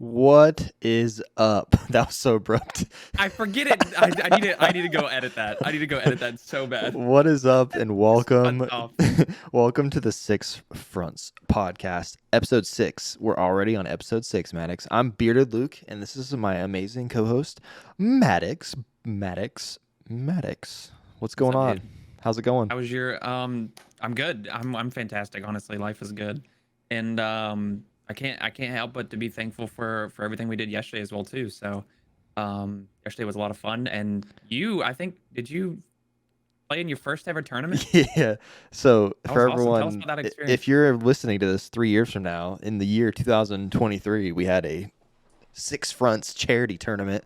What is up? That was so abrupt. I forget it. I need to go edit that. I need to go edit that so bad. What is up, and welcome, Off. welcome to the Six Fronts podcast, episode 6. We're already on episode 6, Maddox. I'm Bearded Luke, and this is my amazing co-host, Maddox. Maddox. What's going up, on? dude? How's it going? How was your I'm good. I'm fantastic. Honestly, life is good, and I can't help but to be thankful for everything we did yesterday as well too. So, yesterday was a lot of fun. And I think, did you play in your first ever tournament? Yeah. So That for was awesome. Tell us everyone, about that experience. if you're listening to this 3 years from now, in the year 2023, we had a Six Fronts charity tournament,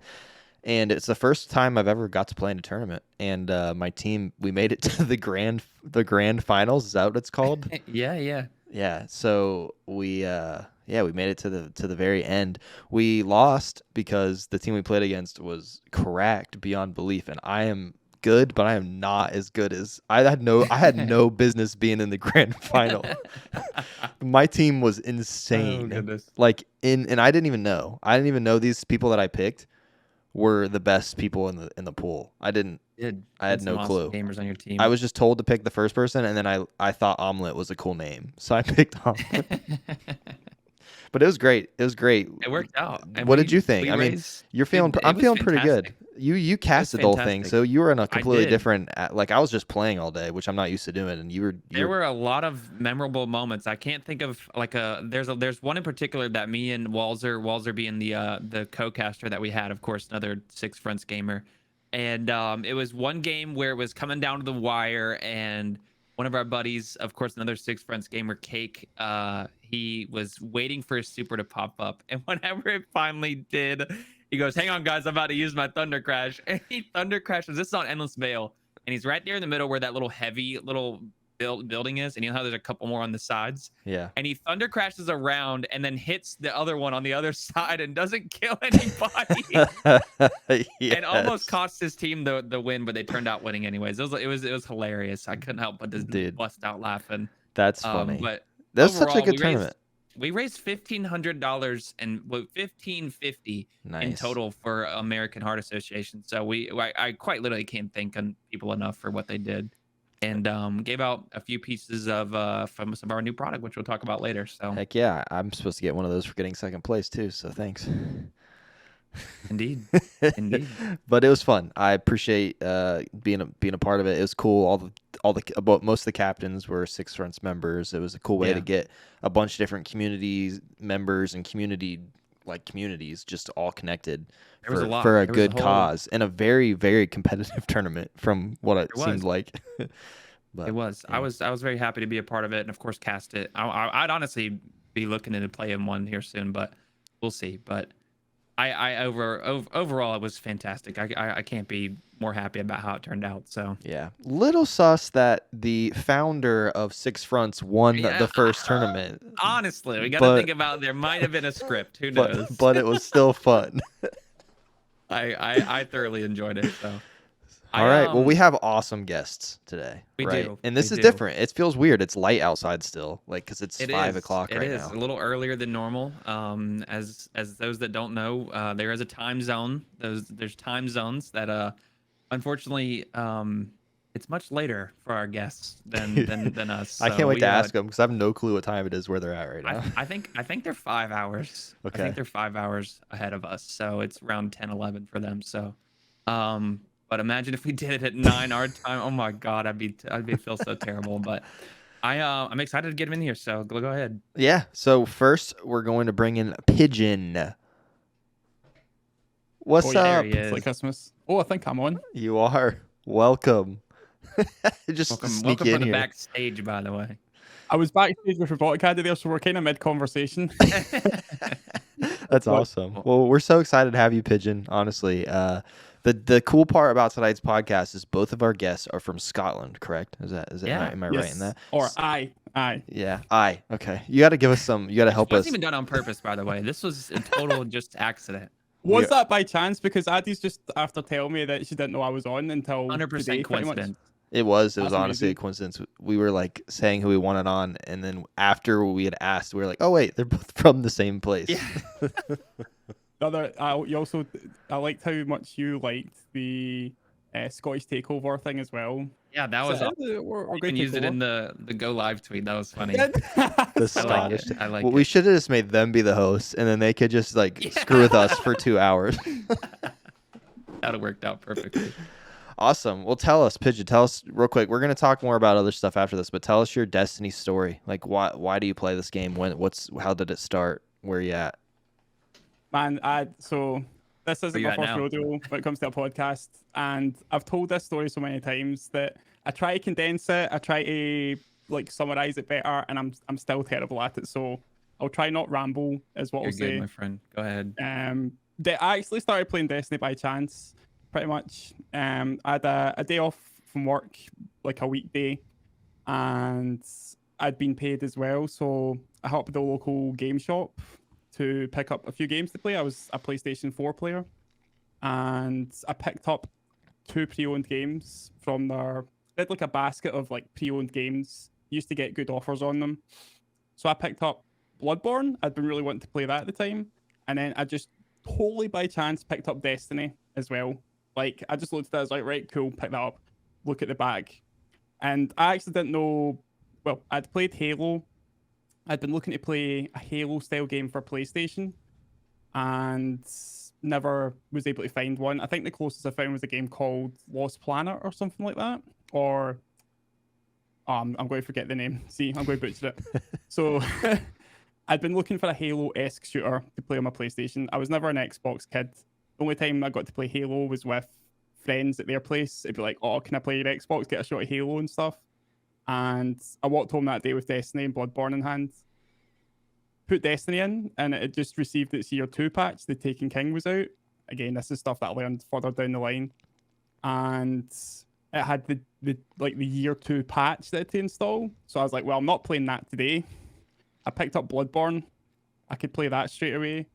and it's the first time I've ever got to play in a tournament. And my team, we made it to the grand finals. Is that what it's called? Yeah. Yeah. So we made it to the very end. We lost because the team we played against was cracked beyond belief, and I am good, but I am not as good as I had no business being in the grand final. My team was insane. Oh goodness. And I didn't even know. These people that I picked were the best people in the pool. I had no clue. Gamers on your team. I was just told to pick the first person, and then I thought Omelet was a cool name, so I picked Omelet. But it was great. It worked out. And What did you think? I mean, you're feeling. I'm feeling pretty good. You casted the whole thing, so you were in a completely different. Like, I was just playing all day, which I'm not used to doing, and There were a lot of memorable moments. I can't think of there's one in particular that me and Walzer being the co-caster that we had, of course, another Six Fronts gamer, and it was one game where it was coming down to the wire, and one of our buddies, of course, another Six Fronts gamer, Cake, he was waiting for his super to pop up, and whenever it finally did, he goes, "Hang on, guys, I'm about to use my Thunder Crash," and he Thunder Crashes. This is on Endless Vale, and he's right there in the middle where that little heavy building is, and you know how there's a couple more on the sides. Yeah. And he Thunder Crashes around and then hits the other one on the other side and doesn't kill anybody. Yes. And almost cost his team the win, but they turned out winning anyways. It was hilarious. I couldn't help but just bust out laughing. That's funny. But that's such a good tournament. We raised $1,500 and $1,550 in total for American Heart Association. So I quite literally can't thank people enough for what they did, and gave out a few pieces of from some of our new product, which we'll talk about later. So heck yeah, I'm supposed to get one of those for getting second place too. So thanks. Indeed. But it was fun. I appreciate being a part of it. It was cool. Most of the captains were Six Fronts members. It was a cool way to get a bunch of different communities members and communities just all connected for a good cause, and a very, very competitive tournament from what it seemed like. But it was. Yeah. I was very happy to be a part of it, and of course cast it. I'd honestly be looking to play in one here soon, but we'll see. But overall, it was fantastic. I can't be more happy about how it turned out. So yeah, little sus that the founder of Six Fronts won the first tournament. Honestly, we got to think about, there might have been a script. Who knows? But it was still fun. I thoroughly enjoyed it. So. All right. Well, we have awesome guests today. We do. And this is different. It feels weird. It's light outside still, because it's 5 o'clock right now. It is a little earlier than normal. As those that don't know, there is a time zone. There's time zones that unfortunately it's much later for our guests than us. So I can't wait to ask them, because I have no clue what time it is where they're at right now. I think they're 5 hours. Okay. I think they're 5 hours ahead of us. So it's around 10, 11 for them. So but imagine if we did it at 9 our time. Oh my God, I'd feel so terrible. But I'm excited to get him in here. So go ahead. Yeah. So first, we're going to bring in Pijinnn. What's up? It's like Christmas. Oh, I think I'm on. You are. Welcome. Welcome in from the here. backstage, by the way. I was backstage with RoboticAdi there, so we're kind of mid-conversation. That's awesome. Well, we're so excited to have you, Pijinnn. Honestly, the cool part about tonight's podcast is both of our guests are from Scotland. Correct? Is that right? Am I right in that? Or I. Yeah, okay. You got to give us some. You got to help us. It wasn't even done on purpose, by the way. This was a total just accident. Was that by chance? Because Addie's just after telling me that she didn't know I was on until 100% today, coincidence. It was That's honestly a amazing. coincidence. We were like saying who we wanted on, and then after we had asked, we were like, "Oh wait, they're both from the same place." Yeah. The other, I liked how much you liked the Scottish takeover thing as well. Yeah, that So was awesome. we're You going can to use take it over. in the go live tweet. That was funny. The I like Scottish. it. I like Well, we it. should have just made them be the hosts, and then they could just like screw with Yeah. us for 2 hours. That have worked out perfectly. Awesome. Well, tell us, Pigeon. Tell us real quick. We're gonna talk more about other stuff after this, but tell us your Destiny story. Like, why do you play this game? How did it start? Where are you at? Man, so this Where isn't you my at first now? rodeo when it comes to a podcast, and I've told this story so many times that I try to condense it, I try to like summarize it better, and I'm still terrible at it. So I'll try not ramble, is what You're I'll good, say. my friend. Go ahead. I actually started playing Destiny by chance, pretty much. I had a day off from work, like a weekday, and I'd been paid as well. So I helped with the local game shop to pick up a few games to play. I was a PlayStation 4 player, and I picked up 2 pre-owned games from their. They had like a basket of like pre-owned games. Used to get good offers on them. So I picked up Bloodborne. I'd been really wanting to play that at the time. And then I just totally by chance picked up Destiny as well. Like I just looked at it, I was like, right, cool, pick that up. Look at the back. And I actually didn't know, well, I'd played Halo. I'd been looking to play a Halo style game for PlayStation and never was able to find one. I think the closest I found was a game called Lost Planet or something like that. Or I'm going to forget the name. See, I'm going to butcher it. So I'd been looking for a Halo-esque shooter to play on my PlayStation. I was never an Xbox kid. The only time I got to play Halo was with friends at their place. It'd be like, oh, can I play your Xbox? Get a shot of Halo and stuff. And I walked home that day with Destiny and Bloodborne in hand. Put Destiny in, and it had just received its year 2 patch. The Taken King was out. Again, this is stuff that I learned further down the line. And it had the year 2 patch that I had to install. So I was like, well, I'm not playing that today. I picked up Bloodborne. I could play that straight away.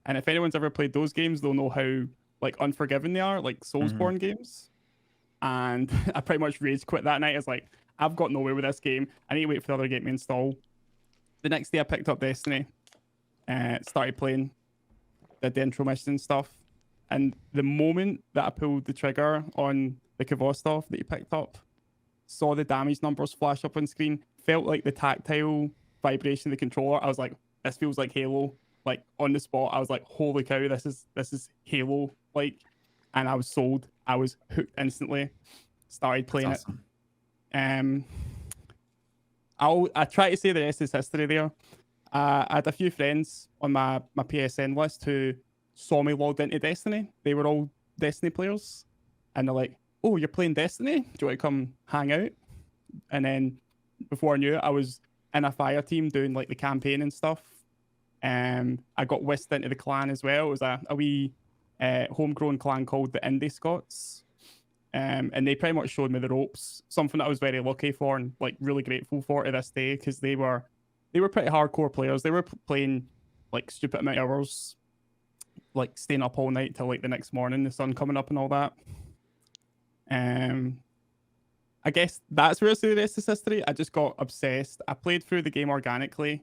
And if anyone's ever played those games, they'll know how like unforgiving they are, like Soulsborne games. And I pretty much rage quit that night. I was like, I've got nowhere with this game. I need to wait for the other game to install. The next day I picked up Destiny, started playing, did the intro mission and stuff. And the moment that I pulled the trigger on the Kvostov that you picked up, saw the damage numbers flash up on screen, felt like the tactile vibration of the controller. I was like, this feels like Halo. Like on the spot, I was like, holy cow, this is Halo. Like, and I was sold. I was hooked instantly. Started playing That's awesome. it. I try to say the rest is history there. I had a few friends on my PSN list who saw me logged into Destiny. They were all Destiny players. And they're like, oh, you're playing Destiny? Do you want to come hang out? And then before I knew it, I was in a fire team doing like the campaign and stuff. I got whisked into the clan as well. It was a wee homegrown clan called the Indie Scots. And they pretty much showed me the ropes, something that I was very lucky for and like really grateful for to this day, because they were pretty hardcore players. They were playing like stupid amount of hours, like staying up all night till like the next morning, the sun coming up and all that. I guess that's where I see the rest is history. I just got obsessed. I played through the game organically,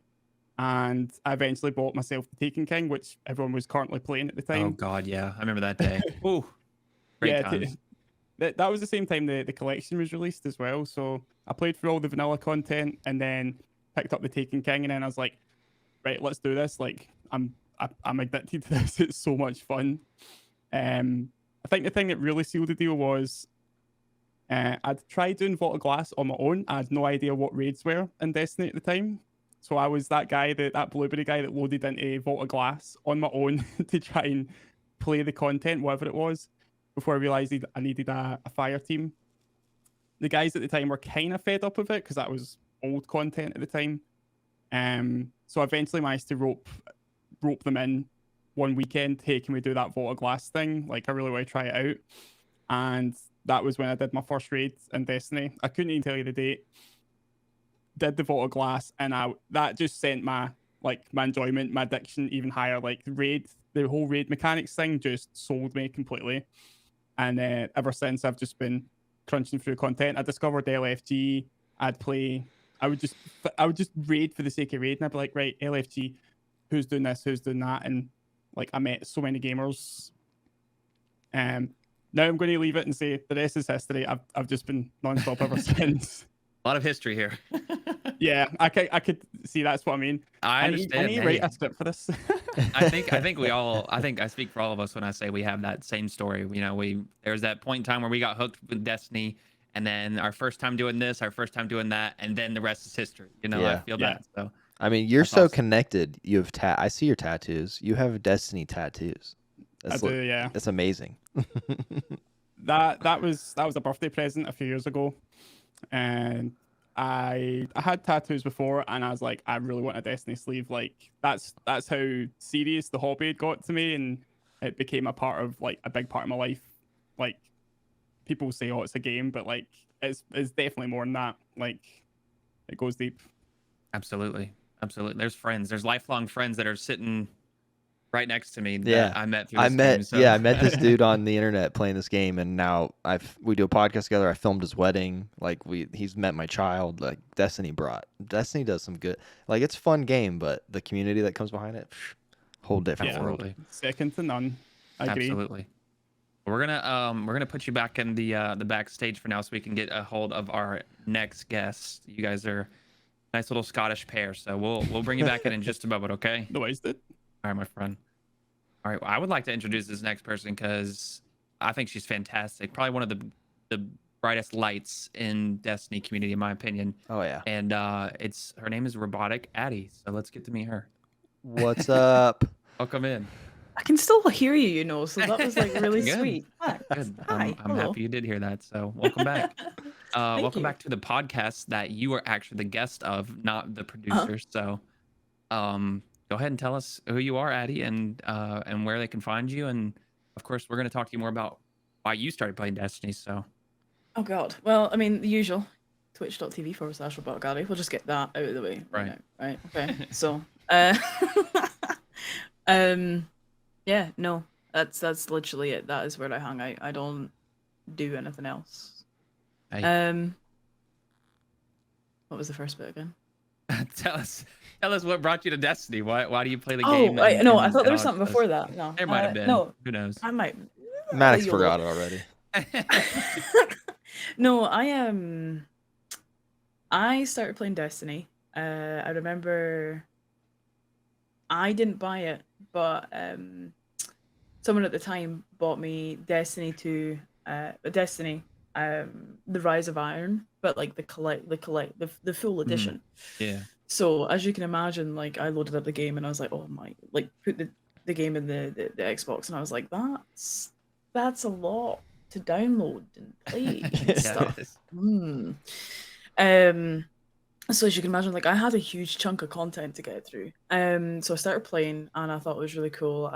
and I eventually bought myself the Taken King, which everyone was currently playing at the time. Oh God, yeah, I remember that day. Ooh, great Yeah, times. that was the same time the collection was released as well. So I played through all the vanilla content and then picked up the Taken King, and then I was like, right, let's do this. Like I'm addicted to this. It's so much fun. I think the thing that really sealed the deal was I'd tried doing Vault of Glass on my own. I had no idea what raids were in Destiny at the time. So I was that guy, that blueberry guy that loaded into Vault of Glass on my own to try and play the content, whatever it was, before I realized I needed a fire team. The guys at the time were kind of fed up with it because that was old content at the time. So I eventually managed to rope them in one weekend. Hey, can we do that Vault of Glass thing? Like, I really want to try it out. And that was when I did my first raid in Destiny. I couldn't even tell you the date. Did the Vault of Glass, and that just sent my enjoyment, my addiction even higher. Like the whole raid mechanics thing just sold me completely. And ever since, I've just been crunching through content. I discovered LFG. I'd play. I would just raid for the sake of raiding. I'd be like, right, LFG, who's doing this, who's doing that, and like I met so many gamers. Now I'm going to leave it and say the rest is history. I've just been nonstop ever since. A lot of history here. Yeah, I could see that's what I mean. I understand. I need to write a script for this. I think I speak for all of us when I say we have that same story. You know, there was that point in time where we got hooked with Destiny, and then our first time doing this, our first time doing that, and then the rest is history. You know, I feel that. So I mean, you're That's so awesome. connected. You have I see your tattoos. You have Destiny tattoos. I do, yeah. That's amazing. That was a birthday present a few years ago, and I had tattoos before, and I was like, I really want a Destiny sleeve. Like that's how serious the hobby had got to me, and it became a part of like a big part of my life. Like people say, oh, it's a game, but like it's definitely more than that. Like it goes deep. Absolutely. There's lifelong friends that are sitting right next to me Yeah. that I met through this game. So. Yeah, I met this dude on the internet playing this game, and now we do a podcast together. I filmed his wedding. Like he's met my child. Like Destiny does some good. Like it's a fun game, but the community that comes behind it, whole different world. Second to none. I agree. Absolutely. We're gonna put you back in the backstage for now, so we can get a hold of our next guest. You guys are a nice little Scottish pair, so we'll bring you back in just a moment, okay? No worries, dude. All right, my friend. All right, well, I would like to introduce this next person because I think she's fantastic. Probably one of the brightest lights in Destiny community, in my opinion. Oh yeah. And her name is RoboticAdi. So let's get to meet her. What's up? Welcome in. I can still hear you, you know, so that was like really Good. sweet. Hi. Good. Hi. I'm happy you did hear that. So welcome back. Welcome you. back to the podcast that you are actually the guest of, not the producer. So go ahead and tell us who you are, Addie, and where they can find you. And of course, we're going to talk to you more about why you started playing Destiny. So, Oh God. Well, I mean, the usual twitch.tv/RoboticAdi. We'll just get that out of the way Right. now. Right. Okay. So, yeah, no, that's literally it. That is where I hang out. I don't do anything else. Hey. What was the first bit again? tell us what brought you to Destiny. Why do you play the Oh, game? no, I thought there was something before that. No, There might have been. No, Who knows? I might. Maddox You'll forgot look. it already. No, I started playing Destiny. I remember I didn't buy it, but someone at the time bought me Destiny 2, Destiny, The Rise of Iron, but like the full edition. Yeah. So as you can imagine, like I loaded up the game and I was like, oh my, like put the game in the Xbox, and I was like, that's a lot to download and play and stuff. So as you can imagine, like I had a huge chunk of content to get through. So I started playing and I thought it was really cool.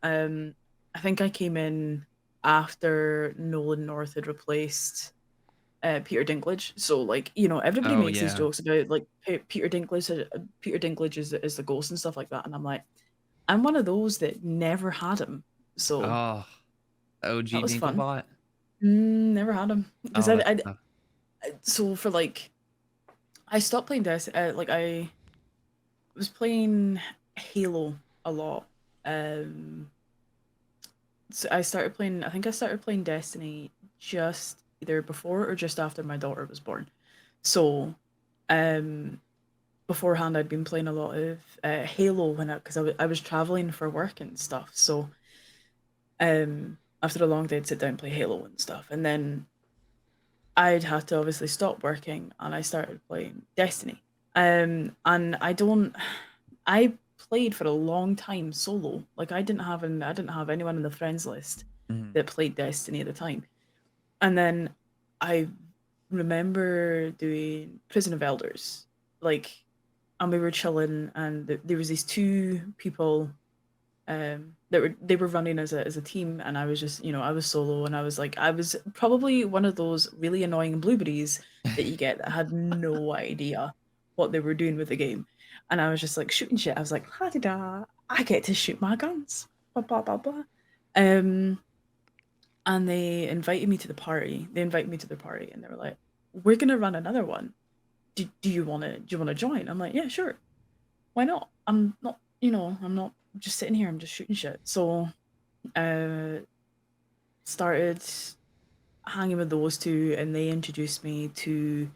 I think I came in after Nolan North had replaced Peter Dinklage. So like, you know, everybody makes these jokes about like Peter Dinklage is the ghost and stuff like that. And I'm like, I'm one of those that never had him. So OG that was fun. Dinklebot. Never had him. Because Oh, so for like, I stopped playing Destiny. Like I was playing Halo a lot. So I think I started playing Destiny just either before or just after my daughter was born. So, beforehand I'd been playing a lot of Halo because I was traveling for work and stuff. So, after a long day, I'd sit down and play Halo and stuff, and then I'd have to obviously stop working, and I started playing Destiny. And I played for a long time solo. Like I didn't have anyone in the friends list that played Destiny at the time. And then I remember doing Prison of Elders, like, and we were chilling, and there was these two people they were running as a team, and I was just, you know, I was solo, and I was probably one of those really annoying blueberries that you get that had no idea what they were doing with the game. And I was just like shooting shit. I was like, ha-da-da, I get to shoot my guns. Blah, blah, blah, blah. And and they invited me to the party. They invited me to their party, and they were like, "We're gonna run another one. Do you wanna join?" I'm like, "Yeah, sure. Why not? I'm not, I'm not just sitting here. I'm just shooting shit." So, started hanging with those two, and they introduced me to,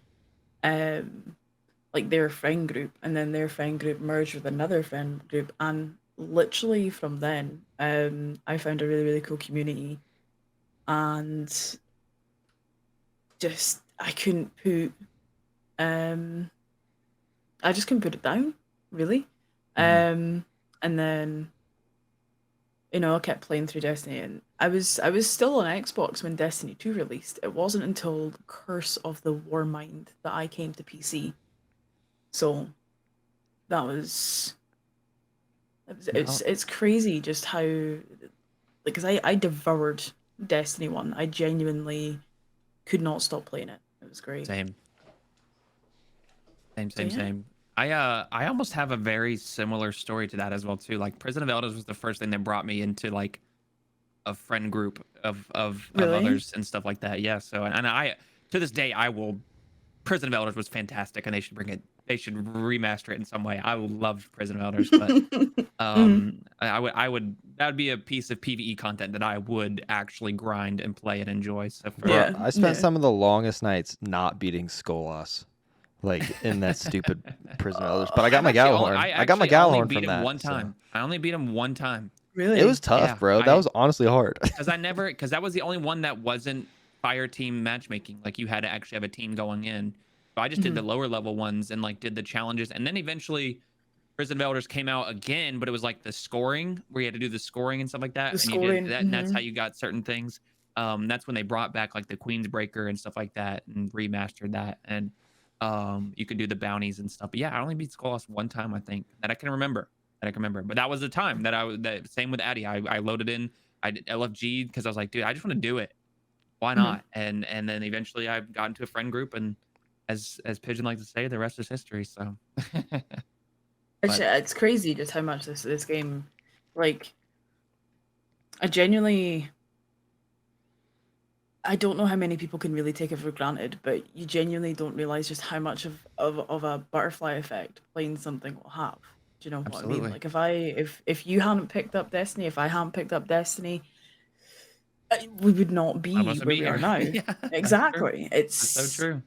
like their friend group, and then their friend group merged with another friend group, and literally from then, I found a really, really cool community, and just I couldn't put um I just couldn't put it down, really. And then, I kept playing through Destiny, and I was still on Xbox when Destiny 2 released. It wasn't until Curse of the Warmind that I came to PC. So that was it's crazy just how, because I devoured Destiny 1. I genuinely could not stop playing it. It was great. Same. So, yeah. Same. I almost have a very similar story to that as well too. Like Prison of Elders was the first thing that brought me into like a friend group of Really? others and stuff like that. Yeah. So and I to this day I will. Prison of Elders was fantastic, and they should bring it. They should remaster it in some way. I loved Prison of Elders, but I would that would be a piece of PvE content that I would actually grind and play and enjoy. So for, Bro, I spent some of the longest nights not beating Skolas, like in that stupid Prison of Elders. But I got my Gallahorn. I got my Gallahorn from that. One time. I only beat him one time. Really? It was tough, Yeah, bro. That was honestly hard. Because that was the only one that wasn't fire team matchmaking. Like you had to actually have a team going in. So I just did the lower level ones and like did the challenges, and then eventually Prison of Elders came out again, but it was like the scoring where you had to do the scoring and stuff like that. The and you did that, and scoring, that's how you got certain things. That's when they brought back like the Queen's Breaker and stuff like that and remastered that, and you could do the bounties and stuff. But yeah, I only beat Skolas one time, I think, that I can remember. But that was the time that same with Addy. I loaded in. I left G because I was like, dude, I just want to do it. Why not? And then eventually I got into a friend group, and as Pigeon likes to say, the rest is history. So it's crazy just how much this game, like, I don't know how many people can really take it for granted, but you genuinely don't realize just how much of a butterfly effect playing something will have. Do you know what I mean? Like if you hadn't picked up Destiny, if I hadn't picked up Destiny, we would not be where we are now. Yeah, exactly. That's so true.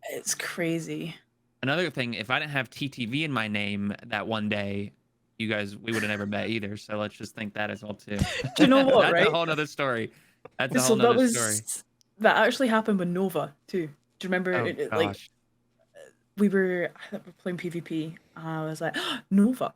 It's crazy. Another thing, if I didn't have TTV in my name that one day, we would have never met either. So let's just think that as well too. Do you know what? That's right? a whole other story. That's a whole other story. That actually happened with Nova too. Do you remember? Oh, like we were playing PvP, and I was like, oh, Nova,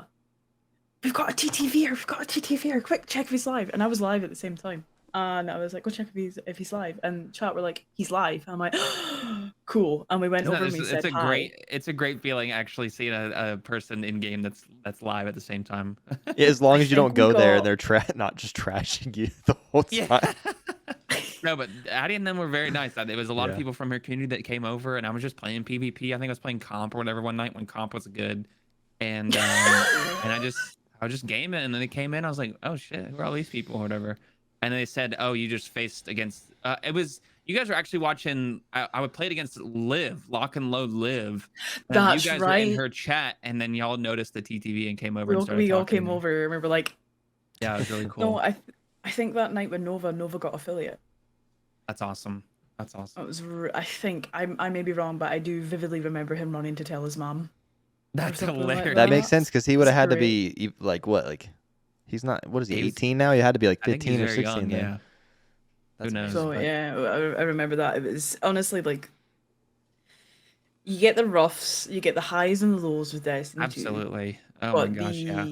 we've got a TTVer, quick, check if he's live. And I was live at the same time. And I was like, go check if he's live. And chat were like, he's live. And I'm like, oh, cool. And we went over and we said hi. It's a great feeling actually seeing a person in game that's live at the same time. Yeah, as long as you don't go there and they're not just trashing you the whole time. No, but Addy and them were very nice. There was a lot of people from her community that came over, and I was just playing PvP. I think I was playing comp or whatever one night when comp was good, and and I was just gaming, and then they came in. I was like, oh shit, who are all these people or whatever? And they said, oh, you just faced against. It was you guys were actually watching. I would play it against Liv, Lock and Load Liv. That's you guys right. were in her chat, and then y'all noticed the TTV and came over. We all came over, and we were like, yeah, it was really cool. No, I think that night with Nova got affiliate. That's awesome. It was. I think I may be wrong, but I do vividly remember him running to tell his mom. That's hilarious. Like that makes sense because he would have had to be like what, like he's not. What is he? 18 now? He had to be like 15 or 16. Young, yeah. Who knows? So yeah, I remember that. It was honestly like you get the roughs, you get the highs and the lows with Destiny 2. Absolutely. Oh my gosh, yeah.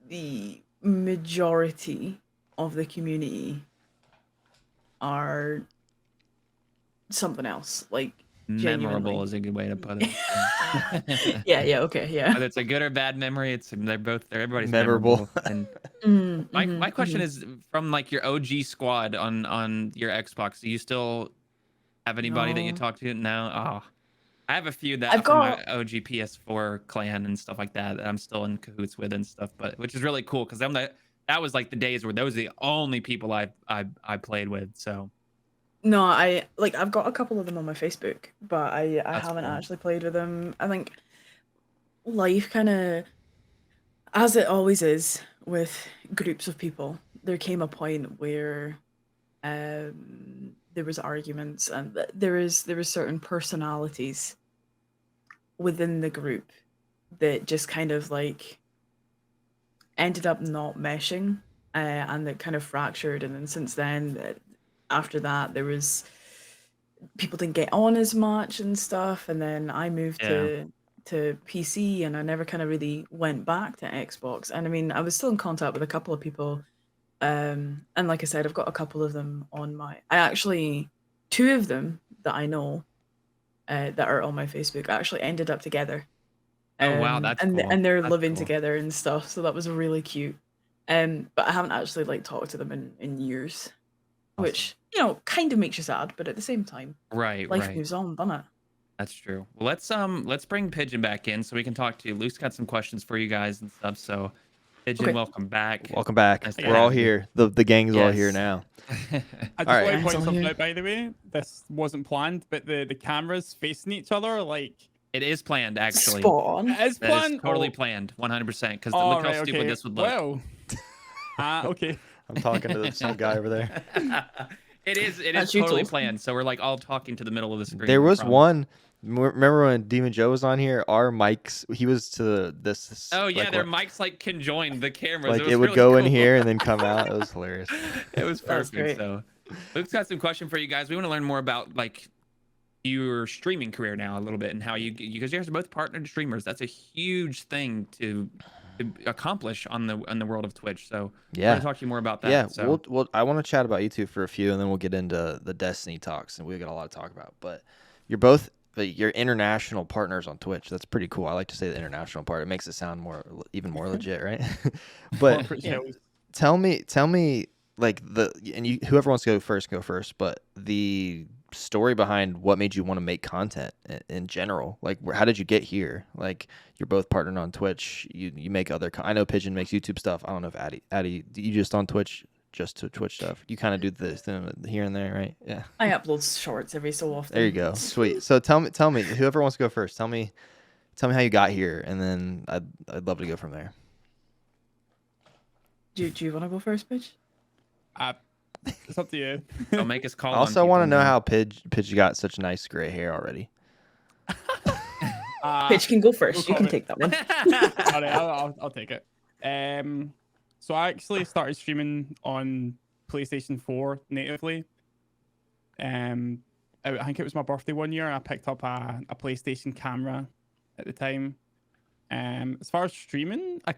The majority of the community are something else. Like memorable is a good way to put it. yeah, okay, yeah. Whether it's a good or bad memory, everybody's memorable. And my question is, from like your OG squad on your Xbox, do you still have anybody that you talk to now? Oh, I have a few that from my OG PS4 clan and stuff like that I'm still in cahoots with and stuff, but which is really cool because that was like the days where those are the only people I played with. So No, I've got a couple of them on my Facebook, but I that's haven't cool. actually played with them. I think life kind of, as it always is with groups of people, there came a point where there was arguments, and there was certain personalities within the group that just kind of like ended up not meshing, and that kind of fractured. And then since then, after that, there was people didn't get on as much and stuff. And then I moved Yeah. to PC, and I never kind of really went back to Xbox. And I mean, I was still in contact with a couple of people. And like I said, I've got a couple of them on my. I actually, two of them that I know, that are on my Facebook actually ended up together. Oh wow, that's and cool. and they're That's living cool. together and stuff. So that was really cute. But I haven't actually like talked to them in years, Awesome. which kind of makes you sad, but at the same time, Right, life right. moves on, doesn't it? That's true. Well, let's bring Pigeon back in so we can talk to you. Luke's got some questions for you guys and stuff. So, Pigeon, Okay. welcome back. Welcome back. Nice to We're all have you. here. The gang's all here Yes. now. I just Alright. want to Thanks, point all something here. out, by the way. This wasn't planned, but the cameras facing each other, like, It is planned, actually. Spot on. it is That is planned. totally Oh, planned, 100%. Because oh, look how right, stupid okay. this would look. Well, okay. I'm talking to some guy over there. It is That's you totally two. planned. So we're like all talking to the middle of the screen. There we was promise. one. Remember when Demon Joe was on here? Our mics. He was to this. Oh yeah, like, their what- mics like conjoined the cameras. Like it, was it would really go in cool. here and then come out. It was hilarious. It was That's perfect. great. So Luke's got some question for you guys. We want to learn more about like your streaming career now a little bit, and how you guys are both partnered streamers. That's a huge thing to accomplish on the world of Twitch. So we're Yeah. gonna talk to you more about that. Yeah, So we'll I want to chat about you two for a few, and then we'll get into the Destiny talks, and we've got a lot to talk about. But you're international partners on Twitch. That's pretty cool. I like to say the international part. It makes it sound even more legit, right? But Corporate Yeah. shells. tell me like whoever wants to go first. But the story behind what made you want to make content in general. Like, how did you get here? Like, you're both partnered on Twitch. You make I know Pigeon makes YouTube stuff. I don't know if Addy, you just on Twitch, just to Twitch stuff. You kind of do this thing here and there, right? Yeah. I upload shorts every so often. There you go. Sweet. So tell me, whoever wants to go first. Tell me how you got here, and then I'd love to go from there. Do you want to go first, bitch? It's up to you. don't make us call. I also want to know how Pidge got such nice gray hair already. Bitch can go first. no You can comment. take that one. All right, I'll take it. So I actually started streaming on PlayStation 4 natively. I think it was my birthday one year, and I picked up a PlayStation camera at the time. As far as streaming, I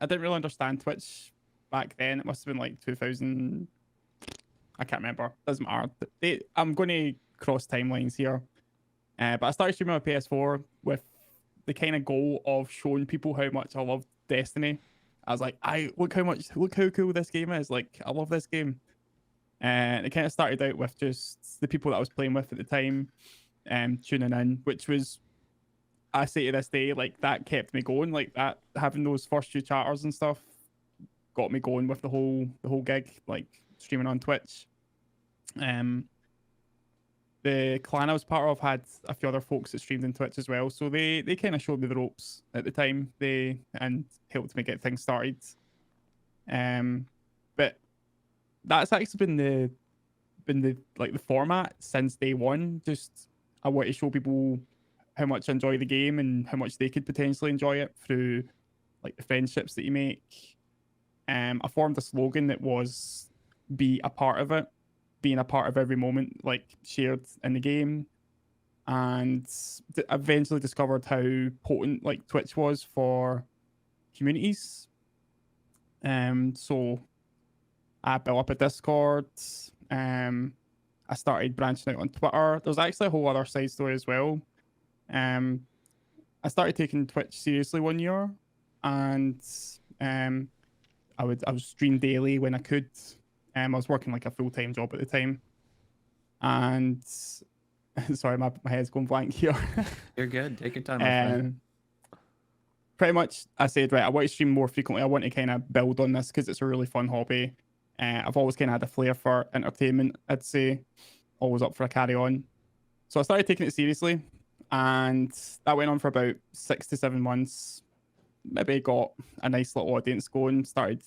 didn't really understand Twitch back then. It must have been like 2000. I can't remember. Doesn't matter. I'm going to cross timelines here. But I started streaming on PS4 with the kind of goal of showing people how much I loved Destiny. I was like, look how cool this game is. Like, I love this game. And it kind of started out with just the people that I was playing with at the time, tuning in, which was, I say to this day, like, that kept me going. Like, that, having those first few chatters and stuff got me going with the whole gig, like streaming on Twitch. The clan I was part of had a few other folks that streamed on Twitch as well, so they kind of showed me the ropes at the time. And helped me get things started. But that's actually been the like the format since day one. Just I want to show people how much I enjoy the game and how much they could potentially enjoy it through like the friendships that you make. I formed a slogan that was "Be a part of it." Being a part of every moment, like shared in the game, and eventually discovered how potent like Twitch was for communities. So I built up a Discord. I started branching out on Twitter. There's actually a whole other side story as well. I started taking Twitch seriously one year, and I would stream daily when I could. I was working like a full-time job at the time, and sorry, my head's going blank here. You're good. Take your time. My friend. pretty much I said, right, I want to stream more frequently. I want to kind of build on this because it's a really fun hobby. I've always kind of had a flair for entertainment, I'd say. Always up for a carry on. So I started taking it seriously, and that went on for about 6 to 7 months. Maybe got a nice little audience going. Started,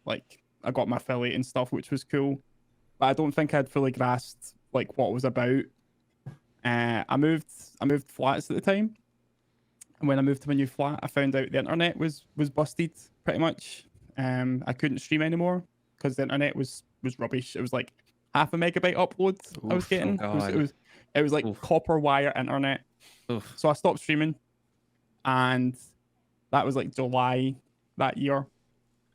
like, I got my affiliate and stuff, which was cool. But I don't think I'd fully grasped like what it was about. I moved flats at the time. And when I moved to my new flat, I found out the internet was busted pretty much. I couldn't stream anymore because the internet was rubbish. It was like half a megabyte upload I was getting. It was like copper wire internet. Oof. So I stopped streaming, and that was like July that year.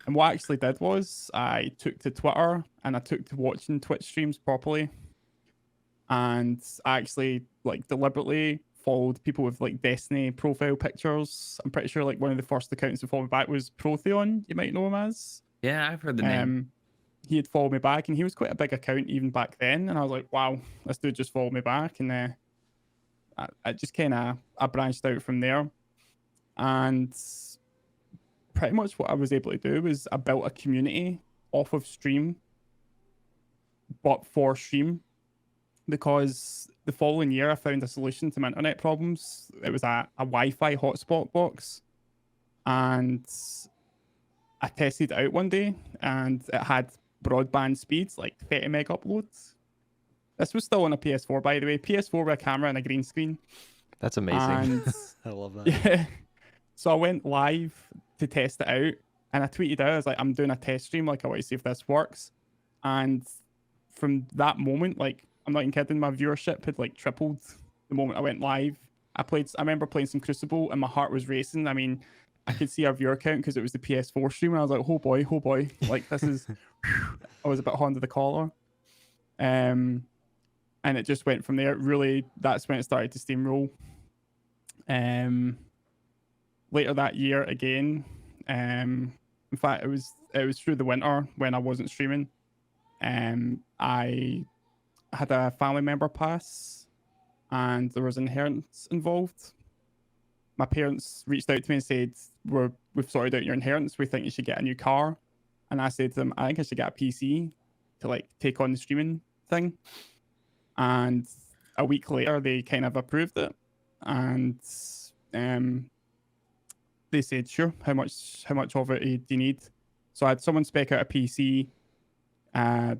And what I actually did was I took to Twitter and I took to watching Twitch streams properly. And I actually like deliberately followed people with like Destiny profile pictures. I'm pretty sure like one of the first accounts to follow me back was Protheon, you might know him as. Yeah, I've heard the name. He had followed me back, and he was quite a big account even back then. And I was like, wow, this dude just followed me back. And I just kind of I branched out from there. And pretty much what I was able to do was I built a community off of stream, but for stream, because the following year I found a solution to my internet problems. It was a Wi-Fi hotspot box, and I tested it out one day, and it had broadband speeds like 30 meg uploads. This was still on a PS4, by the way. PS4 with a camera and a green screen. That's amazing. And I love that. yeah, so I went live to test it out, and I tweeted out, I was like, I'm doing a test stream, like I want to see if this works. And from that moment, like, I'm not even kidding, my viewership had like tripled the moment I went live. I remember playing some Crucible, and my heart was racing. I mean, I could see our viewer count because it was the PS4 stream, and I was like, oh boy, like this is I was a bit hot under the collar. And it just went from there. Really, that's when it started to steamroll. Later that year again, in fact, it was through the winter when I wasn't streaming. I had a family member pass, and there was inheritance involved. My parents reached out to me and said, we've sorted out your inheritance. We think you should get a new car. And I said to them, I think I should get a PC to like take on the streaming thing. And a week later, they kind of approved it. And they said, sure, how much of it do you need? So I had someone spec out a PC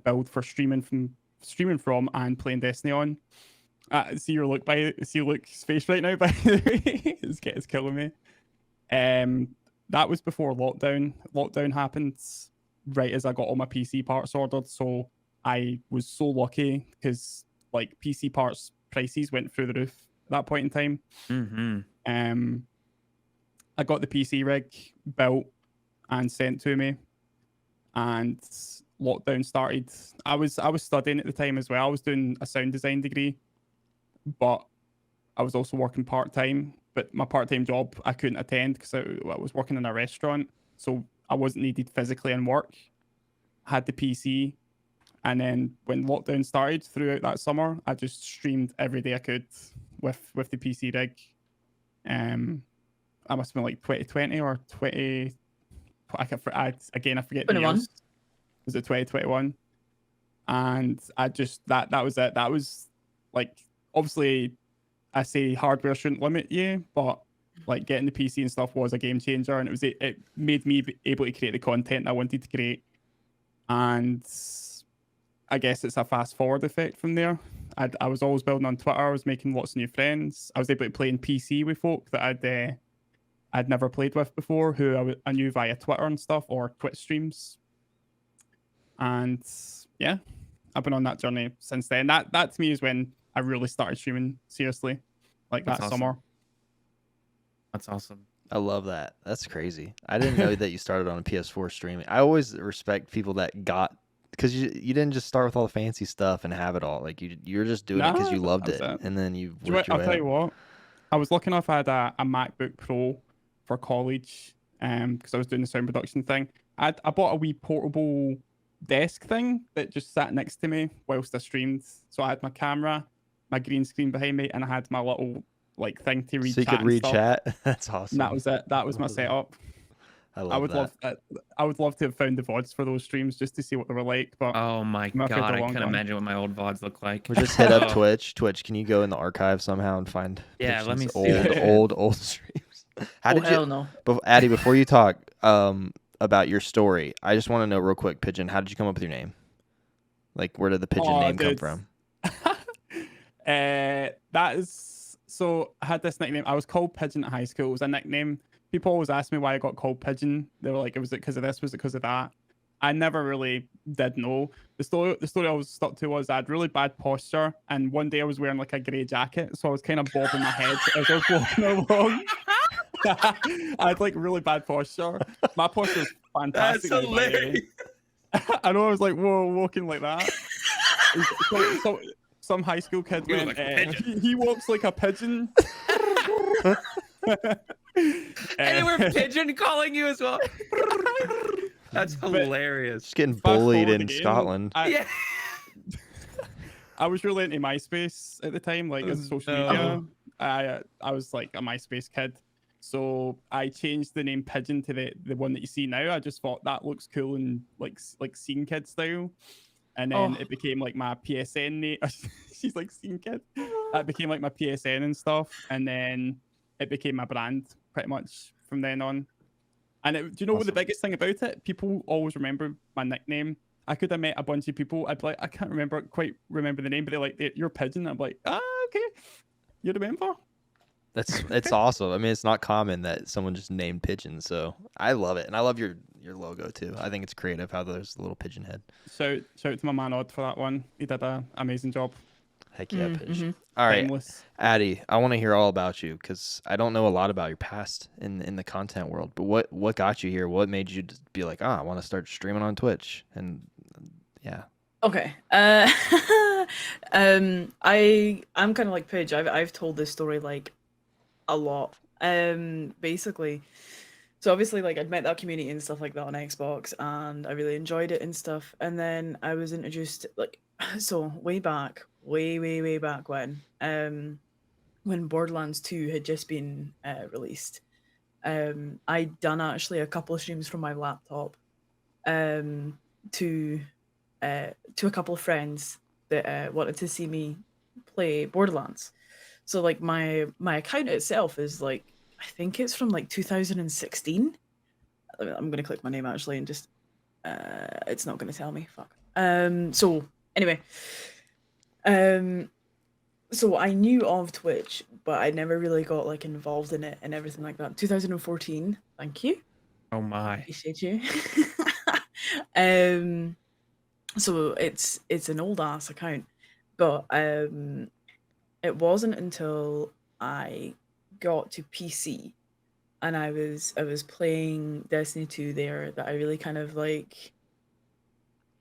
build for streaming from and playing Destiny on. See Luke's face right now, by the way. It's killing me. That was before lockdown. Lockdown happened right as I got all my PC parts ordered. So I was so lucky because like PC parts prices went through the roof at that point in time. Mm-hmm. I got the PC rig built and sent to me, and lockdown started. I was studying at the time as well. I was doing a sound design degree, but I was also working part-time. But my part-time job I couldn't attend because I was working in a restaurant, so I wasn't needed physically in work. I had the PC, and then when lockdown started throughout that summer, I just streamed every day I could with the PC rig. I must have been like 2020 or 20. I forget the years. Was it 2021? And I just that was it. That was like, obviously I say hardware shouldn't limit you, but like getting the PC and stuff was a game changer, and it made me able to create the content I wanted to create. And I guess it's a fast forward effect from there. I was always building on Twitter. I was making lots of new friends. I was able to play in PC with folk that I'd never played with before, who I knew via Twitter and stuff or Twitch streams. And yeah, I've been on that journey since then. That to me is when I really started streaming seriously, like that summer. That's awesome. I love that. That's crazy. I didn't know that you started on a PS4 streaming. I always respect people that got, because you didn't just start with all the fancy stuff and have it all. Like you're just doing it because you loved it, and then you worked your way I'll tell you what. I was lucky enough. I had a MacBook Pro for college, because I was doing the sound production thing. I bought a wee portable desk thing that just sat next to me whilst I streamed. So I had my camera, my green screen behind me, and I had my little like thing to read So you chat could read and stuff. chat. That's And awesome. that was it. That was my love that. setup. I I love would that. I would love to have found the VODs for those streams just to see what they were like, but Oh my I'm afraid god, they're I long can't gone. imagine what my old VODs look like. We'll just hit up Oh, Twitch. Twitch, can you go in the archive somehow and find Yeah, let me Pijinn's see that old shit. streams? How Oh did you, hell no. Addie? Before you talk about your story, I just want to know real quick, Pigeon. How did you come up with your name? Like, where did the Pigeon Oh, name come dude. from? That is so. I had this nickname. I was called Pigeon at high school. It was a nickname. People always ask me why I got called Pigeon. They were like, "Was it because of this? Was it because of that?" I never really did know. The story I was stuck to was I had really bad posture, and one day I was wearing like a grey jacket, so I was kind of bobbing my head as I was walking along. I had like really bad posture. My posture was fantastic. That's though, by the way. hilarious. I know I was like, whoa, walking like that. Some high school kid You look went, like a pigeon." he walks like a pigeon. And they were pigeon calling you as well. That's hilarious. Just getting Fast bullied forward in again, Scotland. Yeah. I was really into MySpace at the time, like as social no. media. I was like a MySpace kid, so I changed the name Pigeon to the one that you see now. I just thought that looks cool and like scene kid style, and then Oh. it became like my PSN name. She's like scene kid. That became like my PSN and stuff, and then it became my brand pretty much from then on. And do you know what the Awesome. biggest thing about it? People always remember my nickname. I could have met a bunch of people. I'd be like, I can't quite remember the name, but they're like, "You're Pigeon." I'm like, okay, you remember? It's awesome. I mean, it's not common that someone just named Pigeon, so I love it, and I love your logo too. I think it's creative how there's a little pigeon head. Shout to my man Odd for that one. He did an amazing job. Heck yeah, Pidge. Mm-hmm. All right, Timeless. Addie, I want to hear all about you because I don't know a lot about your past in the content world. But what got you here? What made you just be like, I want to start streaming on Twitch? And yeah, Okay. I'm kind of like Pidge. I've told this story like a lot. Basically, so obviously like I'd met that community and stuff like that on Xbox, and I really enjoyed it and stuff. And then I was introduced like so way back when Borderlands 2 had just been released. I'd done actually a couple of streams from my laptop to a couple of friends that wanted to see me play Borderlands. So like my account itself is like I think it's from like 2016. I'm gonna click my name actually and just it's not gonna tell me. Fuck. So anyway, so I knew of Twitch, but I never really got like involved in it and everything like that. 2014. Thank you. Oh my. Appreciate you. So it's an old ass account, but it wasn't until I got to PC and I was playing Destiny 2 there that I really kind of like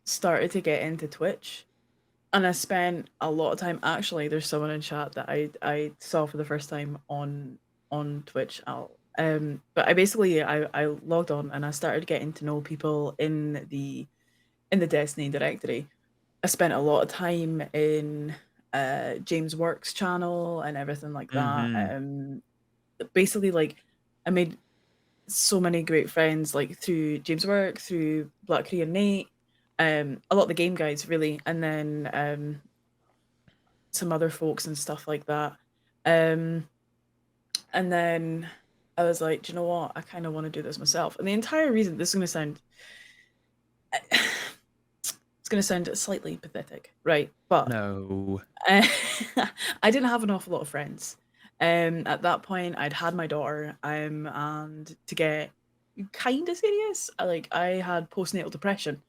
started to get into Twitch. And I spent a lot of time actually there's someone in chat that I saw for the first time on Twitch. But I logged on and I started getting to know people in the Destiny directory. I spent a lot of time in James Works channel and everything like that. Basically like I made so many great friends like through James Work, through Black Korean Nate, a lot of the game guys really, and then some other folks and stuff like that. And then I was like, do you know what? I kind of want to do this myself. And the entire reason this is going to sound it's going to sound slightly pathetic, right? But No. I didn't have an awful lot of friends. At that point, I'd had my daughter, and to get kind of serious, I had postnatal depression,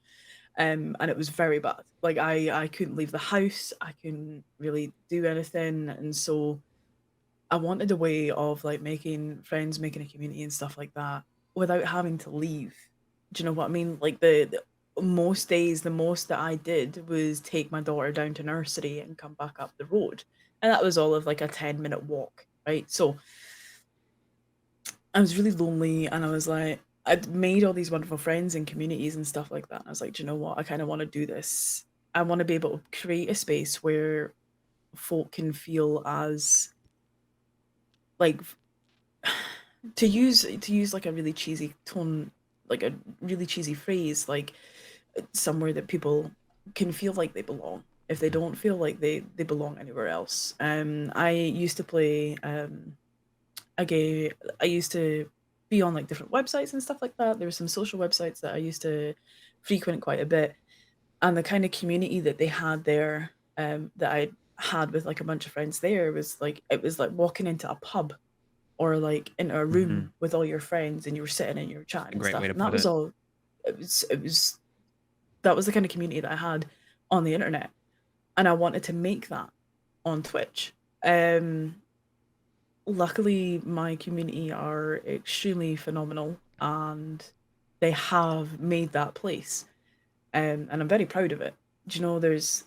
and it was very bad. Like I couldn't leave the house, I couldn't really do anything, and so I wanted a way of like making friends, making a community and stuff like that without having to leave. Do you know what I mean? Like the most days, the most that I did was take my daughter down to nursery and come back up the road. And that was all of like a 10-minute walk, right? So I was really lonely and I was like, I'd made all these wonderful friends and communities and stuff like that. And I was like, do you know what? I kind of want to do this. I want to be able to create a space where folk can feel as like to use like a really cheesy tone, like a really cheesy phrase, like somewhere that people can feel like they belong if they don't feel like they belong anywhere else. I used to play I used to be on like different websites and stuff like that. There were some social websites that I used to frequent quite a bit, and the kind of community that they had there, that I had with like a bunch of friends there, was like it was like walking into a pub or like into a room with all your friends, and you were sitting and you were chatting A and great stuff. way to And that put was it. all. It was that was the kind of community that I had on the internet, and I wanted to make that on Twitch. Um, Luckily, my community are extremely phenomenal, and they have made that place, and I'm very proud of it. Do you know, there's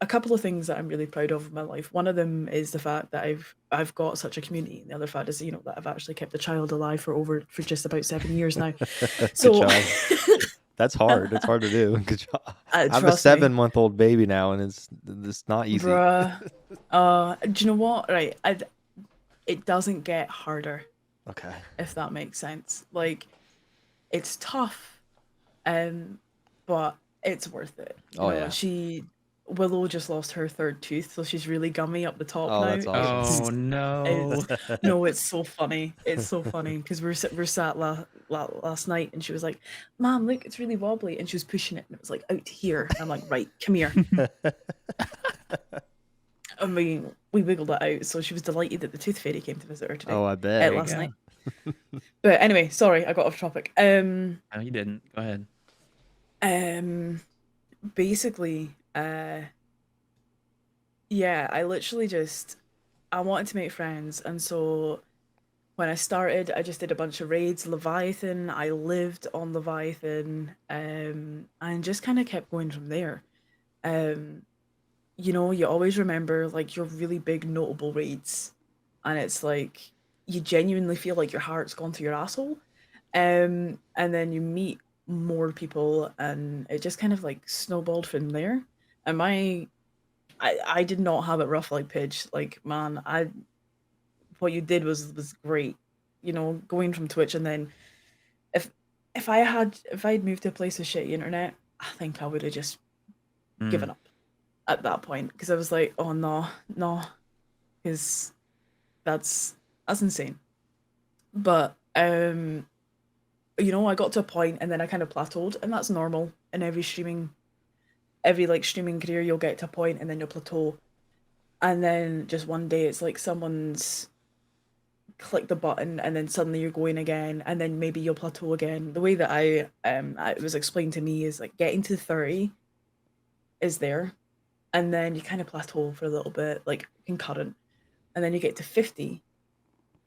a couple of things that I'm really proud of in my life. One of them is the fact that I've got such a community, and the other fact is, you know, that I've actually kept a child alive for just about 7 years now. Good So job. That's hard. It's hard to do. Good job. I have a trust me, 7-month-old baby now, and it's not easy. bruh. Do you know what? Right, it doesn't get harder, Okay. if that makes sense. Like, it's tough, but it's worth it. Oh, yeah. Willow just lost her third tooth, so she's really gummy up the top Oh, now. that's awesome. Oh no. No, it's so funny. It's so funny because we're sat last night, and she was like, "Mom, look, it's really wobbly," and she was pushing it, and it was like out here. And I'm like, "Right, come here." And we wiggled it out, so she was delighted that the tooth fairy came to visit her today. Oh, I bet. Last night. But anyway, sorry, I got off topic. No, you didn't. Go ahead. Basically, yeah, I wanted to make friends, and so when I started, I just did a bunch of raids. Leviathan, I lived on Leviathan, and just kind of kept going from there. Um, you know, you always remember like your really big notable raids, and it's like you genuinely feel like your heart's gone through your asshole. And then you meet more people, and it just kind of like snowballed from there. And I did not have it rough like Pidge. Like, man, what you did was great. You know, going from Twitch, and then if if I'd moved to a place with shitty internet, I think I would have just given up at that point, because I was like, oh no, because that's insane. But you know, I got to a point, and then I kind of plateaued, and that's normal in every like streaming career. You'll get to a point, and then you'll plateau, and then just one day it's like someone's clicked the button, and then suddenly you're going again, and then maybe you'll plateau again. The way that it was explained to me is like getting to 30 is there, and then you kind of plateau for a little bit, like concurrent, and then you get to 50,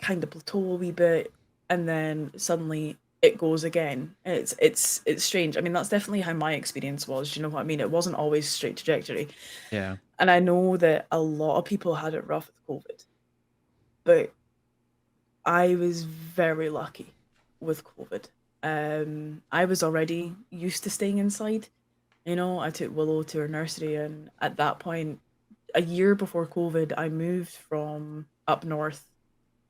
kind of plateau a wee bit, and then suddenly it goes again. It's strange. I mean, that's definitely how my experience was. Do you know what I mean? It wasn't always straight trajectory. Yeah. And I know that a lot of people had it rough with COVID, but I was very lucky with COVID. I was already used to staying inside. You know, I took Willow to her nursery, and at that point, a year before COVID, I moved from up north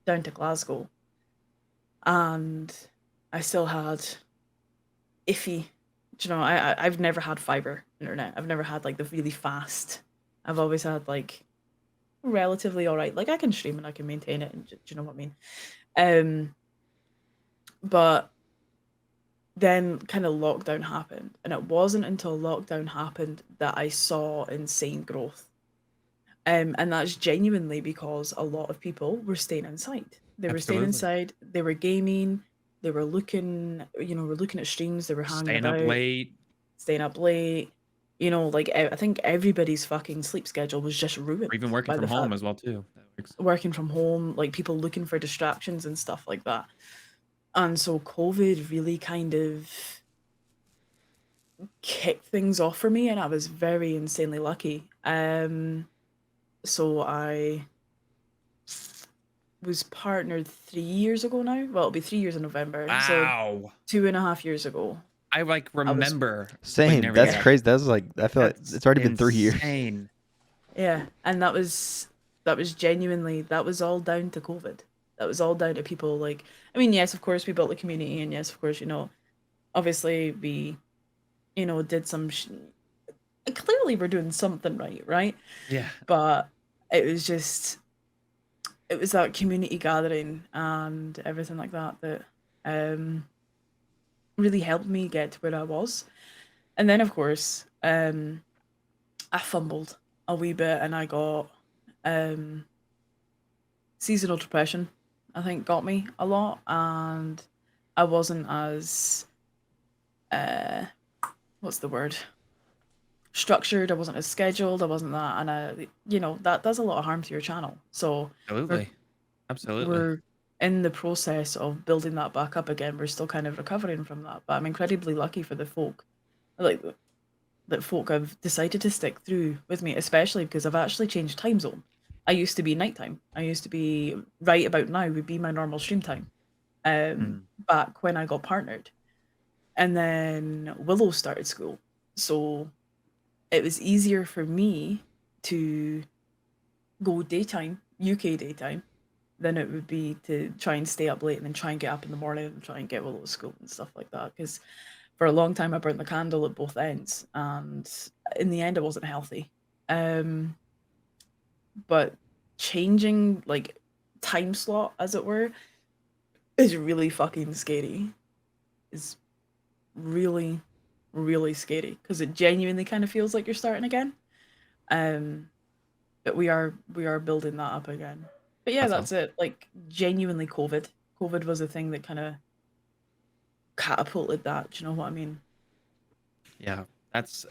down to Glasgow, and I still had iffy. Do you know, I've never had fiber internet. I've never had like the really fast. I've always had like relatively all right. Like, I can stream and I can maintain it, and do you know what I mean? But then kind of lockdown happened, and it wasn't until lockdown happened that I saw insane growth. And that's genuinely because a lot of people were staying inside. They were staying Absolutely. inside. They were gaming. They were looking, were looking at streams. They were hanging Staying up about, late. staying up late. You know, like I think everybody's fucking sleep schedule was just ruined Or even working by from the home fact as well too. That works. working from home, like people looking for distractions and stuff like that. And so COVID really kind of kicked things off for me, and I was very insanely lucky. So I was partnered 3 years ago now. Well, it'll be 3 years in November. So Wow. 2.5 years ago. I like remember. Same. That's crazy. That's like, I feel like That's it's already been 3 years. insane. Yeah, and that was genuinely, that was all down to COVID. That was all down to people like, I mean, yes, of course we built the community, and yes, of course, obviously we, did some, clearly we're doing something right? Yeah. But it was just, it was that community gathering and everything like that that really helped me get to where I was. And then, of course, I fumbled a wee bit and I got seasonal depression, I think, got me a lot. And I wasn't as, what's the word? Structured. I wasn't as scheduled. I wasn't that. And, that does a lot of harm to your channel. So Absolutely. we're in the process of building that back up again. We're still kind of recovering from that. But I'm incredibly lucky for the folk. Like, that folk have decided to stick through with me, especially because I've actually changed time zone. I used to be nighttime. I used to be right about now would be my normal stream time. Back when I got partnered. And then Willow started school. So it was easier for me to go daytime, UK daytime, than it would be to try and stay up late and then try and get up in the morning and try and get Willow to school and stuff like that. Because for a long time I burnt the candle at both ends, and in the end it wasn't healthy. But changing like time slot, as it were, is really fucking scary. Is really, really scary because it genuinely kind of feels like you're starting again. But we are building that up again. But yeah, that's it. Like, genuinely COVID was a thing that kind of catapulted that. Do you know what I mean? Yeah, that's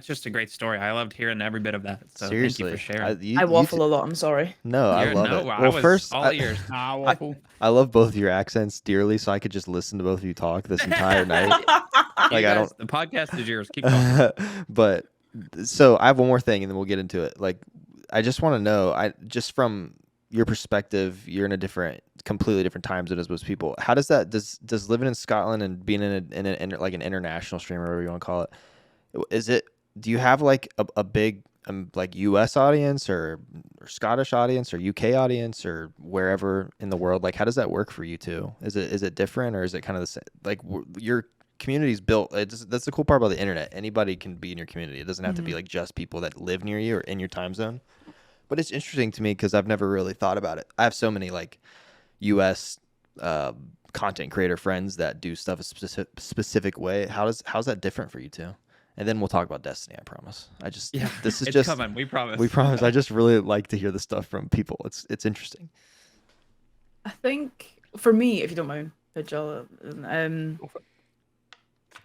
just a great story. I loved hearing every bit of that. So Seriously, thank you for sharing. I waffle a lot. I'm sorry. No, I love it. I Well, was first, all ears. I love both of your accents dearly, so I could just listen to both of you talk this entire night. Like, I don't. The podcast is yours. Keep going. But so I have one more thing, and then we'll get into it. Like, I just want to know, just from your perspective, you're in a completely different time zone as most people. How does that does living in Scotland and being in like an international streamer, whatever you want to call it, do you have like a big like US audience or Scottish audience or UK audience or wherever in the world? Like, how does that work for you two? Is it different, or is it kind of the same? Like, your community's built. That's the cool part about the internet. Anybody can be in your community. It doesn't have to be like just people that live near you or in your time zone. But it's interesting to me because I've never really thought about it. I have so many like US content creator friends that do stuff a specific way. How's that different for you two? And then we'll talk about Destiny, I promise. This is it's just coming. We promise. We promise. I just really like to hear the stuff from people. It's interesting. I think for me, if you don't mind, Pidgeot,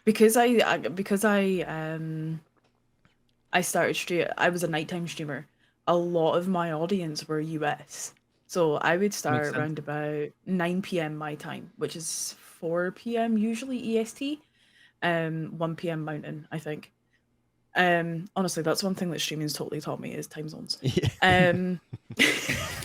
because I started stream. I was a nighttime streamer. A lot of my audience were US, so I would start around about 9 p.m. my time, which is 4 p.m. usually EST. 1 p.m. Mountain, I think. Honestly, that's one thing that streaming's totally taught me is time zones. Yeah.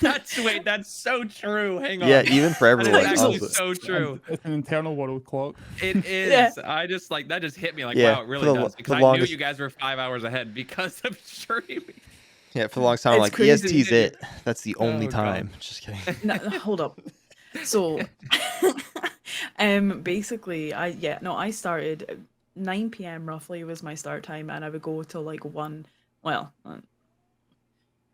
That's so true. Hang on. Yeah, even for everyone. That's actually so true. It's an internal world clock. It is. Yeah. I just like that just hit me like, Yeah, wow, it really does. Because I knew you guys were 5 hours ahead because of streaming. Yeah, for the longest time, I'm like, crazy. EST's it. That's the only time. God. Just kidding. No, hold up. So, basically, I started 9 p.m. roughly was my start time, and I would go till like 1. Well,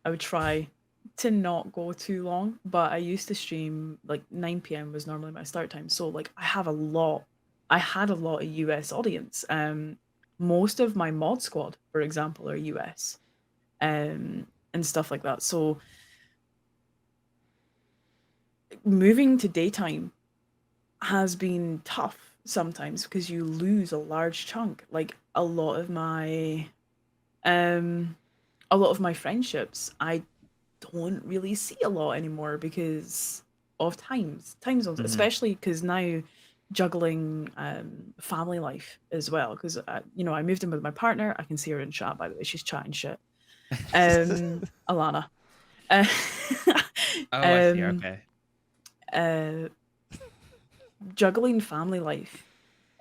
I would try to not go too long, but I used to stream like 9 p.m. was normally my start time. So like I had a lot of US audience. Most of my mod squad, for example, are US, and stuff like that. So moving to daytime has been tough sometimes because you lose a large chunk. Like a lot of my friendships I don't really see a lot anymore because of time zones, especially because now juggling family life as well, because I moved in with my partner. I can see her in chat, by the way. She's chatting shit. Alana. I see. Okay. Juggling family life,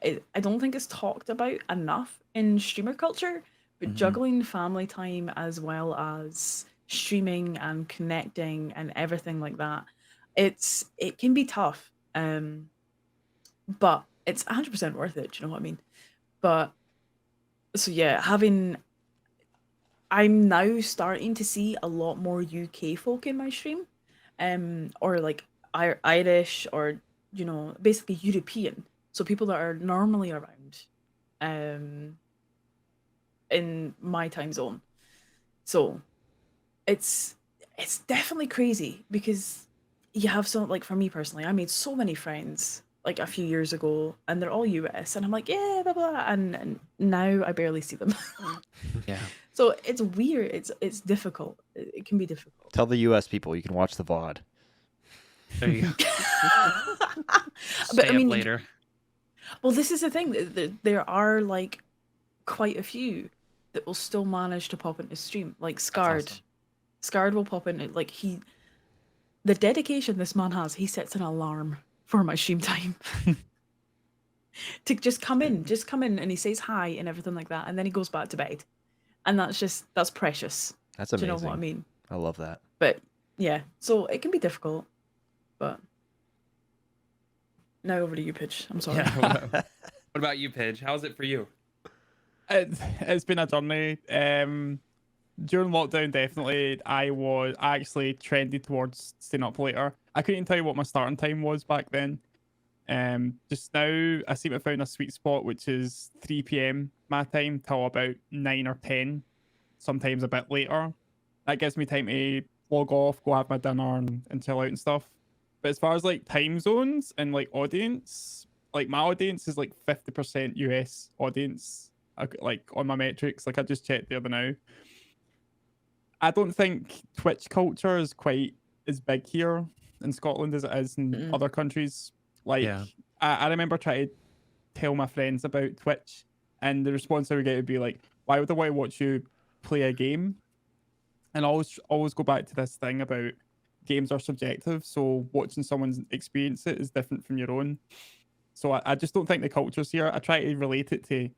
I don't think it's talked about enough in streamer culture, but juggling family time as well as streaming and connecting and everything like that. It can be tough, but it's 100% worth it. Do you know what I mean? But so yeah, I'm now starting to see a lot more UK folk in my stream, or like Irish, or basically European. So people that are normally around, in my time zone. So it's definitely crazy because you have so, like, for me personally, I made so many friends like a few years ago, and they're all US, and I'm like, yeah, blah blah, and now I barely see them. Yeah. So it's weird. It's difficult. It can be difficult. Tell the US people you can watch the VOD. There you go. But Stay I mean, up later. well, this is the thing. There are like quite a few that will still manage to pop into stream. Like Scarred. awesome. Scarred will pop in. Like the dedication this man has. He sets an alarm for my stream time to just come in, and he says hi and everything like that, and then he goes back to bed, and that's precious. That's Do amazing. you know what I mean? I love that. But yeah, so it can be difficult, but now over to you, Pidge. I'm sorry. Yeah. What about you, Pidge? How's it for you? It's been a journey. During lockdown, definitely, I actually trended towards staying up later. I couldn't tell you what my starting time was back then. Just now, I seem to have found a sweet spot, which is 3 p.m. my time till about 9 or 10, sometimes a bit later. That gives me time to log off, go have my dinner, and chill out and stuff. But as far as like time zones and like audience, like my audience is like 50% US audience, like on my metrics. Like I just checked the other now. I don't think Twitch culture is quite as big here in Scotland as it is in other countries. Like, Yeah. I remember trying to tell my friends about Twitch, and the response I would get would be like, "Why would I want to watch you play a game?" And I always go back to this thing about games are subjective, so watching someone experience it is different from your own. So I just don't think the culture's here. I try to relate it to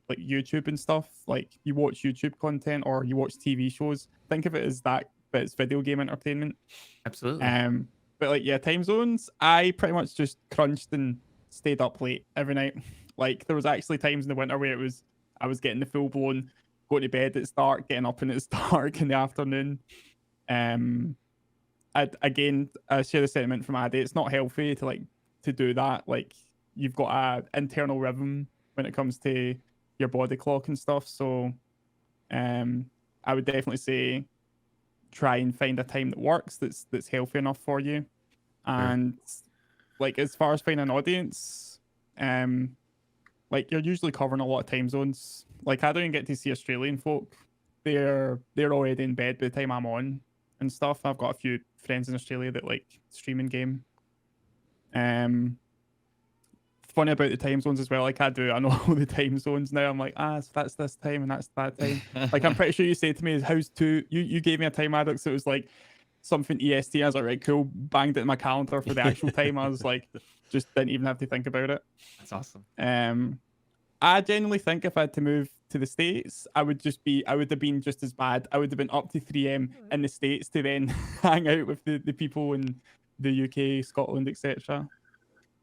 like YouTube and stuff. Like you watch YouTube content or you watch TV shows. Think of it as that, but it's video game entertainment. Absolutely. But like, yeah, time zones, I pretty much just crunched and stayed up late every night. Like there was actually times in the winter where I was getting the full blown going to bed at dark, getting up and it's dark in the afternoon. I share the sentiment from Addy. It's not healthy to do that. Like you've got a internal rhythm when it comes to your body clock and stuff. So I would definitely say try and find a time that works that's healthy enough for you. And like as far as finding an audience, like you're usually covering a lot of time zones. Like I don't even get to see Australian folk. They're already in bed by the time I'm on and stuff. I've got a few friends in Australia that like streaming game. Funny about the time zones as well. Like I know all the time zones now. I'm like, so that's this time and that's that time. Like I'm pretty sure you say to me, "How's two?" You gave me a time addict, so it was like something EST. I was like, right, cool. Banged it in my calendar for the actual time. I was like, just didn't even have to think about it. That's awesome. I genuinely think if I had to move to the States, I would have been just as bad. I would have been up to 3 a.m. in the States to then hang out with the people in the UK, Scotland, etc.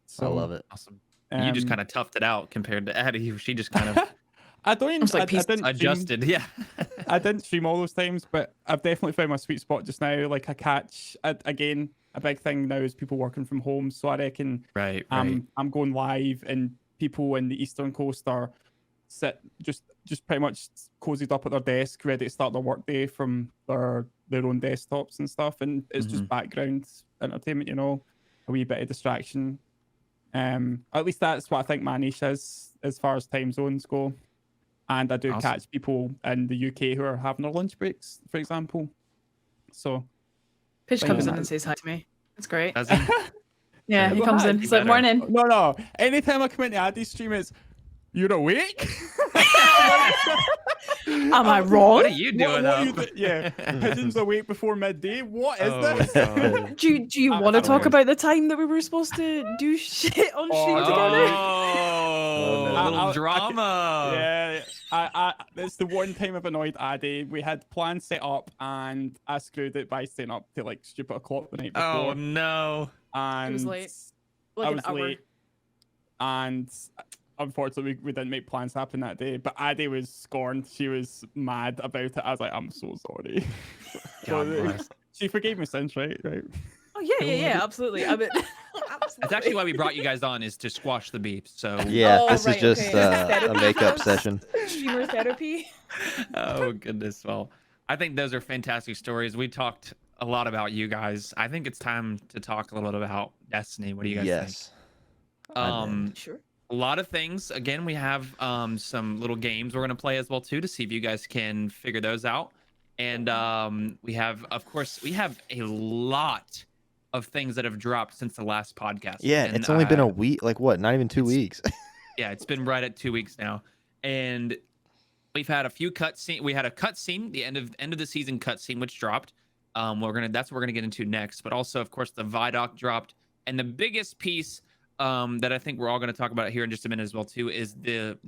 So I love it. Awesome. You just kind of toughed it out compared to Addie. She just kind of I didn't adjusted. Yeah. I didn't stream all those times, but I've definitely found my sweet spot just now. Like again, a big thing now is people working from home. So I reckon Right. I'm going live, and people in the Eastern Coast are just pretty much cozied up at their desk, ready to start their workday from their own desktops and stuff. And it's just background entertainment, a wee bit of distraction. At least that's what I think my niche is as far as time zones go. And I do catch people in the UK who are having their lunch breaks, for example. So Pitch comes in and says hi to me. It's great. Does he? Yeah, he comes in. He's like, "Morning." No. Anytime I come into Addy's stream, it's, "You're awake?" Am I wrong? What are you doing though? Yeah, Pigeon's awake before midday. What is this? God. Do you want to talk about the time that we were supposed to do shit on stream together? Oh, no. little drama. Yeah. It's the one time I've annoyed Addy. We had plans set up, and I screwed it by staying up till like stupid o'clock the night before. Oh no. And It was late. I Like an was hour. late, and unfortunately we didn't make plans happen that day. But Addy was scorned. She was mad about it. I was like, I'm so sorry. God bless. She forgave me since, right? Oh yeah, absolutely. I mean, That's actually why we brought you guys on, is to squash the beef. So Yeah, Oh, this right, is just okay. a makeup session. Streamer therapy. oh goodness. Well, I think those are fantastic stories. We talked a lot about you guys. I think it's time to talk a little bit about Destiny. What do you guys Yes. think? Sure. A lot of things. Again, we have some little games we're gonna play as well too, to see if you guys can figure those out. And we have, of course, a lot of things that have dropped since the last podcast. Yeah, And, it's only been a week. Like what? Not even 2 weeks. Yeah, it's been right at 2 weeks now, and we've had a few cutscene. We had a cutscene, the end of the season cutscene, which dropped. That's what we're gonna get into next. But also, of course, the Vidoc dropped, and the biggest piece that I think we're all gonna talk about here in just a minute as well too is the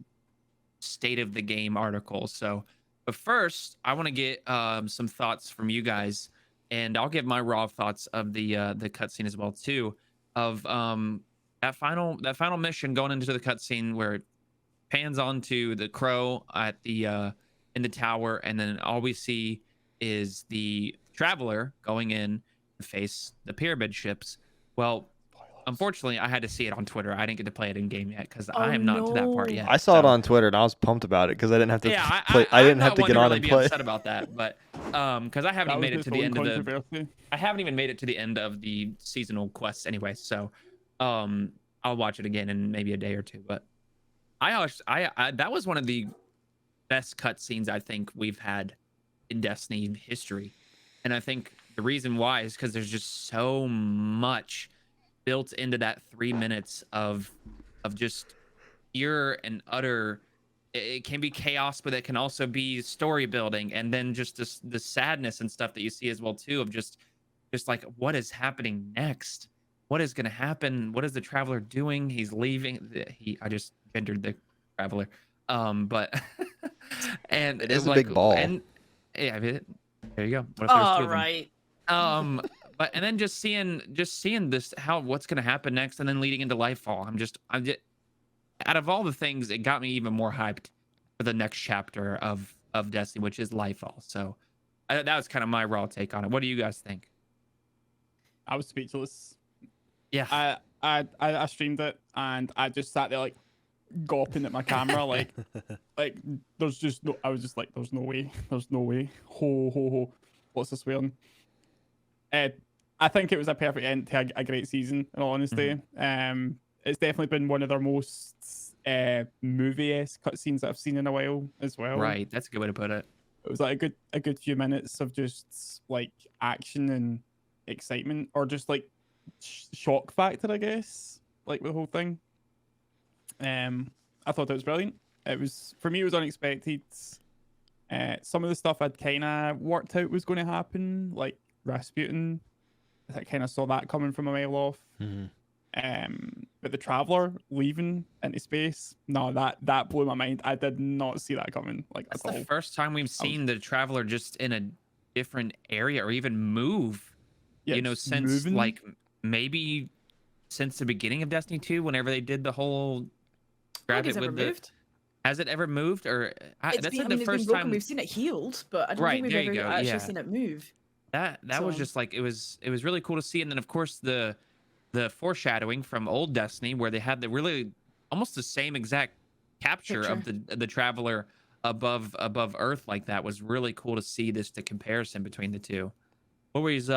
state of the game article. So, but first, I want to get some thoughts from you guys, and I'll give my raw thoughts of the cutscene as well too, of that final mission going into the cutscene where it pans onto the crow at the in the tower, and then all we see is the traveler going in to face the pyramid ships. Well, unfortunately, I had to see it on Twitter. I didn't get to play it in game yet because I am not to that part no. yet. I saw it So- on Twitter and I was pumped about it because I didn't have to Yeah, play. I didn't I'm have to not get one on to and really play. be upset about that, but because I haven't That even was made it his to the own end of the. controversy. I haven't even made it to the end of the seasonal quests anyway, so I'll watch it again in maybe a day or two. But I that was one of the best cutscenes I think we've had in Destiny history, and I think the reason why is because there's just so much built into that 3 minutes of just pure and utter. It can be chaos, but it can also be story building, and then just the sadness and stuff that you see as well too, of just like what is happening next, what is going to happen, what is the traveler doing, he's leaving. I just gendered the traveler, but and It is a like, big ball. and yeah, there you go. What if there's two All of them? right. But and then just seeing this, what's going to happen next, and then leading into Lightfall. I'm just out of all the things, it got me even more hyped for the next chapter of Destiny, which is Lightfall. So that was kind of my raw take on it. What do you guys think? I was speechless. Yeah. I streamed it and I just sat there like gawping at my camera like there's just no. I was just like, there's no way. Ho. What's the swearing? I think it was a perfect end to a great season. In all honesty, it's definitely been one of their most movie-esque cutscenes that I've seen in a while as well. Right. That's a good way to put it. It was like a good few minutes of just like action and excitement, or just like shock factor, I guess, like the whole thing. I thought it was brilliant. It was, for me, it was unexpected. Some of the stuff I'd kind of worked out was going to happen, like Rasputin. I kind of saw that coming from a mile off. But the Traveler leaving into space, no, that blew my mind. I did not see that coming, like, That's at the all. first time we've seen the Traveler just in a different area, or even move. Yeah, You know, just since moving. like maybe since the beginning of Destiny 2, whenever they did the whole grab it with the. Moved. Has it ever moved, or It's that's been, like I mean, the it's been first broken. time? We've seen it healed, but I don't Right, think we've there you ever go, actually yeah. seen it move. That was So- just like, it was really cool to see. And then of course the foreshadowing from old Destiny, where they had the really almost the same exact capture of the Traveler above Earth, like that was really cool to see. This, the comparison between the two. What was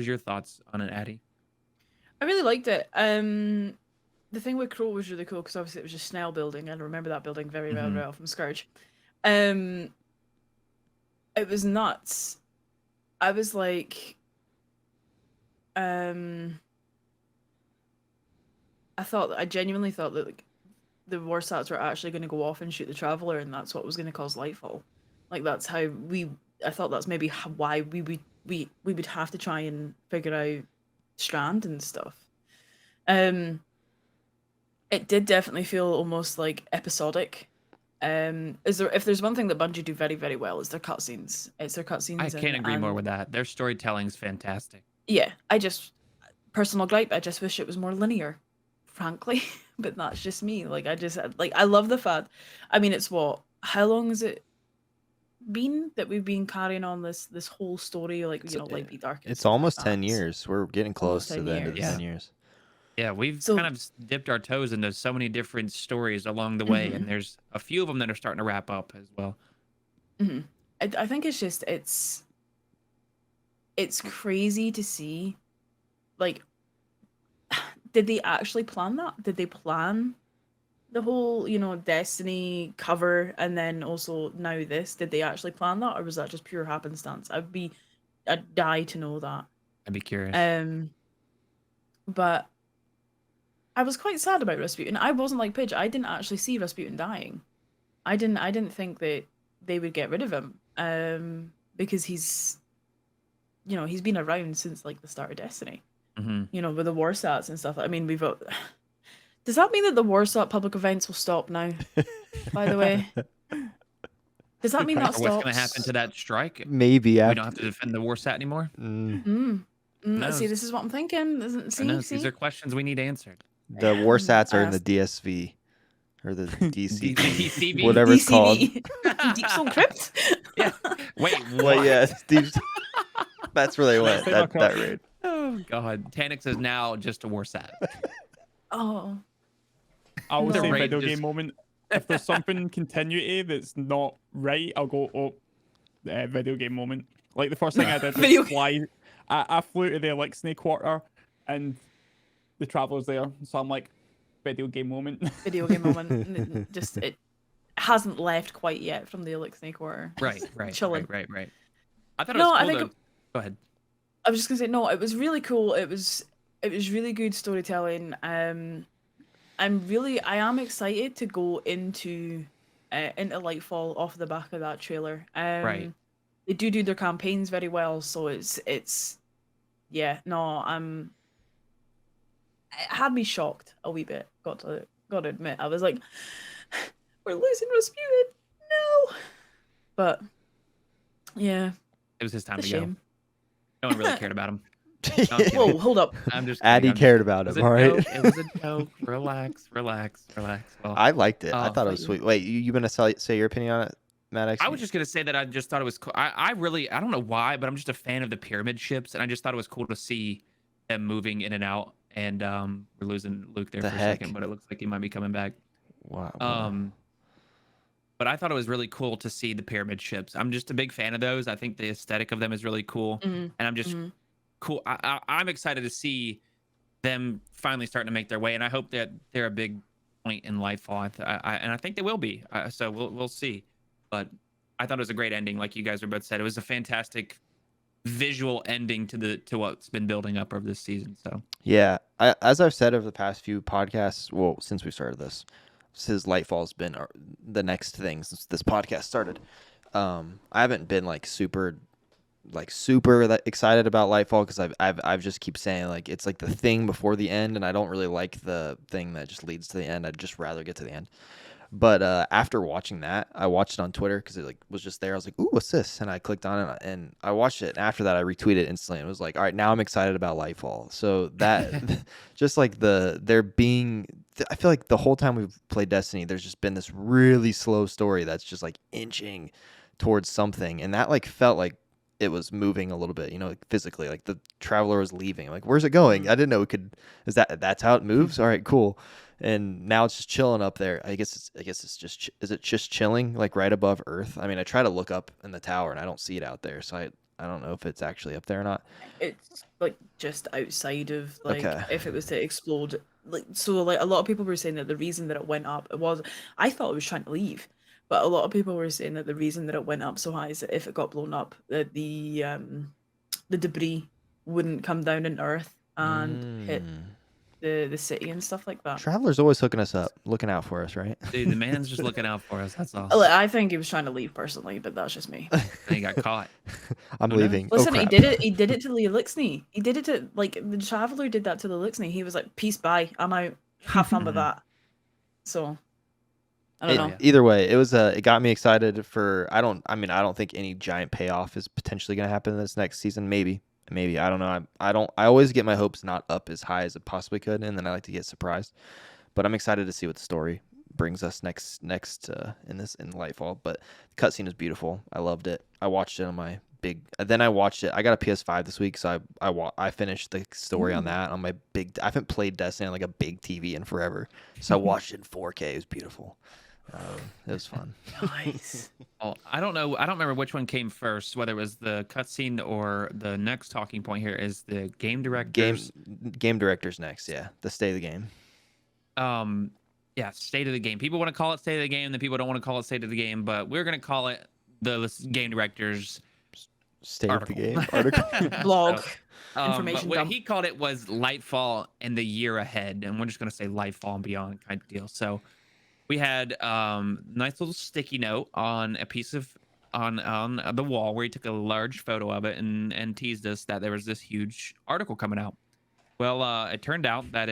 your thoughts on it, Addy? I really liked it. The thing with Crow was really cool because obviously it was just Snell building, and I remember that building very well from Scourge. It was nuts. I was like, I genuinely thought that like, the Warsats were actually going to go off and shoot the Traveler, and that's what was going to cause Lightfall. Like that's how I thought that's maybe why we would have to try and figure out Strand and stuff. It did definitely feel almost like episodic, if there's one thing that Bungie do very, very well, is their cutscenes. It's their cutscenes. I can't agree more with that. Their storytelling's fantastic. Yeah, personal gripe, I just wish it was more linear, frankly. But that's just me. Like, I love the fact. I mean, it's how long has it been that we've been carrying on this whole story? Like, Light Be Dark. It's almost 10 years. We're getting close to the end of the 10 years. Yeah, we've kind of dipped our toes into so many different stories along the way, and there's a few of them that are starting to wrap up as well. I think it's just it's crazy to see, like, did they actually plan that? Did they plan the whole, Destiny cover and then also now this? Did they actually plan that, or was that just pure happenstance? I'd die to know that. I'd be curious. But I was quite sad about Rasputin. I wasn't like Pidge. I didn't actually see Rasputin dying. I didn't think that they would get rid of him. Because he's been around since like the start of Destiny. With the war stats and stuff. I mean, does that mean that the war stat public events will stop now? By the way, does that mean that stops? What's going to happen to that strike? Maybe we don't have to defend the war stat anymore. No. See, this is what I'm thinking. See? These are questions we need answered. The war stats are in the DSV or the DC, DCV, whatever it's called. Deep Stone Crypt. Yeah. Wait. What? Well, yeah, that's where they went. That raid. Oh God, Tanix is now just a war stat. Oh. I will The say raid video just- game moment. If there's something continuity that's not right, I'll go, video game moment. Like the first thing I did was fly. I flew to the Elixir quarter and the Traveler's there. So I'm like, video game moment. Video game moment. Just, it hasn't left quite yet from the Elixir quarter. Right. Chilling. Right. I thought it was cool. Go ahead. I was just gonna say, no, it was really cool. It was really good storytelling. I am excited to go into Lightfall off the back of that trailer. Right. They do their campaigns very well, so it had me shocked a wee bit. Got to admit, I was like, we're losing Rasputin, no. But yeah, it was his time to shame. go. No one really cared about him. No, whoa, hold up. I'm just Addy cared about him, all right? It was a joke. Relax. Well, I liked it. I thought it was sweet. Wait, you gonna say your opinion on it, Maddox? I was just gonna say that I just thought it was cool. I don't know why, but I'm just a fan of the pyramid ships, and I just thought it was cool to see them moving in and out. And we're losing Luke there for a second, but it looks like he might be coming back. Wow. But I thought it was really cool to see the pyramid ships. I'm just a big fan of those. I think the aesthetic of them is really cool, and I'm just cool. I'm excited to see them finally starting to make their way, and I hope that they're a big point in Lightfall. And I think they will be. So we'll see. But I thought it was a great ending, like you guys were both said. It was a fantastic visual ending to what's been building up over this season. So yeah, as I've said over the past few podcasts, well, since we started this, since Lightfall's been the next thing since this podcast started. I haven't been super excited about Lightfall because I've just keep saying like it's like the thing before the end, and I don't really like the thing that just leads to the end. I'd just rather get to the end. But after watching that, I watched it on Twitter because it was just there. I was like, "Ooh, what's this?" And I clicked on it, and I watched it. And after that, I retweeted instantly. It was like, "All right, now I'm excited about Lightfall." So that, just like I feel like the whole time we've played Destiny, there's just been this really slow story that's just like inching towards something, and that like felt like it was moving a little bit, like physically, like the Traveler was leaving. Like, where's it going? I didn't know it could. That's how it moves? All right, cool. And now it's just chilling up there. I guess it's just, is it just chilling like right above Earth? I mean, I try to look up in the tower and I don't see it out there, so I don't know if it's actually up there or not. It's like just outside of Okay. If it was to explode, a lot of people were saying that the reason that it went up, I thought it was trying to leave, but a lot of people were saying that the reason that it went up so high is that if it got blown up, that the debris wouldn't come down in Earth and hit the city and stuff like that. Traveler's always hooking us up, looking out for us, right? dude, the man's just looking out for us. That's all. I think he was trying to leave personally, but that's just me. And he got caught. I'm leaving. Listen, oh, he crap. did it. He did it to the Elixir. He did it to the Traveler did that to the Elixir. He was like, "Peace, bye. I'm out. Have fun with that." So, I don't know. Either way, it got me excited for. I don't think any giant payoff is potentially going to happen this next season. Maybe I don't know. I always get my hopes not up as high as it possibly could, and then I like to get surprised. But I'm excited to see what the story brings us next in Lightfall. But the cutscene is beautiful. I loved it. I watched it on my big. Then I watched it. I got a PS5 this week, so I finished the story on that on my big. I haven't played Destiny on like a big TV in forever, so I watched it in 4K. It was beautiful. It was fun. Nice. Oh, I don't know. I don't remember which one came first, whether it was the cutscene or the next talking point here is the game directors. Game directors next, yeah. The state of the game. Yeah, state of the game. People want to call it state of the game, then people don't want to call it state of the game, but we're gonna call it the game directors state article. of the game article. Blog. But Information what dump. he called it was Lightfall and the year ahead, and we're just gonna say Lightfall and beyond kind of deal. So we had nice little sticky note on a piece of on the wall where he took a large photo of it and teased us that there was this huge article coming out. Well, it turned out that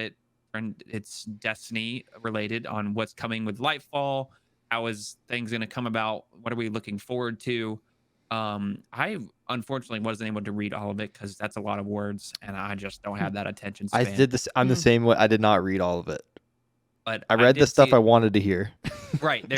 it's Destiny related on what's coming with Lightfall. How is things going to come about? What are we looking forward to? I unfortunately wasn't able to read all of it because that's a lot of words, and I just don't have that attention span. I did this. I'm the same way. I did not read all of it. But I read the stuff see, I wanted to hear. Right, there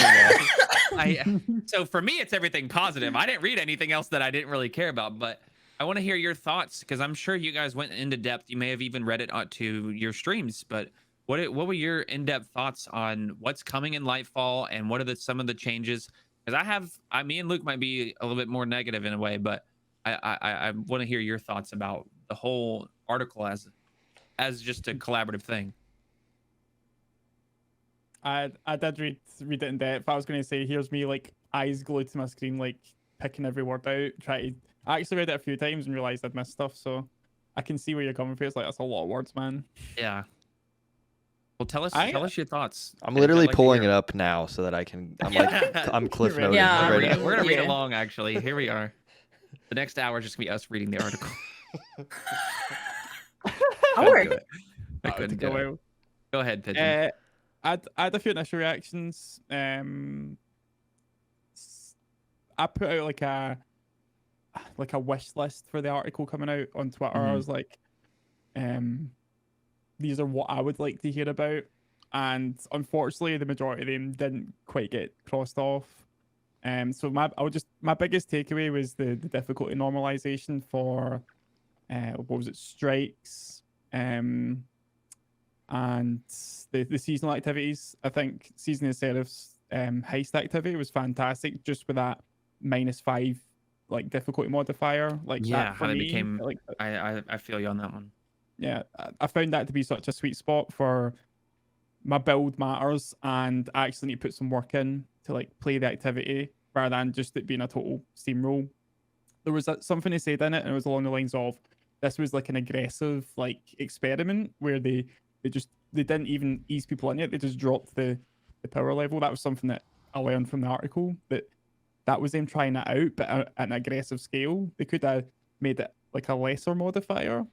you go. So for me, it's everything positive. I didn't read anything else that I didn't really care about, but I want to hear your thoughts because I'm sure you guys went into depth. You may have even read it to your streams, but what were your in-depth thoughts on what's coming in Lightfall and what are some of the changes? Because me and Luke might be a little bit more negative in a way, but I want to hear your thoughts about the whole article as just a collaborative thing. I did read it in depth. I was going to say, here's me like eyes glued to my screen, like picking every word out. I actually read it a few times and realized I'd missed stuff, so I can see where you're coming from. It's like that's a lot of words, man. Yeah. Well, tell us your thoughts. I'm literally pulling it up now so that I can. I'm cliff noting. Yeah, right we're gonna read Yeah. along. Actually, here we are. The next hour is just gonna be us reading the article. I'll work. I couldn't do it. Go ahead, Pigeon. I had a few initial reactions. I put out like a wish list for the article coming out on Twitter. I was like, these are what I would like to hear about, and unfortunately, the majority of them didn't quite get crossed off. So my biggest takeaway was the difficulty normalization for what was it, strikes, and the seasonal activities. I think Season of Seraph's heist activity was fantastic, just with that -5 like difficulty modifier. Like Yeah, that for how they me, became. like I feel you on that one. yeah, I found that to be such a sweet spot for my build matters, and I actually need to put some work in to like play the activity rather than just it being a total steamroll. There was something they said in it, and it was along the lines of this was like an aggressive like experiment where they didn't even ease people in it. They just dropped the power level. That was something that I learned from the article, that was them trying it out, but at an aggressive scale. They could have made it like a lesser modifier,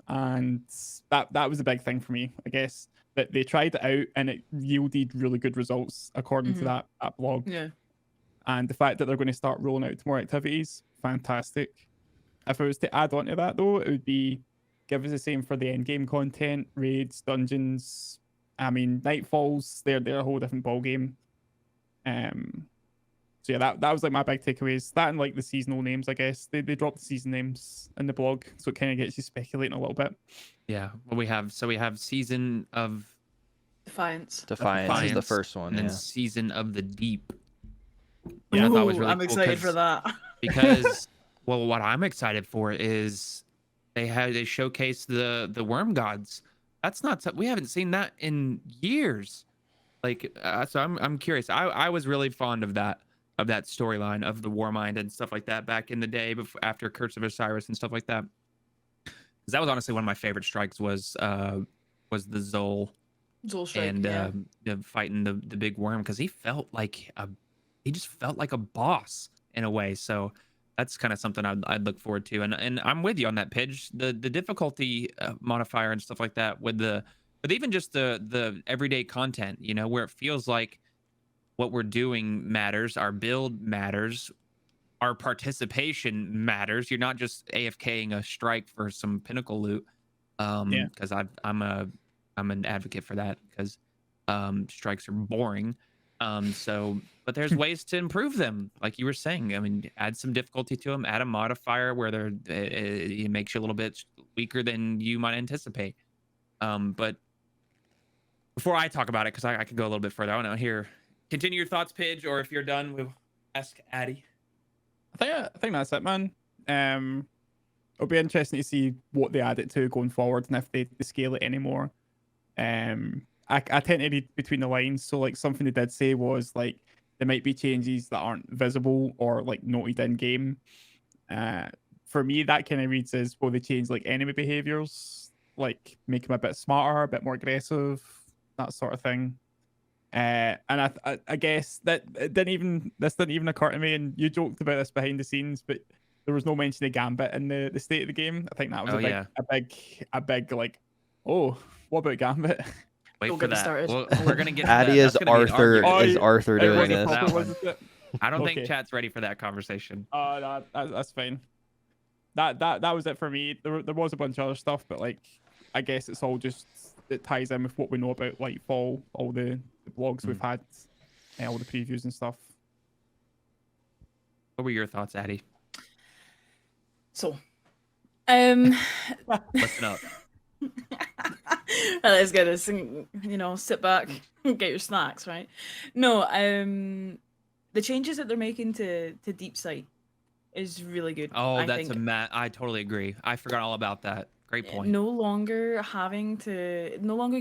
and that was a big thing for me, I guess, that they tried it out and it yielded really good results according to that blog. Yeah. And the fact that they're going to start rolling out more activities, fantastic. If I was to add on to that though, it would be give us the same for the end game content, raids, dungeons. I mean, Nightfalls, they're a whole different ballgame. So yeah, that was like my big takeaways. That and like the seasonal names, I guess. They dropped the season names in the blog, so it kind of gets you speculating a little bit. Yeah. Well, we have Season of Defiance. Defiance is the first one. and then Yeah. Season of the Deep. Yeah, I thought was really I'm cool excited for that. because well, what I'm excited for is they showcased the worm gods. That's not we haven't seen that in years. Like so I'm curious. I was really fond of that storyline of the Warmind and stuff like that back in the day after Curse of Osiris and stuff like that. Because that was honestly one of my favorite strikes was the Zol Strike, and fighting the big worm, because he just felt like a boss in a way. So that's kind of something I'd look forward to. And I'm with you on that, Pidge. The difficulty modifier and stuff like that with even just the everyday content, where it feels like what we're doing matters, our build matters, our participation matters. You're not just AFKing a strike for some pinnacle loot. Yeah. Because I'm an advocate for that, because strikes are boring. But there's ways to improve them, like you were saying. I mean, add some difficulty to them, add a modifier where it makes you a little bit weaker than you might anticipate. But before I talk about it, because I could go a little bit further, I want to hear, continue your thoughts, Pidge, or if you're done, we'll ask Addy. I think that's it, man. It'll be interesting to see what they add it to going forward and if they scale it anymore. I tend to read between the lines, so like something they did say was like there might be changes that aren't visible or like noted in game. For me, that kind of reads as, will they change like enemy behaviors, like make them a bit smarter, a bit more aggressive, that sort of thing. And I guess that this didn't even occur to me, and you joked about this behind the scenes, but there was no mention of Gambit in the state of the game. I think that was a big like, oh, what about Gambit? Wait Don't for get me that. started. We're gonna get to Addy that. is That's gonna be an Arthur. argument. Is Arthur doing ready this? for that one. Wasn't it? I don't Okay. think chat's ready for that conversation. That's fine. That was it for me. There was a bunch of other stuff, but like, I guess it's all just, it ties in with what we know about Lightfall, all the blogs we've had, and all the previews and stuff. What were your thoughts, Addy? So, Listen up. let's get this. Sit back, get your snacks, right? No, the changes that they're making to Deep Sight is really good. Oh, I that's think. I totally agree. I forgot all about that. Great point. No longer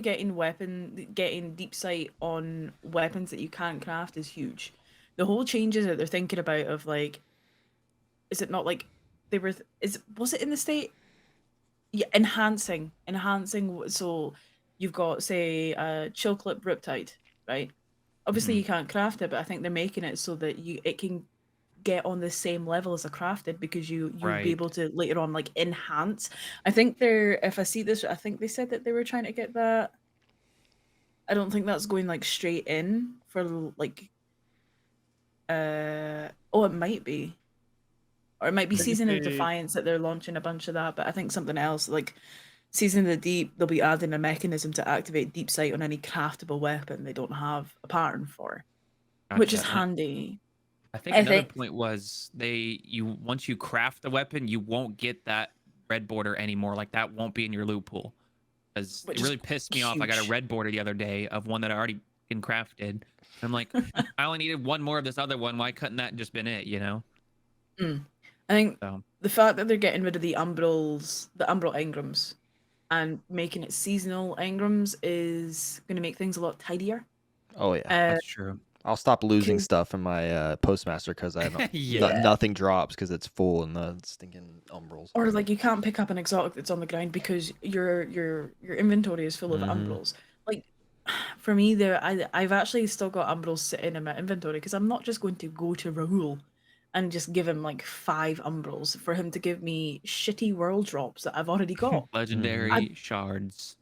getting deep sight on weapons that you can't craft is huge. The whole changes that they're thinking about of like, is it not like they were? Was it in the state? Yeah, enhancing. So you've got, say, chill clip Riptide, right? Obviously you can't craft it, but I think they're making it so that it can get on the same level as a crafted, because you'll be able to later on like enhance. I think if I see this, I think they said that they were trying to get that. I don't think that's going like straight in for like it might be. Or it might be Season of Defiance that they're launching a bunch of that, but I think something else like Season of the Deep, they'll be adding a mechanism to activate deep sight on any craftable weapon they don't have a pattern for. Gotcha. Which is handy. I think another point was once you craft the weapon, you won't get that red border anymore. Like that won't be in your loot pool. Because it really pissed me off. I got a red border the other day of one that I already crafted. And I'm like, I only needed one more of this other one. Why couldn't that just been it, you know? I think the fact that they're getting rid of the umbral engrams and making it seasonal engrams is going to make things a lot tidier. Oh yeah, that's true. I'll stop losing stuff in my postmaster because I don't, nothing drops because it's full in the stinking umbrals. Or like you can't pick up an exotic that's on the ground because your inventory is full of umbrals. Like for me, I've actually still got umbrals sitting in my inventory because I'm not just going to go to Rahul and just give him like 5 umbrals for him to give me shitty world drops that I've already got. Legendary shards.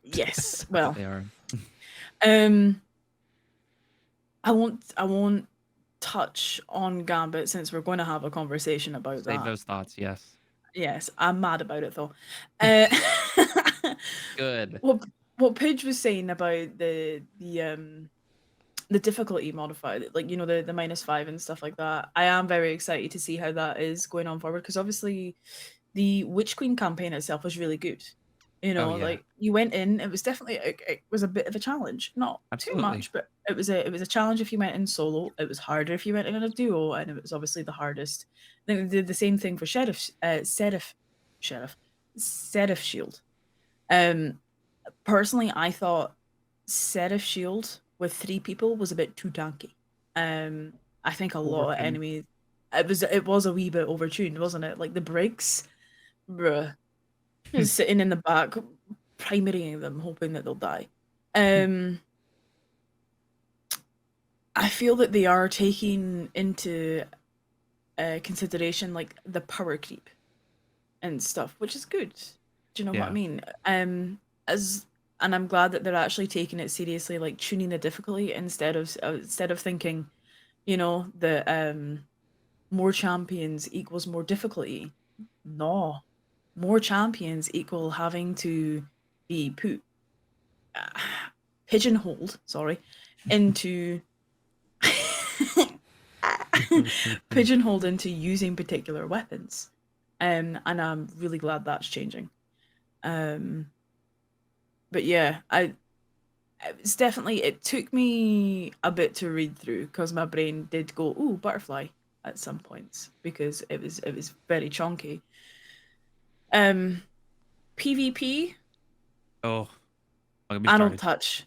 Yes, well, they are. I won't touch on Gambit since we're going to have a conversation about that. Save those thoughts, yes. Yes, I'm mad about it though. Good. What Pidge was saying about the difficulty modifier, like the -5 and stuff like that. I am very excited to see how that is going on forward, because obviously the Witch Queen campaign itself was really good. Like you went in, it was definitely it was a bit of a challenge, not too much, but it was a challenge if you went in solo. It was harder if you went in a duo, and it was obviously the hardest. I think they did the same thing for Seraph Shield. Personally, I thought Seraph Shield with 3 people was a bit too tanky. I think a lot of enemies. It was a wee bit overtuned, wasn't it? Like the Briggs, bruh. Just sitting in the back, primarying them, hoping that they'll die. I feel that they are taking into consideration like the power creep and stuff, which is good. Do you know what I mean? As and I'm glad that they're actually taking it seriously, like tuning the difficulty instead of thinking, you know, the more champions equals more difficulty. No, more champions equal having to be put pigeonholed, sorry, into pigeonholed into using particular weapons. And I'm really glad that's changing. But yeah, it's definitely, it took me a bit to read through because my brain did go, ooh, butterfly at some points because it was very chunky. PvP, Oh, I'll be I don't started. touch.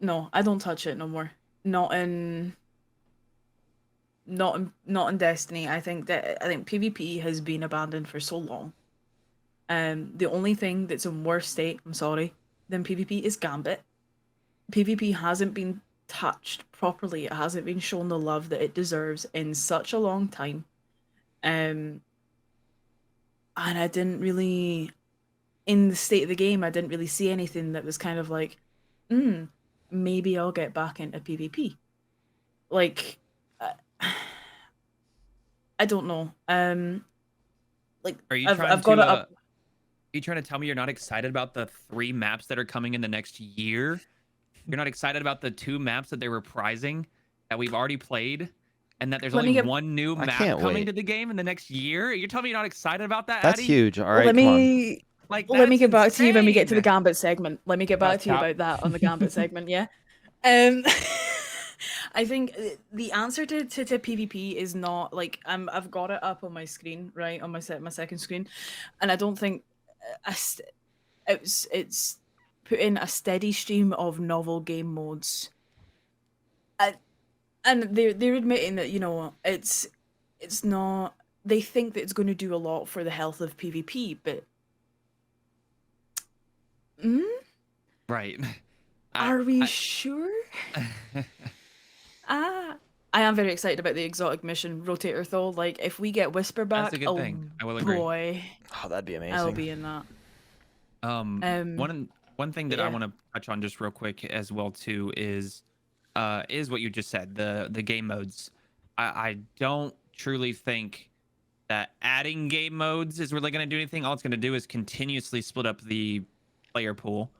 No, I don't touch it no more. Not in not in Destiny. I think PvP has been abandoned for so long. The only thing that's in worse state, I'm sorry, than PvP is Gambit. PvP hasn't been touched properly. It hasn't been shown the love that it deserves in such a long time. And I didn't really, in the state of the game, I didn't really see anything that was kind of like, maybe I'll get back into PvP. Like, I don't know. Like, Are you I've got it up. Are you trying to tell me you're not excited about the 3 maps that are coming in the next year? You're not excited about the 2 maps that they're reprising that we've already played, and that there's Let me only get. one new I map can't coming wait. to the game in the next year? You're telling me you're not excited about that, That's Addy? huge. All right, Let come on. me. Like, Let me that's get back to you when we get to the insane. Gambit segment. Let me get back That's to you cap. about that on the Gambit segment, yeah? Um, I think the answer to PvP is not like I've got it up on my screen, right, on my second screen, and I don't think it's put in a steady stream of novel game modes. And they're admitting that, you know, it's not, they think that it's going to do a lot for the health of PvP, but Right. are we sure? I am very excited about the exotic mission rotator though. Like if we get Whisper That's back, a good oh thing. I will agree. boy, Oh, that'd be I'll amazing. be in that. One thing that I yeah. want to touch on just real quick as well too is what you just said, the game modes. I don't truly think that adding game modes is really going to do anything. All it's going to do is continuously split up the player pool.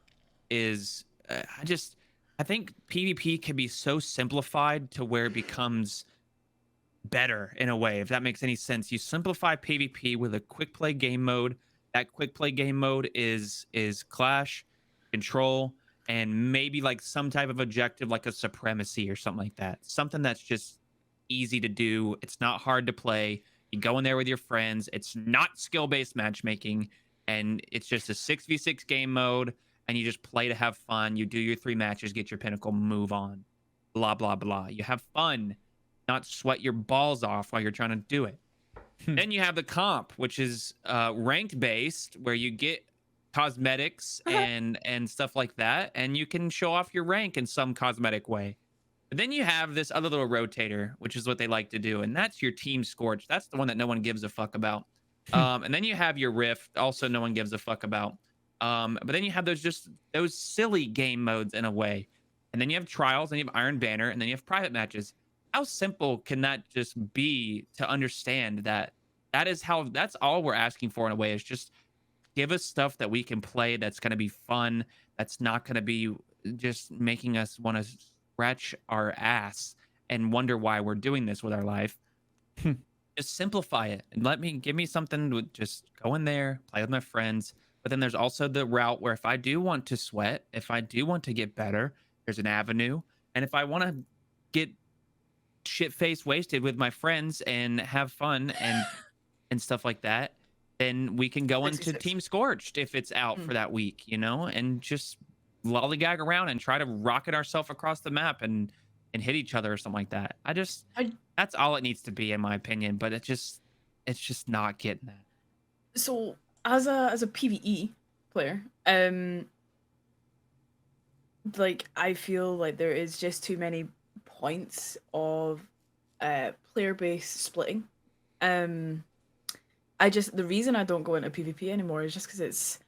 I think PvP can be so simplified to where it becomes better in a way, if that makes any sense. You simplify PvP with a quick play game mode. That quick play game mode is Clash, Control, and maybe like some type of objective like a Supremacy or something like that. Something that's just easy to do. It's not hard to play. You go in there with your friends. It's not skill-based matchmaking, and it's just a 6v6 game mode, and you just play to have fun. You do your 3 matches, get your pinnacle, move on. Blah, blah, blah. You have fun, not sweat your balls off while you're trying to do it. Then you have the comp, which is ranked based, where you get cosmetics and stuff like that, and you can show off your rank in some cosmetic way. But then you have this other little rotator, which is what they like to do, and that's your team scorch. That's the one that no one gives a fuck about. And then you have your rift, also no one gives a fuck about. But then you have those silly game modes in a way. And then you have trials, and you have Iron Banner, and then you have private matches. How simple can that just be to understand that that's all we're asking for in a way, is just give us stuff that we can play that's going to be fun, that's not going to be just making us want to scratch our ass and wonder why we're doing this with our life. Just simplify it and give me something to just go in there, play with my friends. But then there's also the route where if I do want to sweat, if I do want to get better, there's an avenue. And if I want to get shit-faced wasted with my friends and have fun and stuff like that, then we can go into 66. Team Scorched if it's out for that week, you know, and just lollygag around and try to rocket ourselves across the map and hit each other or something like that. That's all it needs to be, in my opinion. But it's just not getting that. So as a PvE player, like I feel like there is just too many points of player-based splitting. The reason I don't go into PvP anymore is just because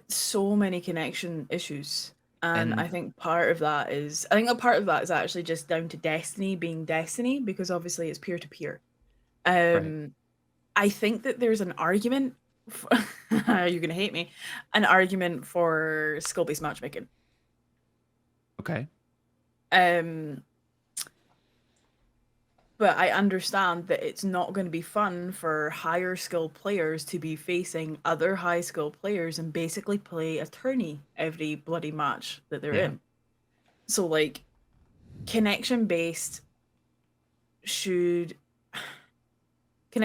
so many connection issues. And I And think part of that is, I think a part of that is actually just down to Destiny being Destiny, because obviously it's peer to peer. right. I think that there's an argument, for, you're gonna hate me, an argument for skill-based matchmaking. Okay. Um, but I understand that it's not going to be fun for higher skill players to be facing other high skill players and basically play a tourney every bloody match that they're Yeah. in. So like, connection based should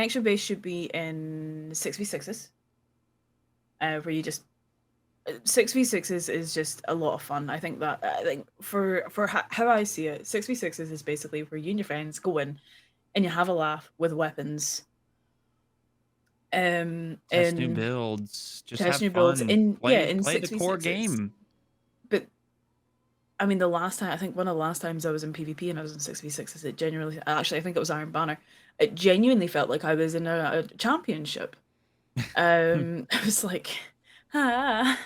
should be in 6v6s, where you just 6v6s is just a lot of fun. I think for how I see it, 6v6s is basically where you and your friends go in and you have a laugh with weapons. Test new And builds. Just test have new builds fun. in in Play the core 6v6s. game. But I mean, the last time, I think one of the last times I was in PvP and I was in 6v6s, it genuinely, actually, I think it was Iron Banner. It genuinely felt like I was in a championship. I was like, ah,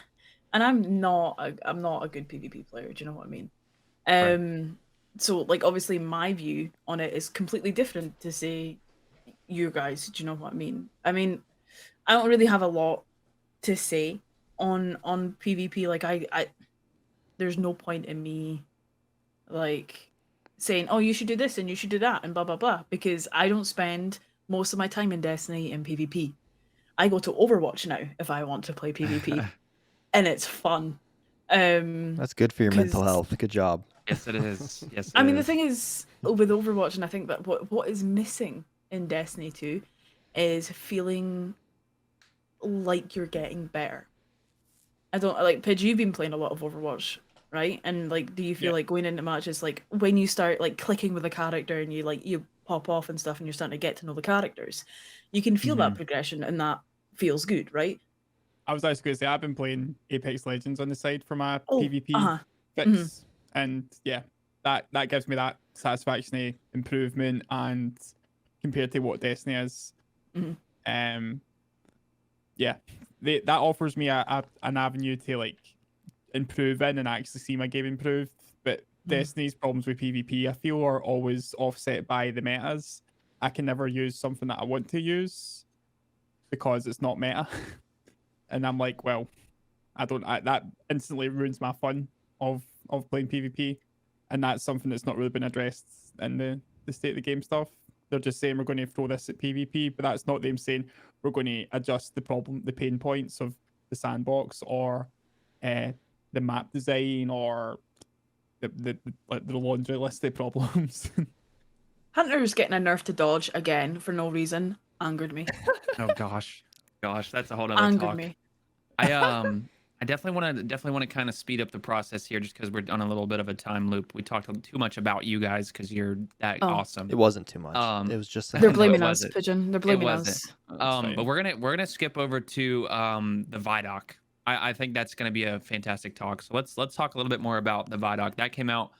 and I'm not a good PvP player. Do you know what I mean? Right. So like, obviously my view on it is completely different to say you guys. Do you know what I mean? I mean, I don't really have a lot to say on PvP. Like I there's no point in me like saying, oh, you should do this and you should do that and blah blah blah, because I don't spend most of my time in Destiny in PvP. I go to Overwatch now if I want to play PvP, and it's fun. That's good for your mental Because health. Good job. Yes, it is. Yes, it I mean, the is. thing is with Overwatch, and I think that what is missing in Destiny 2 is feeling like you're getting better. I don't like Pidge, you've been playing a lot of Overwatch, right? And like, do you feel Yeah. like going into matches, like when you start like clicking with a character and you pop off and stuff and you're starting to get to know the characters, you can feel that progression and that feels good, right? I was actually going to say I've been playing Apex Legends on the side for my Oh, PvP mhm. fix, and yeah, that gives me that satisfaction of improvement, and compared to what Destiny is, Mhm. yeah, that offers me an avenue to like improve in and actually see my game improve. But Destiny's problems with PvP, I feel, are always offset by the metas. I can never use something that I want to use because it's not meta. And I'm like, well, that instantly ruins my fun of playing PvP, and that's something that's not really been addressed in the state of the game stuff. They're just saying we're going to throw this at PvP, but that's not them saying we're going to adjust the pain points of the sandbox or the map design or the laundry list of problems. Hunter's getting a nerf to dodge again for no reason. Angered me. Oh gosh, that's a whole other Angered talk. me. I definitely want to kind of speed up the process here, just because we're on a little bit of a time loop. We talked too much about you guys because you're that Oh. awesome. It wasn't too much. It was just. They're No, blaming it us, wasn't. Pigeon. They're It blaming wasn't. us. But we're gonna skip over to the Vidoc. I think that's gonna be a fantastic talk. So let's talk a little bit more about the Vidoc. That came out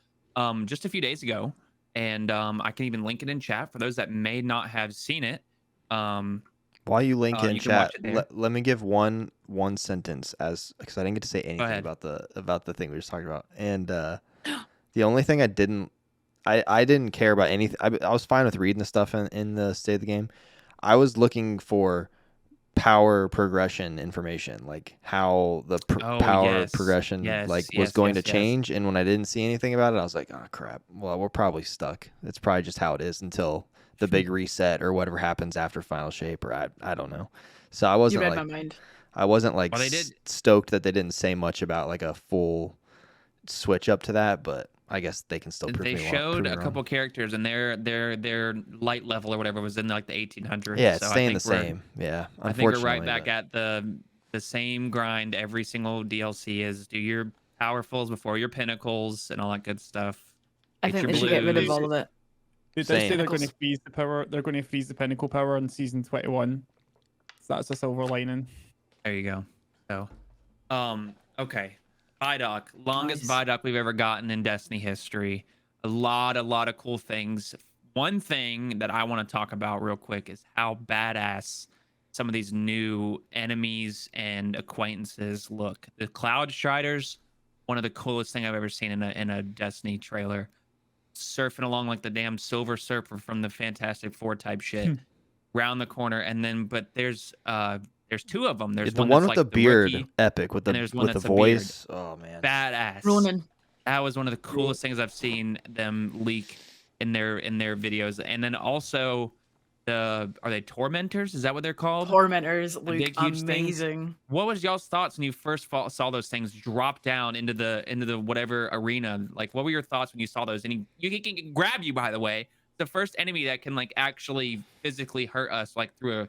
just a few days ago, and I can even link it in chat for those that may not have seen it. While you link in you can watch chat, it there. let me give one sentence because I didn't get to say anything ahead. about the thing we were just talking about. And the only thing I didn't care about anything. I was fine with reading the stuff in the state of the game. I was looking for power progression information, like how the power progression was going to change. And when I didn't see anything about it, I was like, oh crap. Well, we're probably stuck. It's probably just how it is until the big reset or whatever happens after final shape, or I don't know. So I wasn't You read like my mind. I wasn't like Well, they did. stoked that they didn't say much about like a full switch up to that, but I guess they can still prove They me showed prove me a couple characters, and their light level or whatever was in like the 1800s. Yeah, it's so staying I the think same. Yeah, I think we're right unfortunately, back but- at the same grind. Every single DLC is do your powerfuls before your pinnacles and all that good stuff. I think they should get rid of all of it. They did Same. say they're going to Pinnacles. freeze the power. They're going to freeze the pinnacle power in season 21. So that's a silver lining. There you go. So, okay, Vidoc, longest Nice. Vidoc we've ever gotten in Destiny history. A lot of cool things. One thing that I want to talk about real quick is how badass some of these new enemies and acquaintances look. The Cloud Striders, one of the coolest thing I've ever seen in a Destiny trailer. Surfing along like the damn Silver Surfer from the Fantastic Four type shit, round the corner, and then but there's two of them. There's The one one that's with like the beard, rookie, epic with and the there's one that's a voice. Oh man, badass. Ronan. That was one of the coolest things I've seen them leak in their videos. And then also are they Tormentors? Is that what they're called? Tormentors look big, huge amazing. Things. What was y'all's thoughts when you first saw those things drop down into the whatever arena? Like, what were your thoughts when you saw those? And you can grab you, by the way. The first enemy that can like actually physically hurt us, like through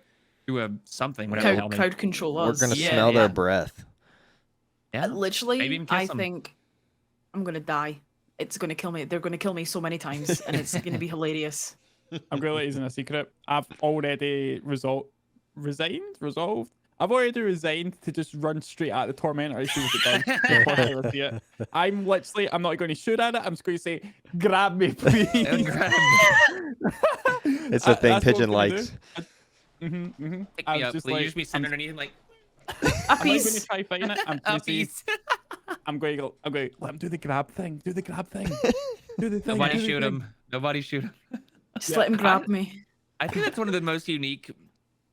a something, whatever the hell Crowd control us. We're gonna smell their breath. Yeah, literally, I think I'm gonna die. It's gonna kill me. They're gonna kill me so many times, and it's gonna be hilarious. I'm gonna let you in a secret. I've already resolved. I've already resigned to just run straight at the tormentor as soon as it does. Before I ever see it. I'm not going to shoot at it. I'm just going to say, "Grab me, please." It's a thing Pigeon likes. Pick me up, please. You just be sitting underneath him like. I'm not going to try fighting it. I'm going to let him do the grab thing. Do the grab thing. Do the thing. Nobody shoot him. Nobody shoot him. Just let him grab me. I think that's one of the most unique,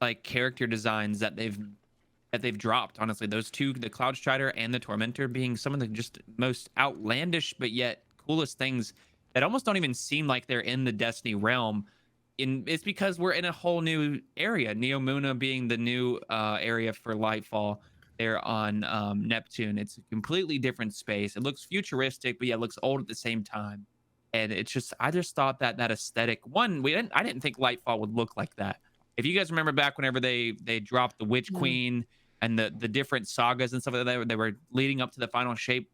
like, character designs that they've dropped. Honestly, those two, the Cloud Strider and the Tormentor, being some of the just most outlandish but yet coolest things that almost don't even seem like they're in the Destiny realm. It's because we're in a whole new area. Neomuna being the new area for Lightfall there on Neptune. It's a completely different space. It looks futuristic, but yeah, it looks old at the same time. And it's just, I just thought that aesthetic, I didn't think Lightfall would look like that. If you guys remember back whenever they dropped the Witch Queen and the different sagas and stuff like that, they were leading up to the final shape.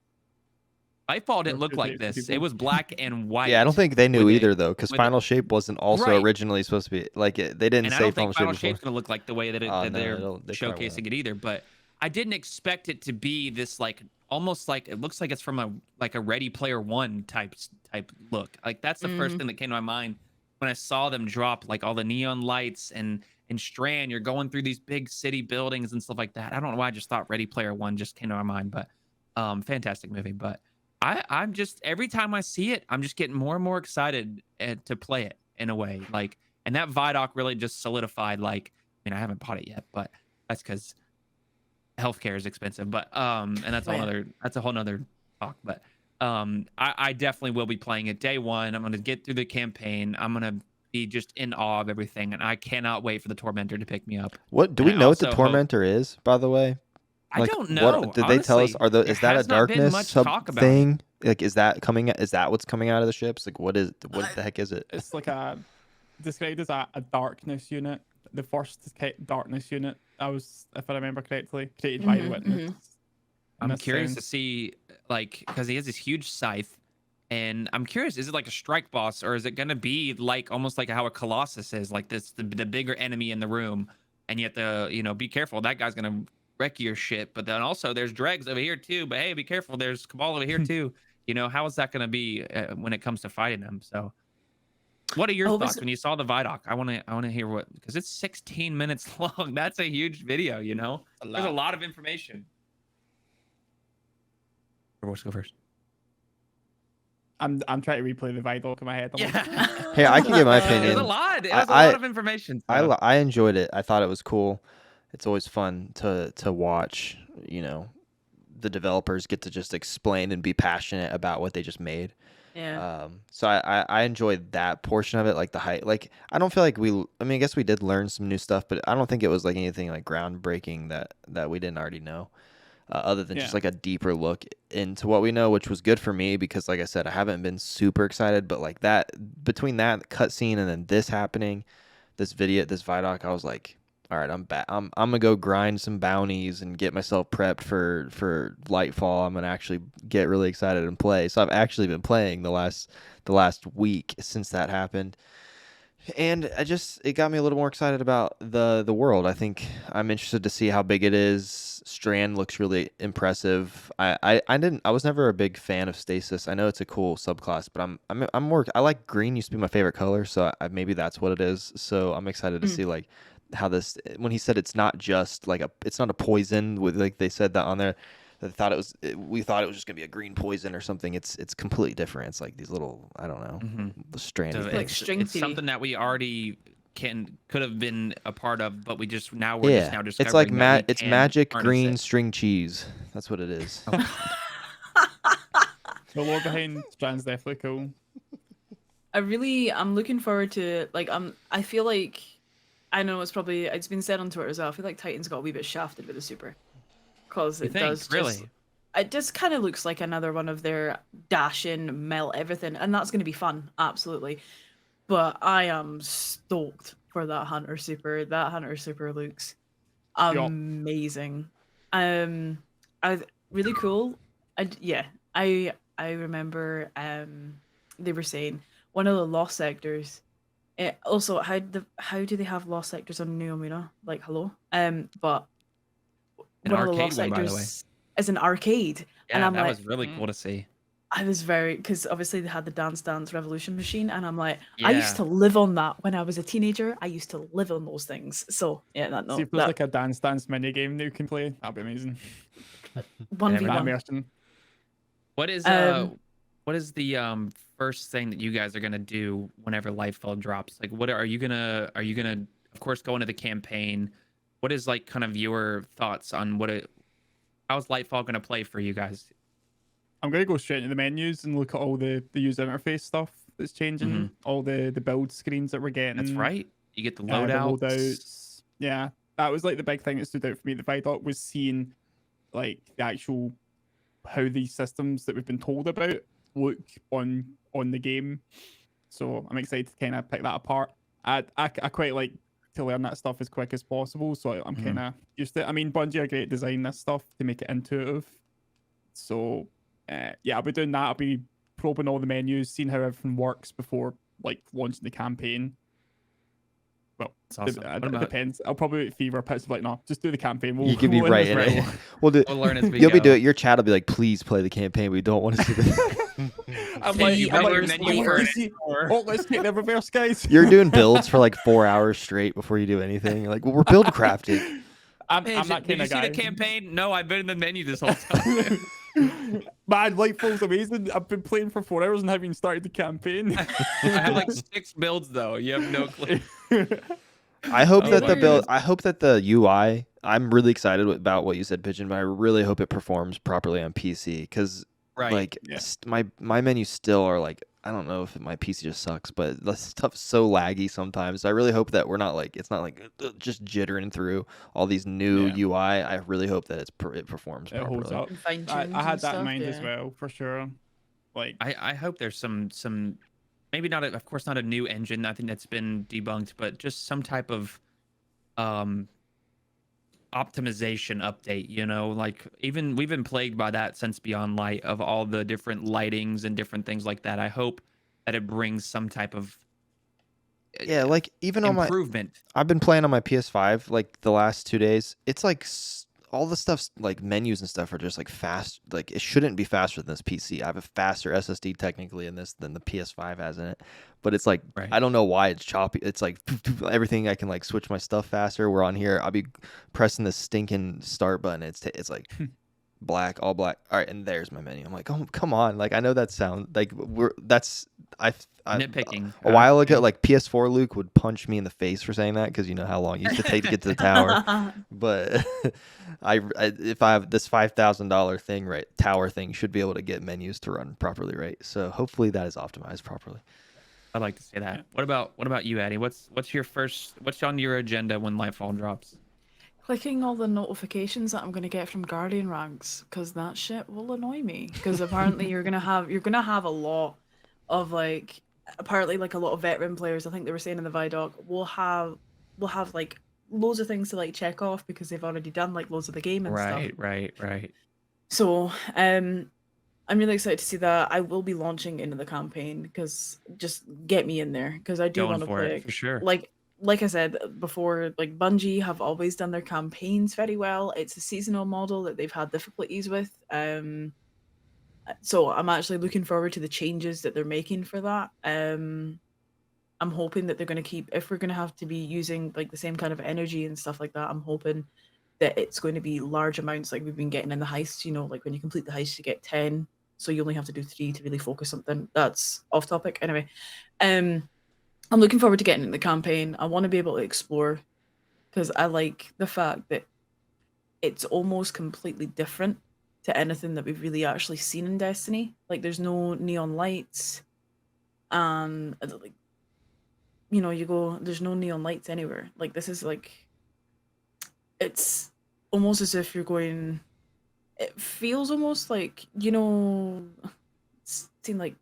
Lightfall didn't look like this. It was black and white. Yeah, I don't think they knew either though, because Final Shape wasn't also originally supposed to be like they didn't and say I don't think Final Shape's gonna look like the way that they're showcasing it either. But I didn't expect it to be this like almost like it looks like it's from a Ready Player One type look. Like that's the first thing that came to my mind when I saw them drop like all the neon lights and in Strand, you're going through these big city buildings and stuff like that. I don't know why I just thought Ready Player One just came to my mind, but fantastic movie. But I'm just every time I see it, I'm just getting more and more excited to play it in a way. Like, and that Vidoc really just solidified. Like, I mean, I haven't bought it yet, but that's because healthcare is expensive. But and that's a whole nother talk. But I definitely will be playing it day one. I'm gonna get through the campaign. I'm gonna be just in awe of everything, and I cannot wait for the Tormentor to pick me up. What do we know what the Tormentor is, by the way? Like, I don't know. What, did they tell us? Is that a darkness thing? Like, is that what's coming out of the ships? Like, what the heck is it? It's like described as a darkness unit. The first darkness unit. That was, if I remember correctly, created by the Witness. I'm curious to see, like, because he has this huge scythe, and I'm curious, is it like a strike boss, or is it gonna be like almost like how a Colossus is, like this the bigger enemy in the room, and yet be careful, that guy's gonna wreck your shit. But then also there's dregs over here too, but hey, be careful, there's Cabal over here too. How is that going to be when it comes to fighting them? So what are your thoughts when you saw the Vidoc? I want to hear because it's 16 minutes long. That's a huge video. There's a lot of information. Let's go first. I'm trying to replay the Vidoc in my head. Hey, I can give my opinion. It was a lot. It was a lot of information. So. I enjoyed it. I thought it was cool. It's always fun to watch, the developers get to just explain and be passionate about what they just made. Yeah. So I enjoyed that portion of it, like the height. Like, I don't feel like I guess we did learn some new stuff, but I don't think it was like anything like groundbreaking that we didn't already know, other than just like a deeper look into what we know, which was good for me because, like I said, I haven't been super excited, but like that, between that cutscene and then this happening, this Vidoc, I was like, all right, I'm back. I'm gonna go grind some bounties and get myself prepped for Lightfall. I'm gonna actually get really excited and play. So I've actually been playing the last week since that happened, and it got me a little more excited about the world. I think I'm interested to see how big it is. Strand looks really impressive. I was never a big fan of Stasis. I know it's a cool subclass, but I'm more. I like green. Used to be my favorite color, so maybe that's what it is. So I'm excited to see like how this when he said it's not just like it's not a poison with like they said that on there. They thought we thought it was just gonna be a green poison or something. It's completely different. It's like these little I don't know the strandy So things. Like string it's theory. something that we already could have been a part of, but we're just now It's discovering like that we it's can magic harness green it. string cheese. That's what it is. The lore behind Strand's definitely cool. I'm looking forward to like I feel like I know it's been said on Twitter as well. I feel like Titan's got a wee bit shafted with the super. Because You think, really? It just kind of looks like another one of their dash in, melt everything, and that's going to be fun, absolutely. But I am stoked for that Hunter Super. That Hunter Super looks amazing. I really cool. I remember they were saying one of the lost sectors. Also, how do they have lost sectors on Neomuna? Like, hello. But An one of the arcade lost one, by the way. sectors is an arcade, and Yeah, I'm that like, was really cool to see. I was very because obviously they had the Dance Dance Revolution machine, and I'm like, I used Yeah. to live on that when I was a teenager. I used to live on those things. So yeah, See if there's like a dance mini game that you can play. That'd be amazing. 1v1. That immersion. What is the first thing that you guys are gonna do whenever Lightfall drops? Like, what are you gonna of course go into the campaign? What is like kind of your thoughts on how's Lightfall gonna play for you guys? I'm gonna go straight into the menus and look at all the user interface stuff that's changing, all the build screens that we're getting. That's right. You get the The loadouts. loadouts. Yeah, that was like the big thing that stood out for me. The Vidoc was seeing like the actual how these systems that we've been told about look on the game. So I'm excited to kind of pick that apart. I quite like to learn that stuff as quick as possible. So I'm kind of used to it. I mean, Bungie are great at designing this stuff to make it intuitive. So yeah, I'll be doing that. I'll be probing all the menus, seeing how everything works before like launching the campaign. Well, That's awesome. it depends. I'll probably fever pitch like, no, just do the campaign. You could be right in it. We'll learn as we You'll be go. doing. Your chat will be like, please play the campaign. We don't want to see this. I'm Hey, like, you I'm better like, menu for an oh, let's take the reverse, guys. You're doing builds for like 4 hours straight before you do anything. You're like, well, we're build crafting. I'm Hey, that did kind you of see guy. the campaign? No, I've been in the menu this whole time. Man, Lightfall's amazing. I've been playing for 4 hours and haven't even started the campaign. I have like 6 builds though. You have no clue. I hope Oh that my the build. goodness. I hope that the UI. I'm really excited about what you said, Pigeon, but I really hope it performs properly on PC because, Right. like, Yeah. my menus still are like. I don't know if my PC just sucks, but the stuff's so laggy sometimes. I really hope that we're not like it's not like just jittering through all these new Yeah. UI. I really hope that it performs It properly. holds up. Fine-tuned I had and that in stuff, mind as yeah. well, for sure. Like, I hope there's some maybe not of course not a new engine. I think that's been debunked, but just some type of optimization update, you know, like even we've been plagued by that since Beyond Light of all the different lightings and different things like that. I hope that it brings some type of Yeah, like even on my improvement. I've been playing on my PS5 like the last 2 days. It's like all the stuff's like menus and stuff are just like fast. Like it shouldn't be faster than this PC. I have a faster SSD technically in this than the PS5 has in it, but it's like Right. I don't know why it's choppy. It's like everything I can like switch my stuff faster. We're on here. I'll be pressing the stinking start button. It's like black, all black. All right, and there's my menu. I'm like, oh come on. Like I know that sound like I Nitpicking. a while ago, like PS4 Luke would punch me in the face for saying that because you know how long it used to take to get to the tower. But if I have this $5,000 thing, right, tower thing should be able to get menus to run properly, right? So hopefully that is optimized properly. I'd like to say that. What about you, Addy? What's on your agenda when Lightfall drops? Clicking all the notifications that I'm gonna get from Guardian ranks, because that shit will annoy me. Because apparently you're gonna have a lot of like apparently like a lot of veteran players. I think they were saying in the Vidoc will have like loads of things to like check off because they've already done like loads of the game and stuff. Right. So I'm really excited to see that. I will be launching into the campaign because just get me in there because I do Going want to for play it for sure. Like I said before, like Bungie have always done their campaigns very well. It's a seasonal model that they've had difficulties with. So I'm actually looking forward to the changes that they're making for that. I'm hoping that they're going to keep, if we're going to have to be using like the same kind of energy and stuff like that, I'm hoping that it's going to be large amounts like we've been getting in the heists, you know, like when you complete the heist, you get 10. So you only have to do 3 to really focus something. That's off topic. Anyway, I'm looking forward to getting in the campaign. I want to be able to explore because I like the fact that it's almost completely different to anything that we've really actually seen in Destiny. Like there's no neon lights and like, you know, you go, there's no neon lights anywhere. Like this is like, it's almost as if you're going, it feels almost like, you know, it's seen like,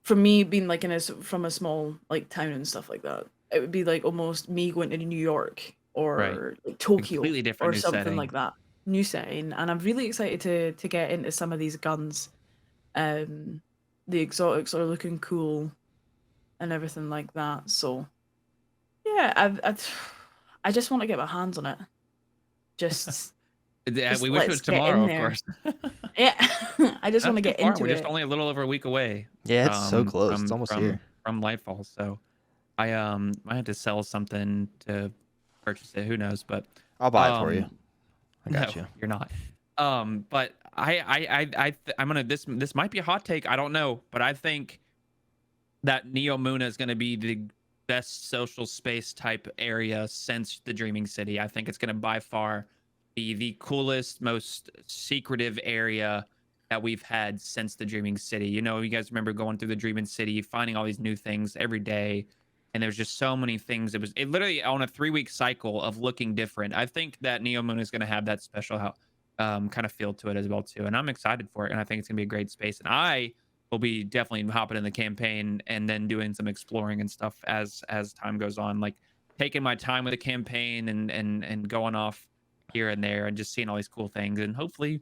from me being like from a small like town and stuff like that, it would be like almost me going to New York or like Tokyo Completely different or new something setting. like that. New setting, and I'm really excited to get into some of these guns. The exotics are looking cool and everything like that. So yeah, I just want to get my hands on it. Just, Yeah, we wish it let's was get tomorrow, in of there. course. Yeah, I just want Not to too get far. into We're just it. only a little over a week away. Yeah, it's so close. It's almost here. From Lightfall. So I had to sell something to purchase it. Who knows? But I'll buy it for you. I got no, you. you're not. But I'm gonna, this might be a hot take. I don't know, but I think that Neo Muna is gonna be the best social space type area since the Dreaming City. I think it's gonna by far be the coolest, most secretive area that we've had since the Dreaming City. You know, you guys remember going through the Dreaming City, finding all these new things every day, and there's just so many things. It literally on a 3-week cycle of looking different. I think that Neo Moon is going to have that special kind of feel to it as well too, and I'm excited for it. And I think it's going to be a great space. And I will be definitely hopping in the campaign and then doing some exploring and stuff as time goes on, like taking my time with the campaign and going off here and there and just seeing all these cool things and hopefully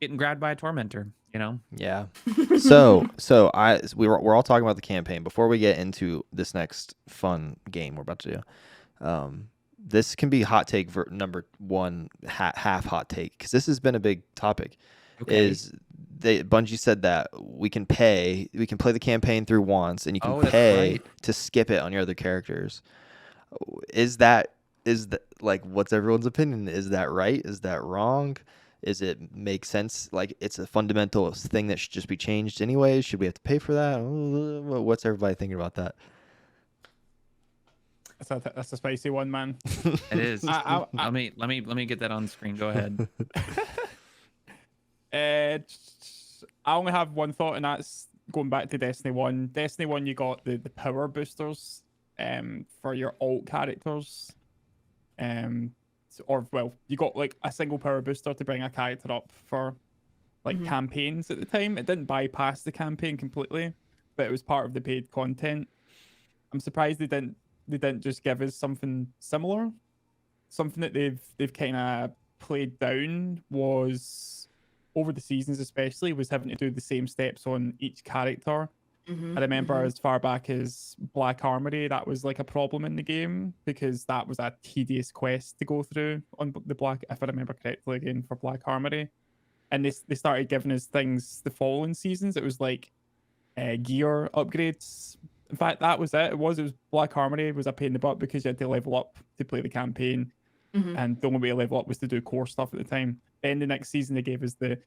getting grabbed by a tormentor, you know? Yeah. We're all talking about the campaign. Before we get into this next fun game we're about to do, this can be hot take number one, half hot take, because this has been a big topic. Okay. Bungie said that we can play the campaign through once, and you can that's pay right. to skip it on your other characters. Is that like, what's everyone's opinion? Is that right? Is that wrong? Is it make sense? Like, it's a fundamental thing that should just be changed anyway. Should we have to pay for that? What's everybody thinking about that? That's a spicy one, man. It is. I, let me get that on screen. Go ahead. I only have one thought, and that's going back to Destiny 1. Destiny 1, you got the power boosters for your alt characters. You got like a single power booster to bring a character up for like campaigns at the time. It didn't bypass the campaign completely, but it was part of the paid content. I'm surprised they didn't just give us something similar. Something that they've kind of played down was, over the seasons especially, was having to do the same steps on each character. I remember as far back as Black Armory, that was like a problem in the game because that was a tedious quest to go through on the Black, if I remember correctly, again, for Black Armory. And they started giving us things the following seasons. It was like gear upgrades. In fact, that was it. It was Black Armory was a pain in the butt because you had to level up to play the campaign. And the only way to level up was to do core stuff at the time. Then the next season they gave us the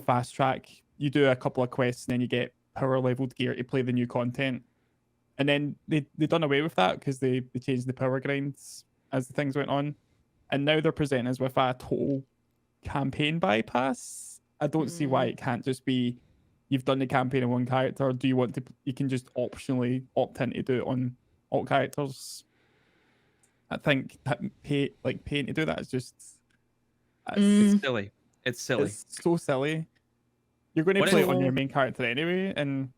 fast track. You do a couple of quests and then you get power leveled gear to play the new content. And then they done away with that because they changed the power grinds as the things went on. And now they're presenting us with a total campaign bypass. I don't see why it can't just be, you've done the campaign on one character. Do you want to, you can just optionally opt in to do it on all characters. I think that paying to do that is just, It's silly. It's silly. It's so silly. You're going to play it on your main character anyway, and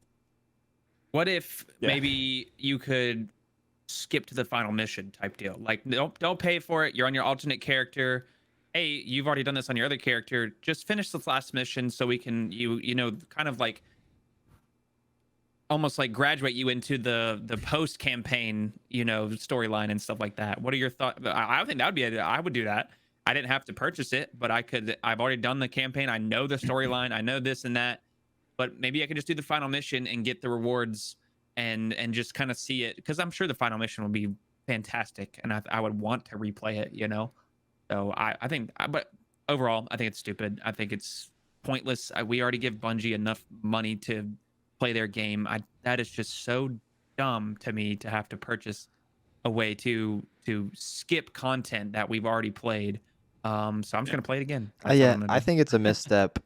what if maybe you could skip to the final mission type deal? Like, don't pay for it. You're on your alternate character. Hey, you've already done this on your other character. Just finish this last mission so we can you know kind of like almost like graduate you into the post campaign, you know, storyline and stuff like that. What are your thoughts? I think that would be I would do that. I didn't have to purchase it, but I've already done the campaign. I know the storyline. I know this and that, but maybe I could just do the final mission and get the rewards and just kind of see it, because I'm sure the final mission will be fantastic, and I would want to replay it, you know. So I think, but overall, I think it's stupid. I think it's pointless. We already give Bungie enough money to play their game. That is just so dumb to me to have to purchase a way to skip content that we've already played. So I'm just gonna play it again. That's what Yeah, I'm gonna I do. think it's a misstep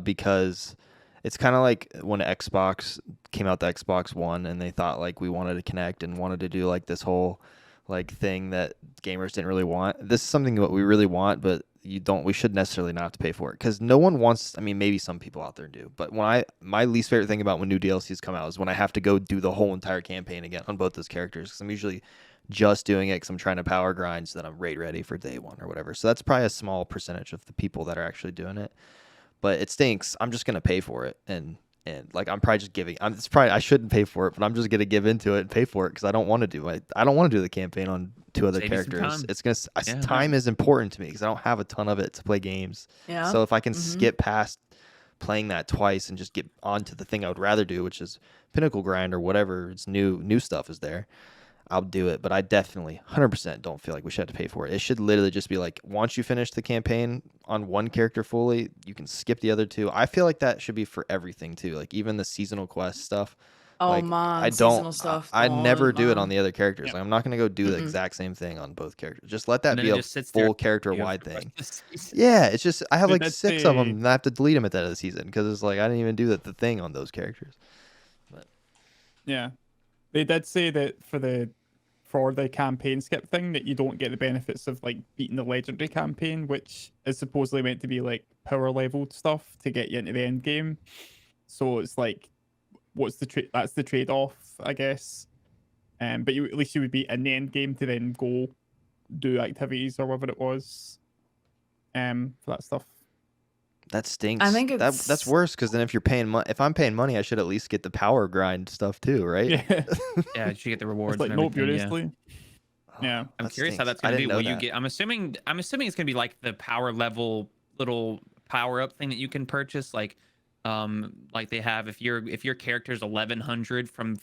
because it's kind of like when Xbox came out, the Xbox One, and they thought like we wanted to connect and wanted to do like this whole like thing that gamers didn't really want. This is something that we really want, but we should necessarily not have to pay for it because no one wants. I mean, maybe some people out there do, but my least favorite thing about when new DLCs come out is when I have to go do the whole entire campaign again on both those characters, because I'm usually just doing it because I'm trying to power grind so that I'm raid ready for day one or whatever. So that's probably a small percentage of the people that are actually doing it, but it stinks. I'm just gonna pay for it, and like I'm probably just giving. It's probably I shouldn't pay for it, but I'm just gonna give into it and pay for it because I don't want to do it. I don't want to do the campaign on two other Save you some characters. time. It's gonna Yeah. time is important to me because I don't have a ton of it to play games. Yeah. So if I can Mhm. skip past playing that twice and just get onto the thing I would rather do, which is pinnacle grind or whatever, it's new stuff is there, I'll do it. But I definitely 100% don't feel like we should have to pay for it. It should literally just be like, once you finish the campaign on one character fully, you can skip the other two. I feel like that should be for everything too, like even the seasonal quest stuff. Oh Like man, I don't seasonal stuff. I never Don't, do it man. on the other characters. Yeah. Like I'm not gonna go do the Mm-mm. exact same thing on both characters. Just let that And then be it a just sits there full character for wide the rest thing. of the season. Yeah, it's just I have They like did 6 of them, say- and I have to delete them at the end of the season because it's like I didn't even do the thing on those characters. Yeah, they did say that for the campaign skip thing that you don't get the benefits of like beating the legendary campaign, which is supposedly meant to be like power leveled stuff to get you into the end game. So it's like, what's the trade? That's the trade off, I guess. But at least you would be in the end game to then go do activities or whatever it was. For that stuff. That stinks. I think That's it's worse because then if you're paying if I'm paying money, I should at least get the power grind stuff too, right? Yeah, Yeah, you should get the rewards it's like and no everything. Yeah. curiously. Yeah. I'm That curious how stinks. that's I gonna be. didn't know Will you that. get? I'm assuming it's gonna be like the power level little power up thing that you can purchase, like they have if your character's 1100 from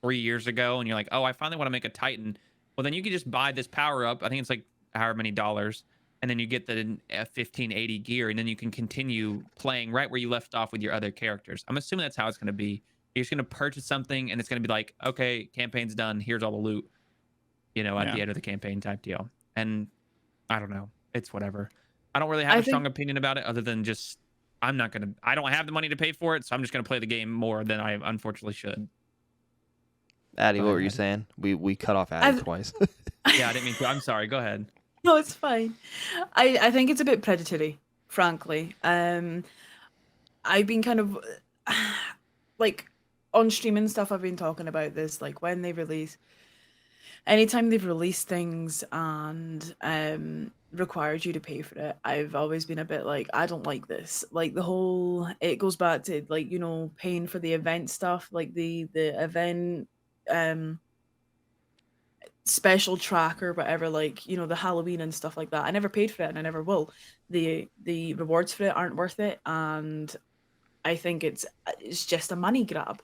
3 years ago, and you're like, oh, I finally want to make a Titan. Well, then you can just buy this power up. I think it's like however many dollars, and then you get the 1580 gear, and then you can continue playing right where you left off with your other characters. I'm assuming that's how it's gonna be. You're just gonna purchase something, and it's gonna be like, okay, campaign's done. Here's all the loot, at Yeah. the end of the campaign type deal. And I don't know. It's whatever. I don't really have I a strong think- opinion about it other than just I don't have the money to pay for it, so I'm just gonna play the game more than I unfortunately should. Addie, Go what ahead, were you Addie. saying? We cut off Addie I've- twice. Yeah, I didn't mean to. I'm sorry. Go ahead. No, it's fine. I think it's a bit predatory, frankly. I've been kind of like on stream and stuff. I've been talking about this, like when they release, anytime they've released things and required you to pay for it, I've always been a bit like, I don't like this. Like the whole, it goes back to like paying for the event stuff, like the event special track or whatever, like the Halloween and stuff like that. I never paid for it and I never will. The rewards for it aren't worth it, and I think it's just a money grab.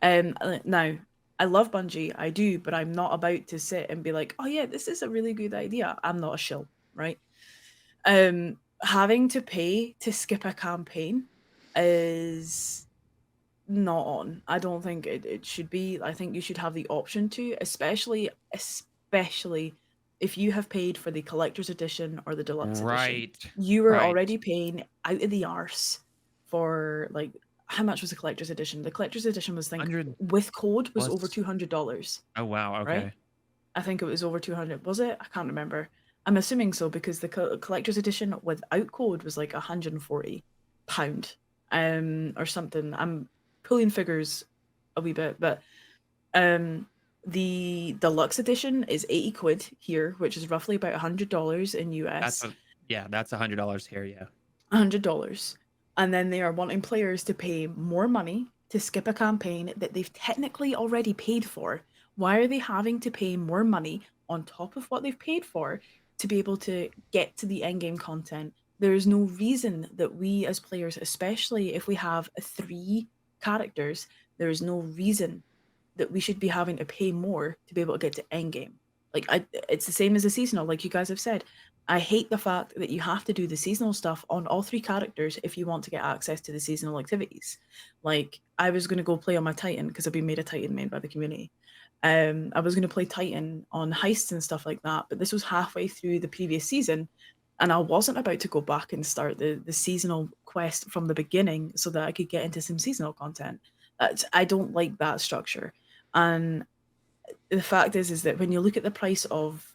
Now I love Bungie, I do, but I'm not about to sit and be like, oh yeah, this is a really good idea. I'm not a shill, right? Having to pay to skip a campaign is not on. I don't think it should be. I think you should have the option to, especially if you have paid for the collector's edition or the deluxe edition. Right. You were Right. already paying out of the arse for like, how much was the collector's edition? The collector's edition was, I think, 100 with code was over plus. $200. Oh wow. Okay. Right? I think it was over 200. Was it? I can't remember. I'm assuming so because the collector's edition without code was like £140, or something. I'm pulling figures a wee bit, but the deluxe edition is 80 quid here, which is roughly about $100 in US. That's $100 here. Yeah. $100. And then they are wanting players to pay more money to skip a campaign that they've technically already paid for. Why are they having to pay more money on top of what they've paid for to be able to get to the end game content? There is no reason that we as players, especially if we have 3 characters, there is no reason that we should be having to pay more to be able to get to endgame. Like it's the same as the seasonal, like you guys have said. I hate the fact that you have to do the seasonal stuff on all 3 characters if you want to get access to the seasonal activities. Like I was going to go play on my Titan because I've been made a Titan main by the community. I was going to play Titan on heists and stuff like that, but this was halfway through the previous season, and I wasn't about to go back and start the seasonal quest from the beginning so that I could get into some seasonal content. I don't like that structure, and the fact is that when you look at the price of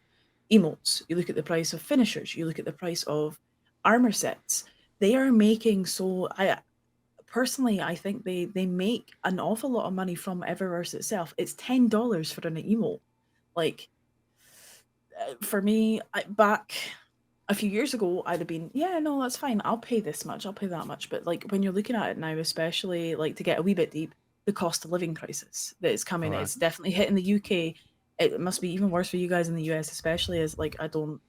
emotes, you look at the price of finishers, you look at the price of armor sets, they are making so I personally I think they make an awful lot of money from Eververse itself. It's $10 for an emote. Like for me, back a few years ago, I'd have been, yeah, no, that's fine. I'll pay this much. I'll pay that much. But like when you're looking at it now, especially like to get a wee bit deep, the cost of living crisis that is coming, Right. it's definitely hitting the UK. It must be even worse for you guys in the US, especially as like I don't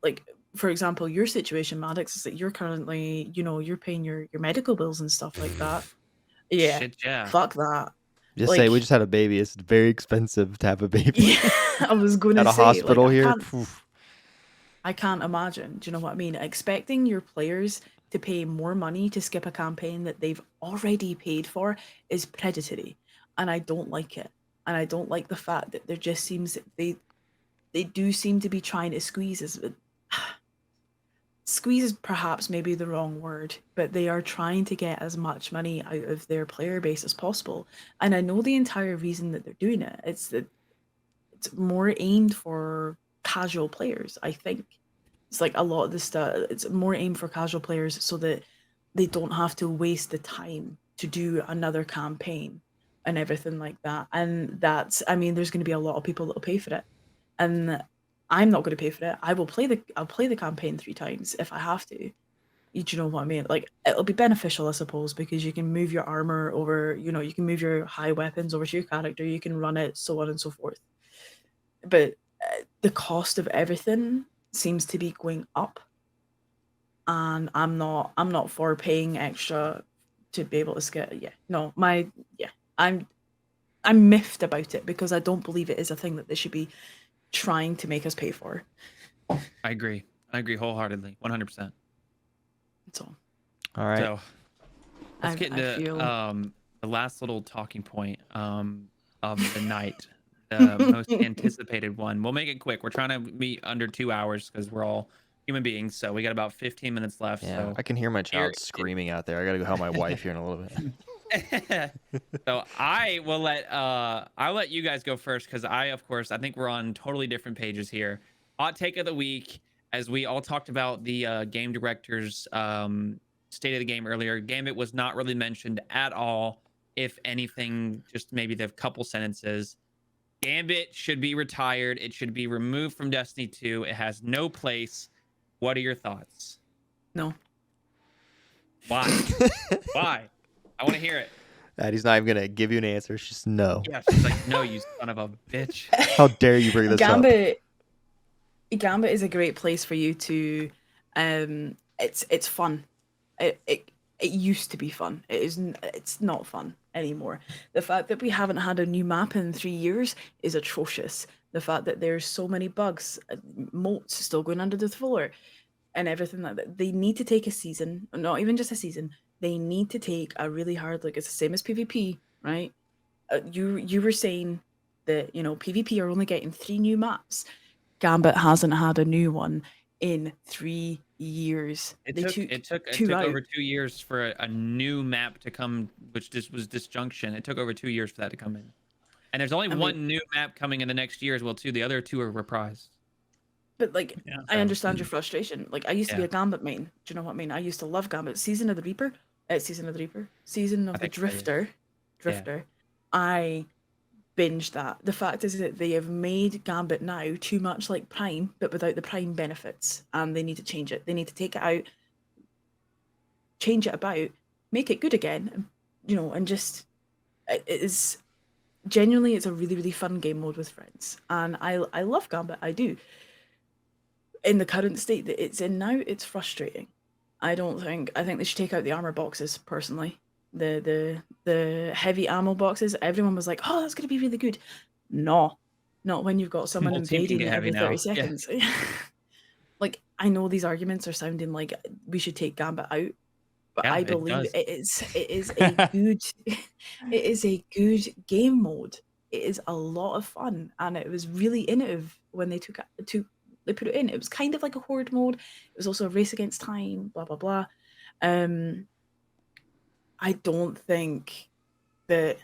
like, for example, your situation, Maddox, is that you're currently, you're paying your medical bills and stuff like that. Yeah, Shit, yeah. fuck that. Just Like, say we just had a baby. It's very expensive to have a baby. yeah, I was going At to a say, hospital like, here. I can't imagine. Do you know what I mean? Expecting your players to pay more money to skip a campaign that they've already paid for is predatory, and I don't like it. And I don't like the fact that there just seems that they do seem to be trying to squeeze is perhaps maybe the wrong word, but they are trying to get as much money out of their player base as possible. And I know the entire reason that they're doing it. It's that it's more aimed for casual players, I think. It's like a lot of the stuff, it's more aimed for casual players so that they don't have to waste the time to do another campaign and everything like that. And that's, I mean, there's going to be a lot of people that will pay for it. And I'm not going to pay for it. I'll play the campaign 3 times if I have to. You know what I mean? Like it'll be beneficial, I suppose, because you can move your armor over, you can move your high weapons over to your character, you can run it, so on and so forth. But the cost of everything seems to be going up, and I'm not for paying extra to be able to get. I'm miffed about it because I don't believe it is a thing that they should be trying to make us pay for. I agree wholeheartedly, 100%. That's all. All right. So let's get into the last little talking point of the night, the most anticipated one. We'll make it quick. We're trying to meet under 2 hours because we're all human beings. So we got about 15 minutes left. Yeah, So I can hear my child screaming out there. I gotta go help my wife here in a little bit. So I'll let you guys go first because I think we're on totally different pages here. Hot take of the week, as we all talked about the game director's state of the game earlier. Gambit was not really mentioned at all. If anything, just maybe the couple sentences. Gambit should be retired. It should be removed from Destiny 2. It has no place. What are your thoughts? No. Why? Why? I want to hear it. He's not even gonna give you an answer. It's just no. Yeah, she's like, no, you son of a bitch. How dare you bring this up? Gambit is a great place for you to. It's fun. It used to be fun. It's not fun anymore. The fact that we haven't had a new map in 3 years is atrocious. The fact that there's so many bugs, moats still going under the floor, and everything like that. They need to take a season, not even just a season. They need to take a really hard look. It's the same as PvP, right? You were saying that PvP are only getting 3 new maps. Gambit hasn't had a new one in 3 years. It took over 2 years for a new map to come, which was Disjunction. It took over 2 years for that to come in. And there's only one new map coming in the next year as well, too. The other 2 are reprised. But I understand your frustration. Like I used to be a Gambit main. Do you know what I mean? I used to love Gambit. Season of the Drifter. Yeah. I binged that. The fact is that they have made Gambit now too much like Prime, but without the Prime benefits, and they need to change it. They need to take it out, change it about, make it good again, and just it is genuinely it's a really, really fun game mode with friends, and I love Gambit. I do. In the current state that it's in now, it's frustrating. I think they should take out the armor boxes personally. the heavy ammo boxes, everyone was like, "Oh, that's gonna be really good." No, not when you've got someone Whole team can invading get it heavy every 30 now. Yeah. seconds. Like, I know these arguments are sounding like we should take Gambit out, but Yeah, I it believe does. it is a good it is a good game mode. It is a lot of fun, and it was really innovative when they put it in. It was kind of like a horde mode. It was also a race against time, blah blah blah. Um, I don't think that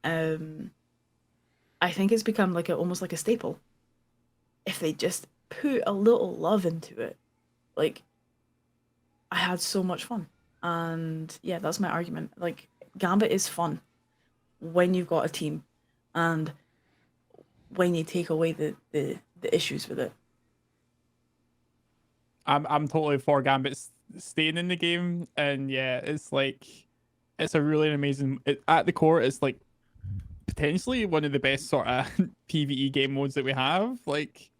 I think it's become like almost like a staple. If they just put a little love into it, like I had so much fun. And yeah, that's my argument. Like Gambit is fun when you've got a team and when you take away the issues with it. I'm totally for Gambit staying in the game, and yeah, it's like it's a really amazing. At the core, it's like potentially one of the best sort of PVE game modes that we have. Like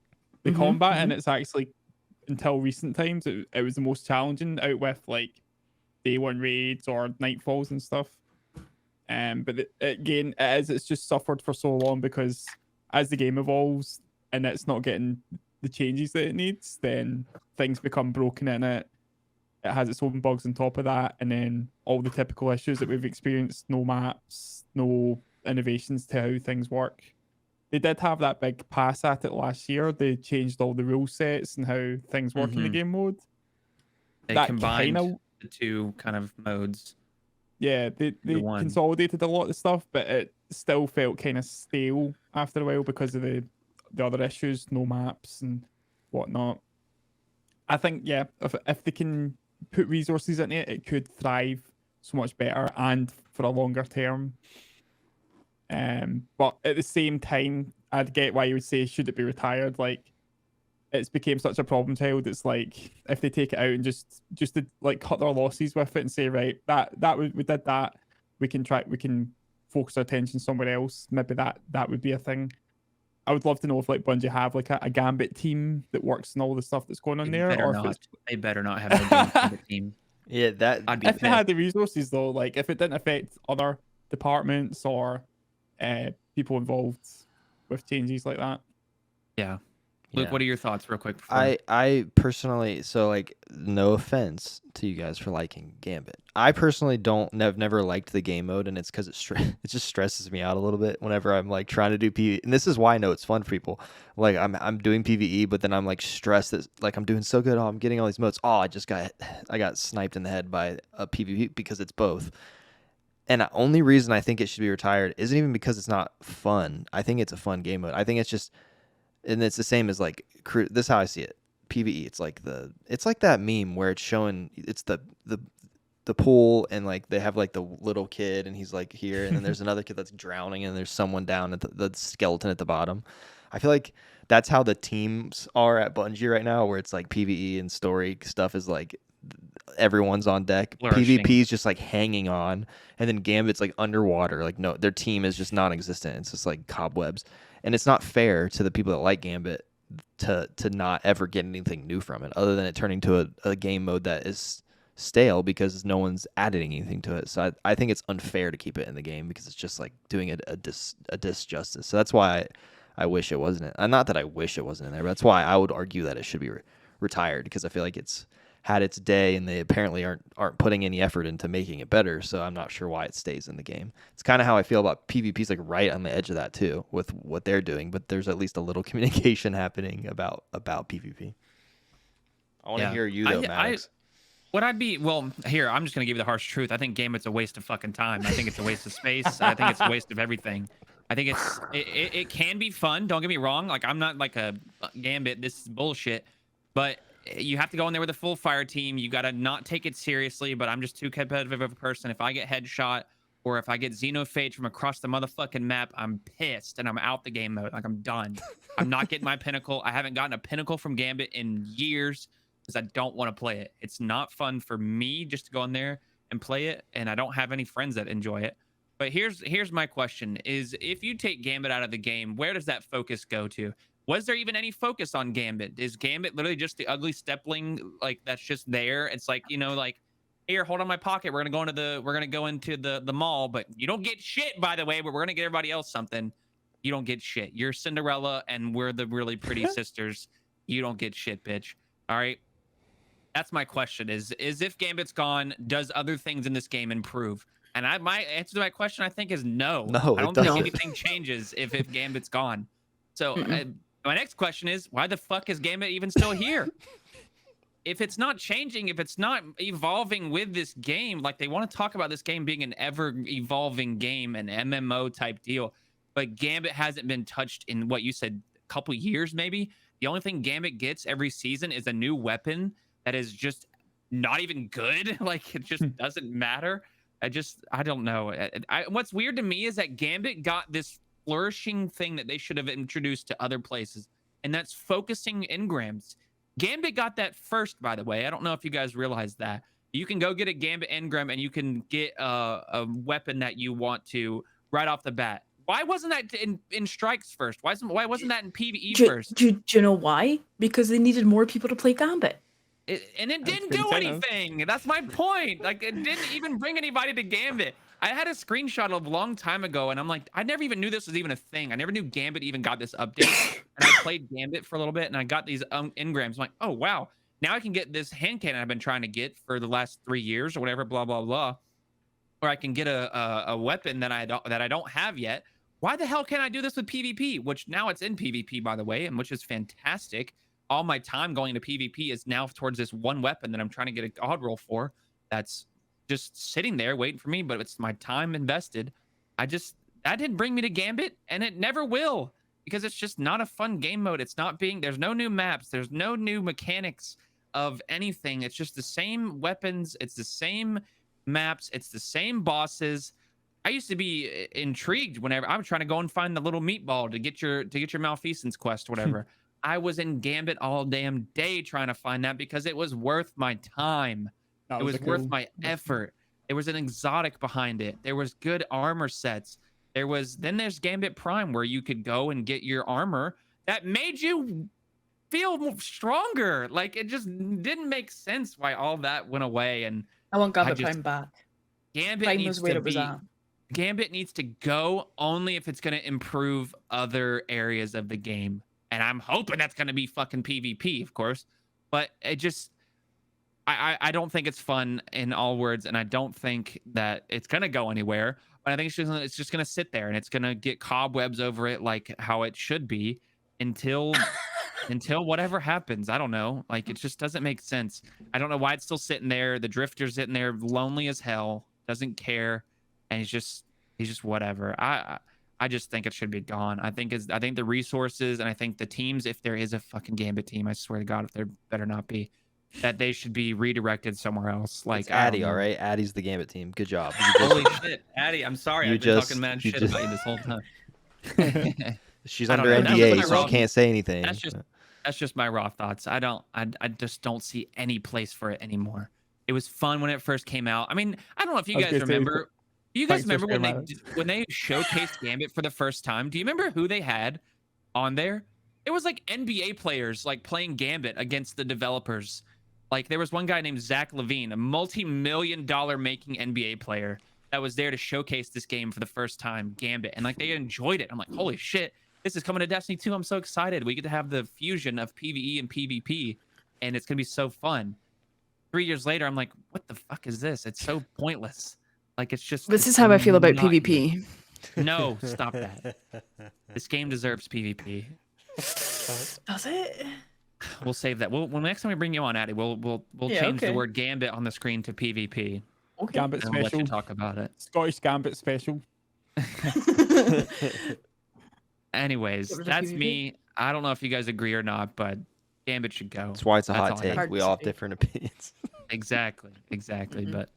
the combat, and it's actually until recent times it was the most challenging out with like day one raids or nightfalls and stuff. But again, it's just suffered for so long because as the game evolves and it's not getting the changes that it needs, then things become broken in it. It has its own bugs on top of that, and then all the typical issues that we've experienced: no maps, no innovations to how things work. They did have that big pass at it last year. They changed all the rule sets and how things work in the game mode. They That combined kind of the two kind of modes. yeah, The they one. consolidated a lot of stuff, but it still felt kind of stale after a while because of the other issues, no maps and whatnot. I think yeah, if they can put resources in it, it could thrive so much better and for a longer term. But at the same time, I'd get why you would say should it be retired? Like it's became such a problem child. It's like if they take it out and just to like cut their losses with it and say right we did that, we can focus our attention somewhere else. Maybe that would be a thing. I would love to know if like Bungie have like a Gambit team that works in all the stuff that's going on They there, better or if not. it's They better not have a Gambit team. Yeah, that I'd be if they pissed. had the resources though, like if it didn't affect other departments or people involved with changes like that. Yeah. Luke, Yeah. what are your thoughts, real quick? Before... I personally, so like, no offense to you guys for liking Gambit. I personally have never liked the game mode, and it's because it just stresses me out a little bit whenever I'm like trying to do PvE. And this is why I know it's fun for people. Like I'm doing PvE, but then I'm like stressed that like I'm doing so good. Oh, I'm getting all these modes. Oh, I got sniped in the head by a PvP because it's both. And the only reason I think it should be retired isn't even because it's not fun. I think it's a fun game mode. I think it's just. And it's the same as like this is how I see it. PvE. It's like that meme where it's showing it's the pool and like they have like the little kid and he's like here and then there's another kid that's drowning and there's someone down at the skeleton at the bottom. I feel like that's how the teams are at Bungie right now, where it's like PvE and story stuff is like everyone's on deck. Flourishing. PvP is just like hanging on, and then Gambit's like underwater. Like no, their team is just non-existent. It's just like cobwebs, and it's not fair to the people that like Gambit to not ever get anything new from it, other than it turning to a game mode that is stale because no one's added anything to it. So I think it's unfair to keep it in the game because it's just like doing it a disjustice. So that's why I wish it wasn't. Not that I wish it wasn't in there, but that's why I would argue that it should be retired, because I feel like it's had its day and they apparently aren't putting any effort into making it better. So I'm not sure why it stays in the game. It's kind of how I feel about PvP's like right on the edge of that too with what they're doing, but there's at least a little communication happening about PvP. I want to hear you though, Max. Here, I'm just going to give you the harsh truth. I think Gambit's a waste of fucking time. I think it's a waste of space. I think it's a waste of everything. I think it can be fun. Don't get me wrong. Like, I'm not like a Gambit. This is bullshit. But you have to go in there with a full fire team. You got to not take it seriously, but I'm just too competitive of a person. If I get headshot or if I get Xenophage from across the motherfucking map, I'm pissed and I'm out the game mode. Like, I'm done. I'm not getting my pinnacle. I haven't gotten a pinnacle from Gambit in years because I don't want to play it. It's not fun for me just to go in there and play it, and I don't have any friends that enjoy it. But here's my question is, if you take Gambit out of the game, where does that focus go to? Was there even any focus on Gambit? Is Gambit literally just the ugly stepling like that's just there? It's like, like here, hold on my pocket. We're gonna go into the mall, but you don't get shit, by the way. But we're gonna get everybody else something. You don't get shit. You're Cinderella, and we're the really pretty sisters. You don't get shit, bitch. All right. That's my question. Is if Gambit's gone, does other things in this game improve? And my answer to my question, I think, is no. No, I it don't think doesn't. anything changes if Gambit's gone. So my next question is, why the fuck is Gambit even still here? If it's not changing, if it's not evolving with this game, like they want to talk about this game being an ever evolving game, an MMO type deal, but Gambit hasn't been touched in what you said, a couple years maybe. The only thing Gambit gets every season is a new weapon that is just not even good. Like it just doesn't matter. I don't know. What's weird to me is that Gambit got this flourishing thing that they should have introduced to other places, and that's focusing engrams. Gambit got that first, by the way. I don't know if you guys realize that. You can go get a Gambit engram and you can get a weapon that you want to right off the bat. Why wasn't that in strikes first? Why wasn't that in PvE first? Do you know why? Because they needed more people to play Gambit. It didn't do anything. That's my point. Like, it didn't even bring anybody to Gambit. I had a screenshot of a long time ago, and I'm like, I never even knew this was even a thing. I never knew Gambit even got this update. And I played Gambit for a little bit, and I got these engrams. I'm like, oh, wow. Now I can get this hand cannon I've been trying to get for the last 3 years or whatever, blah, blah, blah. Or I can get a weapon that I don't have yet. Why the hell can't I do this with PvP? Which now it's in PvP, by the way, and which is fantastic. All my time going to PvP is now towards this one weapon that I'm trying to get a god roll for. That's just sitting there waiting for me, but it's my time invested. That didn't bring me to Gambit, and it never will, because it's just not a fun game mode. It's not there's no new maps. There's no new mechanics of anything. It's just the same weapons. It's the same maps. It's the same bosses. I used to be intrigued whenever I was trying to go and find the little meatball to get your malfeasance quest, whatever. I was in Gambit all damn day trying to find that because it was worth my time. It was worth my effort. There was an exotic behind it. There was good armor sets. Then there's Gambit Prime, where you could go and get your armor that made you feel stronger. Like, it just didn't make sense why all that went away. And I want Gambit Prime back. Gambit Prime needs was where to it was be. at. Gambit needs to go only if it's going to improve other areas of the game. And I'm hoping that's going to be fucking PvP, of course. But it just, I don't think it's fun in all words. And I don't think that it's going to go anywhere. But I think it's just going to sit there and it's going to get cobwebs over it, like how it should be, until whatever happens. I don't know. Like, it just doesn't make sense. I don't know why it's still sitting there. The Drifter's sitting there lonely as hell, doesn't care. And he's just whatever. I just think it should be gone. I think the resources, and I think the teams, if there is a fucking Gambit team, I swear to God, if there better not be, that they should be redirected somewhere else. Like, it's Addy, all right? Addy's the Gambit team. Good job. Holy shit, Addy! I'm sorry. I've been talking mad shit about you this whole time. She's under NDA, so she can't say anything. That's just my raw thoughts. I just don't see any place for it anymore. It was fun when it first came out. I mean, I don't know if you guys remember. Do you guys remember when they showcased Gambit for the first time? Do you remember who they had on there? It was like NBA players like playing Gambit against the developers. Like, there was one guy named Zach Levine, a multi-million-dollar making NBA player that was there to showcase this game for the first time, Gambit, and like they enjoyed it. I'm like, holy shit, this is coming to Destiny 2. I'm so excited. We get to have the fusion of PvE and PvP, and it's gonna be so fun. 3 years later, I'm like, what the fuck is this? It's so pointless. Like, it's just. This is how I feel about PvP. No, stop that. This game deserves PvP. Does it? We'll save that. Well, next time we bring you on, Addy, we'll change the word Gambit on the screen to PvP. Okay. Gambit And special. we'll let you talk about it. Scottish Gambit special. Anyways, that's me. I don't know if you guys agree or not, but Gambit should go. That's why it's a That's hot all I take. have We to all have say. different opinions. Exactly. But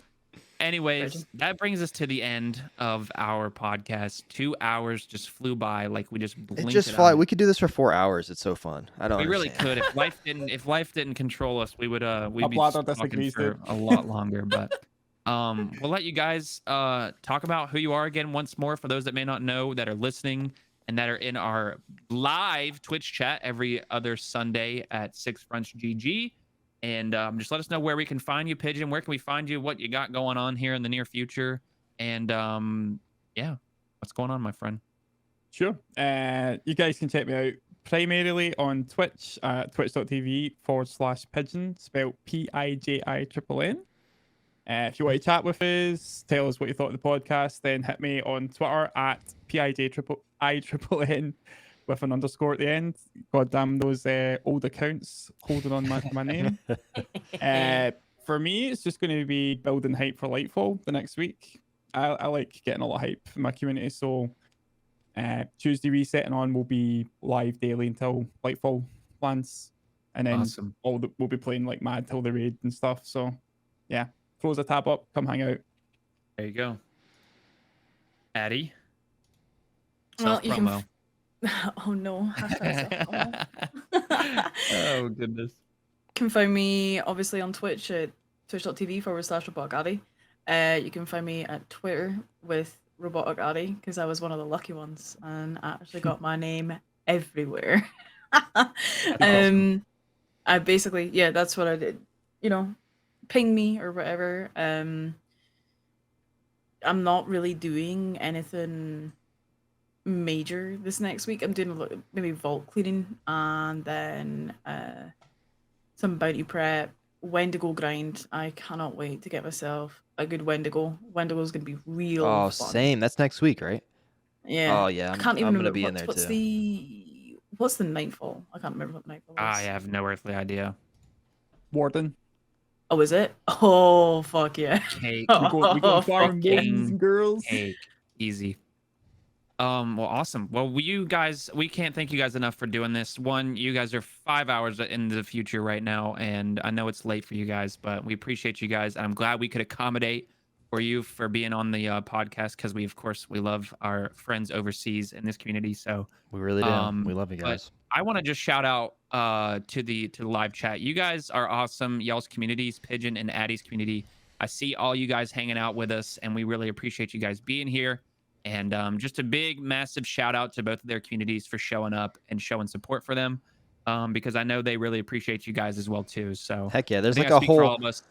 anyways, that brings us to the end of our podcast. 2 hours just flew by like we just blinked. It just fly. We could do this for 4 hours. It's so fun. I don't. We really understand. could. If life didn't control us, we'd be bladder talking disagrees, for dude. a lot longer. But we'll let you guys talk about who you are again once more for those that may not know, that are listening and that are in our live Twitch chat every other Sunday at 6 Fronts GG. And just let us know where we can find you, Pigeon. Where can we find you? What you got going on here in the near future? And yeah, what's going on, my friend? Sure. You guys can check me out primarily on Twitch at twitch.tv/Pijinnn, spelled Pijinnn. If you want to chat with us, tell us what you thought of the podcast, then hit me on Twitter at PIJINN with an underscore at the end. God damn those old accounts holding on my name. For me, it's just going to be building hype for Lightfall the next week. I like getting a lot of hype in my community, so Tuesday resetting on will be live daily until Lightfall lands, and then Awesome. we'll be playing like mad till the raid and stuff. So yeah, close the tab up, come hang out. There you go. Addy. Well, you can Self-promo. Oh no. Hashtag Oh goodness. You can find me obviously on Twitch at twitch.tv/RoboticAdi. You can find me at Twitter with RoboticAdi because I was one of the lucky ones and I actually got my name everywhere. I basically, yeah, that's what I did. You know, ping me or whatever. I'm not really doing anything major this next week. I'm doing a little, maybe vault cleaning and then some bounty prep, Wendigo grind. I cannot wait to get myself a good Wendigo. Wendigo's gonna be real Oh, fun. same. That's next week, right? Yeah. Oh yeah. I can't even I'm gonna remember be in there what's too. what's the Nightfall? I can't remember what the Nightfall is. I have no earthly idea. Warden. Oh, is it? Oh, fuck yeah. Cake. We go farm boys fucking and girls. Cake. Easy. Well, awesome. Well, you guys, we can't thank you guys enough for doing this. One, you guys are 5 hours in the future right now, and I know it's late for you guys, but we appreciate you guys. And I'm glad we could accommodate for you for being on the podcast because we love our friends overseas in this community. So We really do. We love you guys. I want to just shout out to the live chat. You guys are awesome. Y'all's communities, Pijinnn and Addy's community. I see all you guys hanging out with us, and we really appreciate you guys being here. And just a big, massive shout out to both of their communities for showing up and showing support for them, because I know they really appreciate you guys as well too. So Heck yeah, there's I think like I a speak for all whole of us.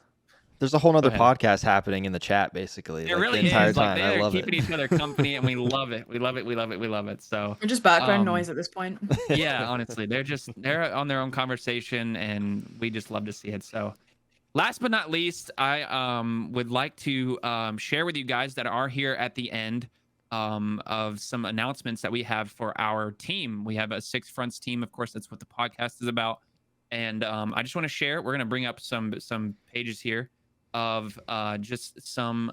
there's a whole nother ahead. podcast happening in the chat basically. It like, really the entire is. time. Like I they're love keeping it. each other company, and we love it. We love it. We love it. We love it. So We're just background noise at this point. yeah, honestly, they're on their own conversation, and we just love to see it. So last but not least, I would like to share with you guys that are here at the end of some announcements that we have for our team. We have a Six Fronts team. Of course, that's what the podcast is about. And I just want to share. We're going to bring up some pages here of just some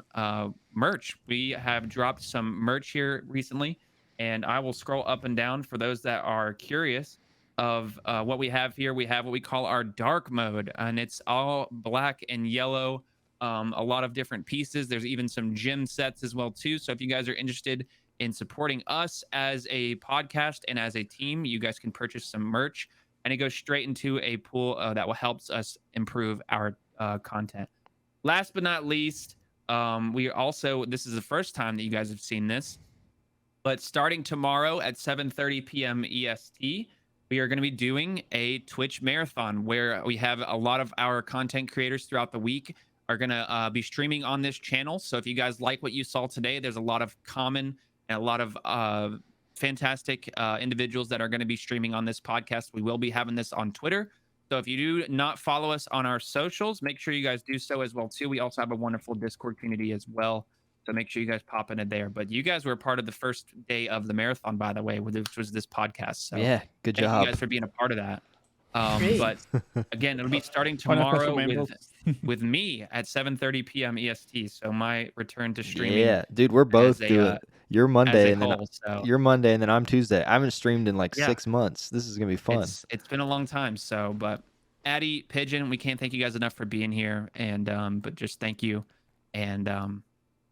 merch. We have dropped some merch here recently, and I will scroll up and down for those that are curious of what we have here. We have what we call our dark mode, and it's all black and yellow. A lot of different pieces. There's even some gym sets as well too. So if you guys are interested in supporting us as a podcast and as a team, you guys can purchase some merch, and it goes straight into a pool that will help us improve our content. Last but not least, we also, this is the first time that you guys have seen this, but starting tomorrow at 7:30 p.m. EST, we are going to be doing a Twitch marathon where we have a lot of our content creators throughout the week are going to be streaming on this channel. So if you guys like what you saw today, there's a lot of common and a lot of fantastic individuals that are going to be streaming on this podcast. We will be having this on Twitter. So if you do not follow us on our socials, make sure you guys do so as well too. We also have a wonderful Discord community as well. So make sure you guys pop into there. But you guys were part of the first day of the marathon, by the way, which was this podcast. So yeah, good thank job. you guys for being a part of that. Great. But again, it'll be starting tomorrow with me at 7:30 p.m. EST. So my return to streaming. Yeah, dude, we're both doing. You're Monday and then so you're Monday and then I'm Tuesday. I haven't streamed in like Yeah. 6 months. This is gonna be fun. It's been a long time. So, but Addy, Pijinnn, we can't thank you guys enough for being here. And but just thank you. And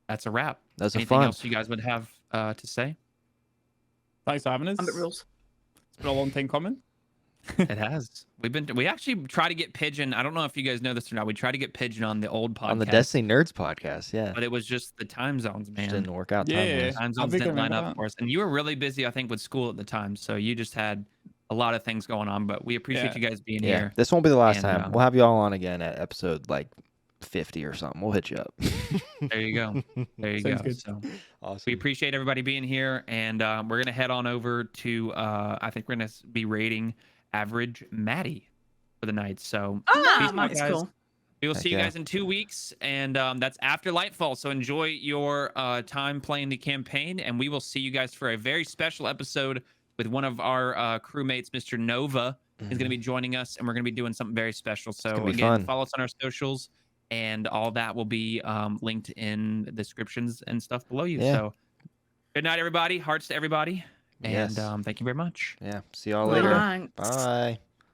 that's a wrap. That's Anything fun. else you guys would have to say? Thanks for having us. Ambit rules. It's been a long time coming. It has. We actually try to get Pijinnn. I don't know if you guys know this or not. We tried to get Pijinnn on the old podcast. On the Destiny Nerds podcast, yeah. But it was just the time zones, man. Just didn't work out Yeah. time-wise. Time I zones think I didn't line remember up that. for us. And you were really busy, I think, with school at the time. So you just had a lot of things going on, but we appreciate you guys being here. This won't be the last And, time. We'll have you all on again at episode like 50 or something. We'll hit you up. There you go. There you Sounds go. good. So Awesome. we appreciate everybody being here, and we're gonna head on over to I think we're gonna be rating Average Maddie for the night. So peace out, That's guys. cool. We will Heck see you yeah. guys in 2 weeks, and that's after Lightfall. So enjoy your time playing the campaign, and we will see you guys for a very special episode with one of our crewmates, Mr. Nova, is going to be joining us, and we're going to be doing something very special. So gonna be again, fun. follow us on our socials, and all that will be linked in the descriptions and stuff below you. Yeah. So good night, everybody. Hearts to everybody, and Yes. thank you very much. Yeah. See y'all later. Thanks. Bye.